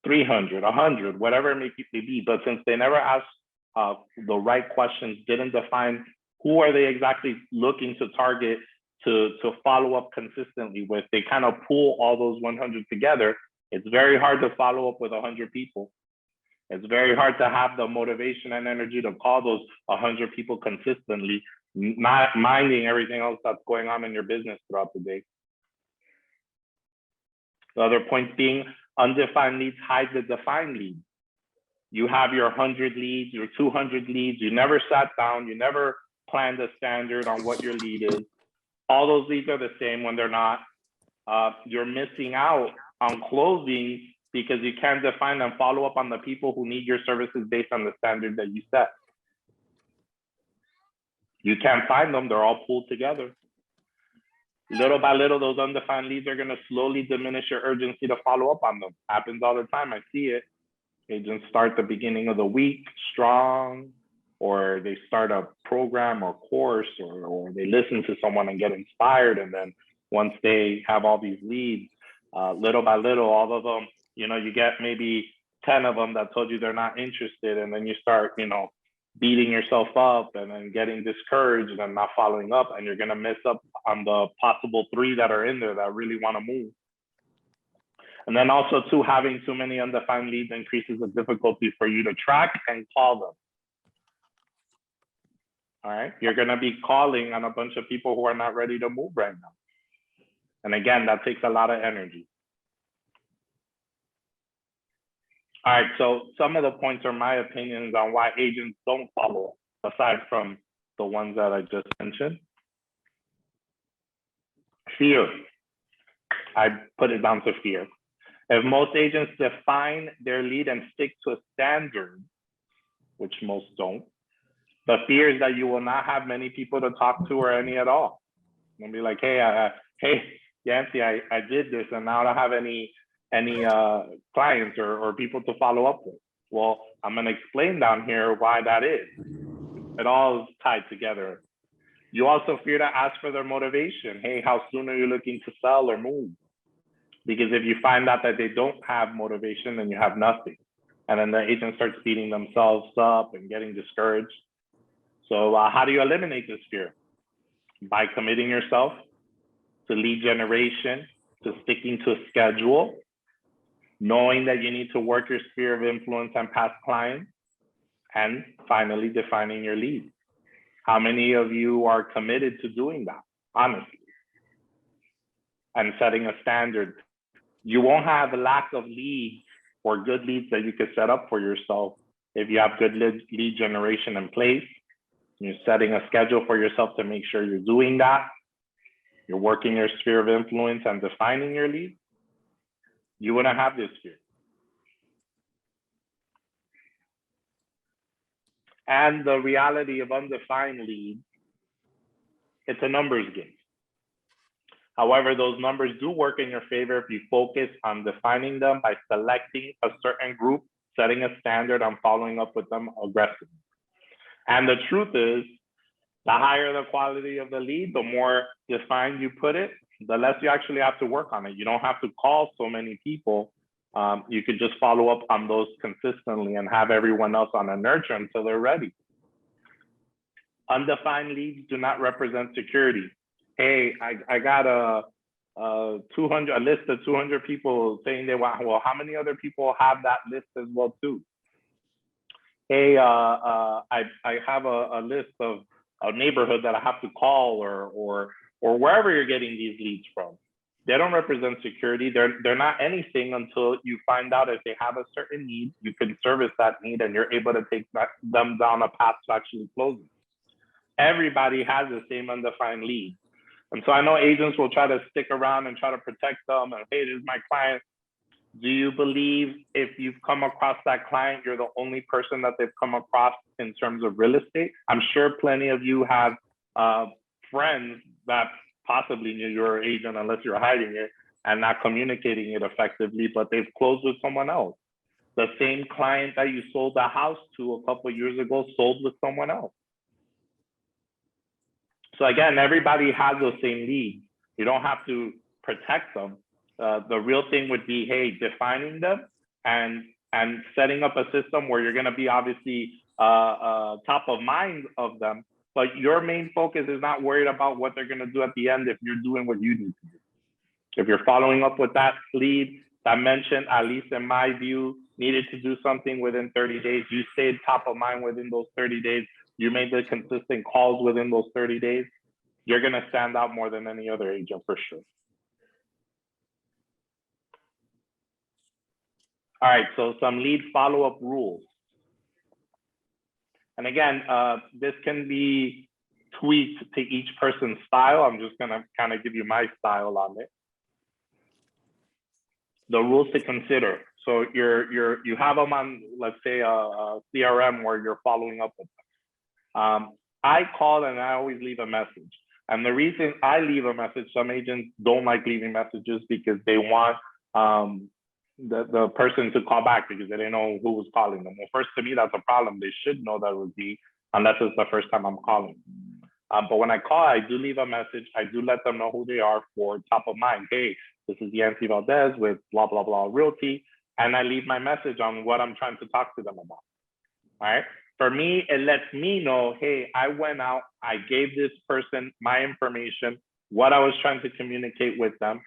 300, 100, whatever it may be. But since they never asked the right questions, didn't define who are they exactly looking to target to follow up consistently with, they kind of pull all those 100 together. It's very hard to follow up with 100 people. It's very hard to have the motivation and energy to call those 100 people consistently, not minding everything else that's going on in your business throughout the day. The other point being, undefined leads hide the defined leads. You have your 100 leads, your 200 leads, you never sat down, you never planned a standard on what your lead is. All those leads are the same when they're not. You're missing out on closing because you can't define and follow up on the people who need your services based on the standard that you set. You can't find them, they're all pulled together. Little by little, those undefined leads are gonna slowly diminish your urgency to follow up on them. Happens all the time, I see it. Agents start the beginning of the week strong, or they start a program or course, or they listen to someone and get inspired. And then once they have all these leads, little by little, all of them, you know, you get maybe 10 of them that told you they're not interested. And then you start, you know, beating yourself up and then getting discouraged and not following up. And you're going to miss up on the possible 3 that are in there that really want to move. And then also too, having too many undefined leads increases the difficulty for you to track and call them. All right, you're going to be calling on a bunch of people who are not ready to move right now. And again, that takes a lot of energy. All right, so some of the points are my opinions on why agents don't follow, aside from the ones that I just mentioned. Fear. I put it down to fear. If most agents define their lead and stick to a standard, which most don't, the fear is that you will not have many people to talk to or any at all. You'll be like, hey, Yansy, I did this and now I don't have any clients or people to follow up with. Well, I'm going to explain down here why that is. It all is tied together. You also fear to ask for their motivation. Hey, how soon are you looking to sell or move? Because if you find out that they don't have motivation, then you have nothing. And then the agent starts beating themselves up and getting discouraged. So how do you eliminate this fear? By committing yourself to lead generation, to sticking to a schedule, knowing that you need to work your sphere of influence and past clients, and finally defining your lead. How many of you are committed to doing that, honestly, and setting a standard? You won't have a lack of leads or good leads that you could set up for yourself if you have good lead generation in place. You're setting a schedule for yourself to make sure you're doing that. You're working your sphere of influence and defining your lead. You wouldn't have this fear. And the reality of undefined leads, it's a numbers game. However, those numbers do work in your favor if you focus on defining them by selecting a certain group, setting a standard, and following up with them aggressively. And the truth is, the higher the quality of the lead, the more defined you put it, the less you actually have to work on it. You don't have to call so many people. You could just follow up on those consistently and have everyone else on a nurture until they're ready. Undefined leads do not represent security. Hey, I got a list of 200 people saying they want, well, how many other people have that list as well too? Hey, I have a list of a neighborhood that I have to call or wherever you're getting these leads from. They don't represent security. They're not anything until you find out if they have a certain need, you can service that need, and you're able to take them down a path to actually closing. Everybody has the same undefined lead. And so I know agents will try to stick around and try to protect them. And hey, this is my client. Do you believe if you've come across that client, you're the only person that they've come across in terms of real estate? I'm sure plenty of you have friends that possibly knew you're an agent unless you're hiding it and not communicating it effectively, but they've closed with someone else. The same client that you sold the house to a couple of years ago sold with someone else. So again, everybody has those same leads. You don't have to protect them. The real thing would be, hey, defining them and setting up a system where you're going to be obviously top of mind of them, but your main focus is not worried about what they're going to do at the end if you're doing what you need to do. If you're following up with that lead that mentioned, at least in my view, needed to do something within 30 days, you stayed top of mind within those 30 days, you made the consistent calls within those 30 days, you're going to stand out more than any other agent for sure. All right, so some lead follow-up rules. And again, this can be tweaked to each person's style. I'm just gonna kind of give you my style on it. The rules to consider. So you have them on, let's say, a CRM where you're following up with them. I call and I always leave a message. And the reason I leave a message, some agents don't like leaving messages because they want the person to call back because they didn't know who was calling them. Well, first, to me, that's a problem. They should know that it would be, unless it's the first time I'm calling. But when I call, I do leave a message. I do let them know who they are for top of mind. Hey, this is Yansy Valdez with blah, blah, blah realty. And I leave my message on what I'm trying to talk to them about. All right. For me, it lets me know, hey, I went out, I gave this person my information, what I was trying to communicate with them.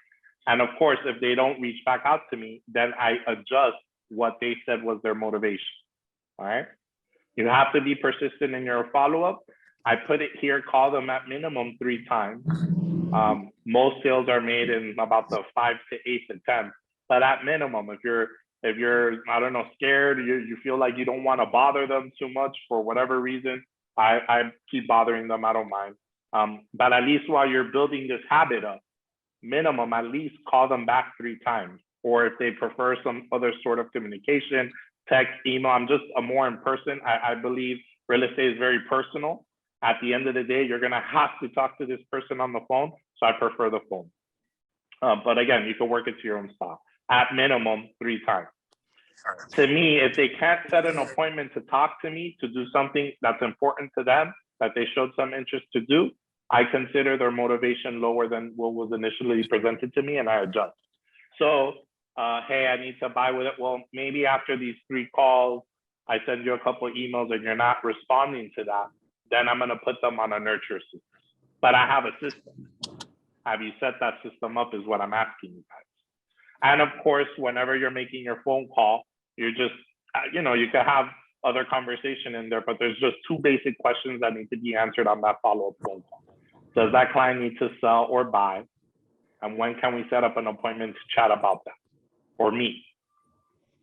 And of course, if they don't reach back out to me, then I adjust what they said was their motivation. All right. You have to be persistent in your follow-up. I put it here, call them at minimum 3 times. Most sales are made in about the 5 to 8 to 10. But at minimum, if you're, I don't know, scared, you feel like you don't want to bother them too much for whatever reason, I keep bothering them, I don't mind. But at least while you're building this habit up, minimum, at least call them back 3 times. Or if they prefer some other sort of communication, text, email, I'm just a more in person. I believe real estate is very personal. At the end of the day, you're gonna have to talk to this person on the phone. So I prefer the phone. But again, you can work it to your own style. At minimum, 3 times. To me, if they can't set an appointment to talk to me, to do something that's important to them, that they showed some interest to do, I consider their motivation lower than what was initially presented to me, and I adjust. So, hey, I need to buy with it. Well, maybe after these 3 calls, I send you a couple of emails and you're not responding to that, then I'm gonna put them on a nurture system. But I have a system. Have you set that system up is what I'm asking you guys. And of course, whenever you're making your phone call, you're just, you know, you can have other conversation in there, but there's just 2 basic questions that need to be answered on that follow-up phone call. Does that client need to sell or buy? And when can we set up an appointment to chat about that or meet?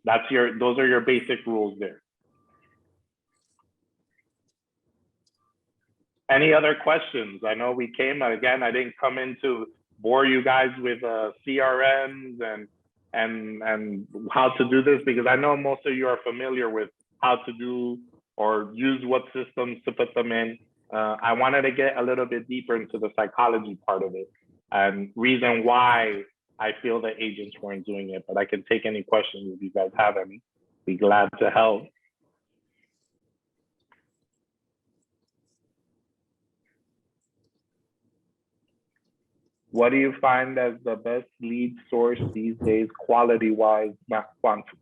Those are your basic rules there. Any other questions? I know we came, again, I didn't come in to bore you guys with CRMs and how to do this, because I know most of you are familiar with how to do or use what systems to put them in. I wanted to get a little bit deeper into the psychology part of it and reason why I feel that agents weren't doing it. But I can take any questions if you guys have any. Be glad to help. What do you find as the best lead source these days, quality-wise, not quantity?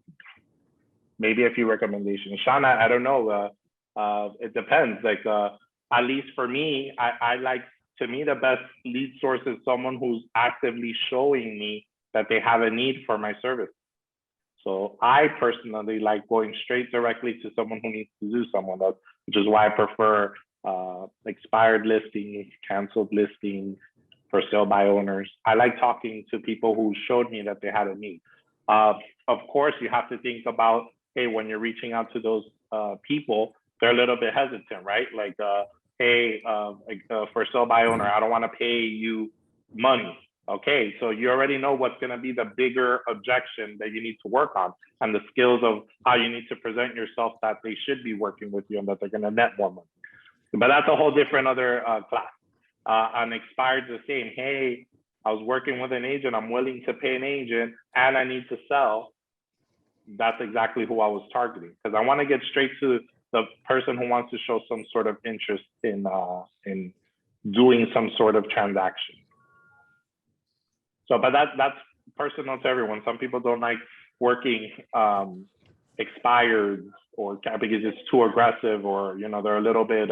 Maybe a few recommendations. Shauna, I don't know. It depends. Like, at least for me, I like, to me, the best lead source is someone who's actively showing me that they have a need for my service. So I personally like going straight directly to someone who needs to do someone else, which is why I prefer expired listings, canceled listings, for sale by owners. I like talking to people who showed me that they had a need. Of course, you have to think about, hey, when you're reaching out to those people, they're a little bit hesitant, right? Like, hey, for sale by owner, I don't want to pay you money. Okay, so you already know what's going to be the bigger objection that you need to work on, and the skills of how you need to present yourself that they should be working with you and that they're going to net more money. But that's a whole different other class. On expired, the same. Hey, I was working with an agent. I'm willing to pay an agent, and I need to sell. That's exactly who I was targeting, because I want to get straight to the person who wants to show some sort of interest in doing some sort of transaction. So, but that's personal to everyone. Some people don't like working expired or because it's too aggressive, or they're a little bit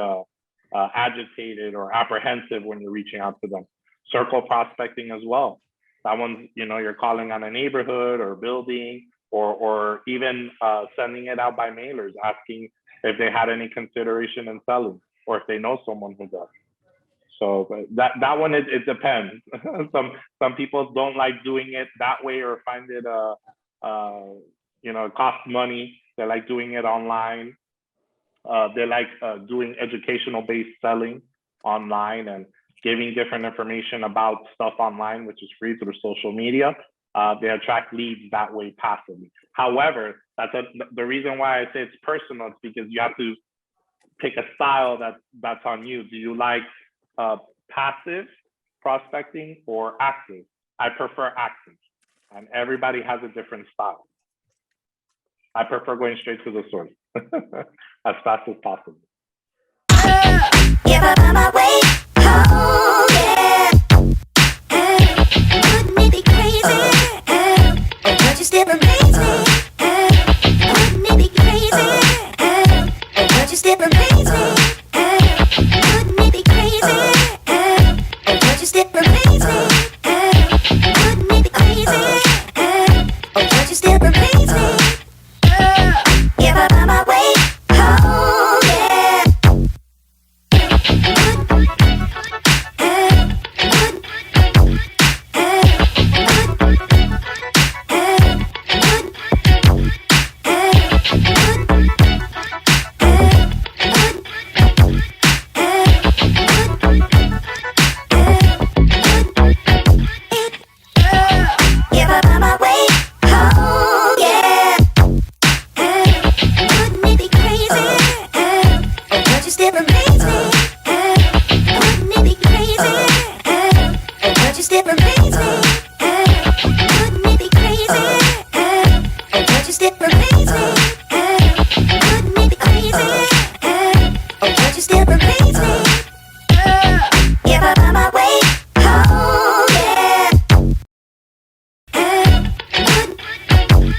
agitated or apprehensive when you're reaching out to them. Circle prospecting as well. That one's, you're calling on a neighborhood or building, or even sending it out by mailers, asking if they had any consideration in selling, or if they know someone who does. So that one, it depends. Some people don't like doing it that way, or find it it costs money. They like doing it online. They like doing educational-based selling online and giving different information about stuff online, which is free through social media. They attract leads that way passively. However, the reason why I say it's personal is because you have to pick a style that's on you. Do you like passive prospecting or active? I prefer active, and everybody has a different style. I prefer going straight to the source as fast as possible. If I find my way home, yeah. Wouldn't it be crazy? Oh, don't you still amaze me? Wouldn't it be crazy? Oh, don't you still amaze me? Wouldn't it be crazy? Oh, don't you still amaze me? Wouldn't it be crazy? Oh, don't you still amaze me? If I find my way home, yeah. Still amaze me.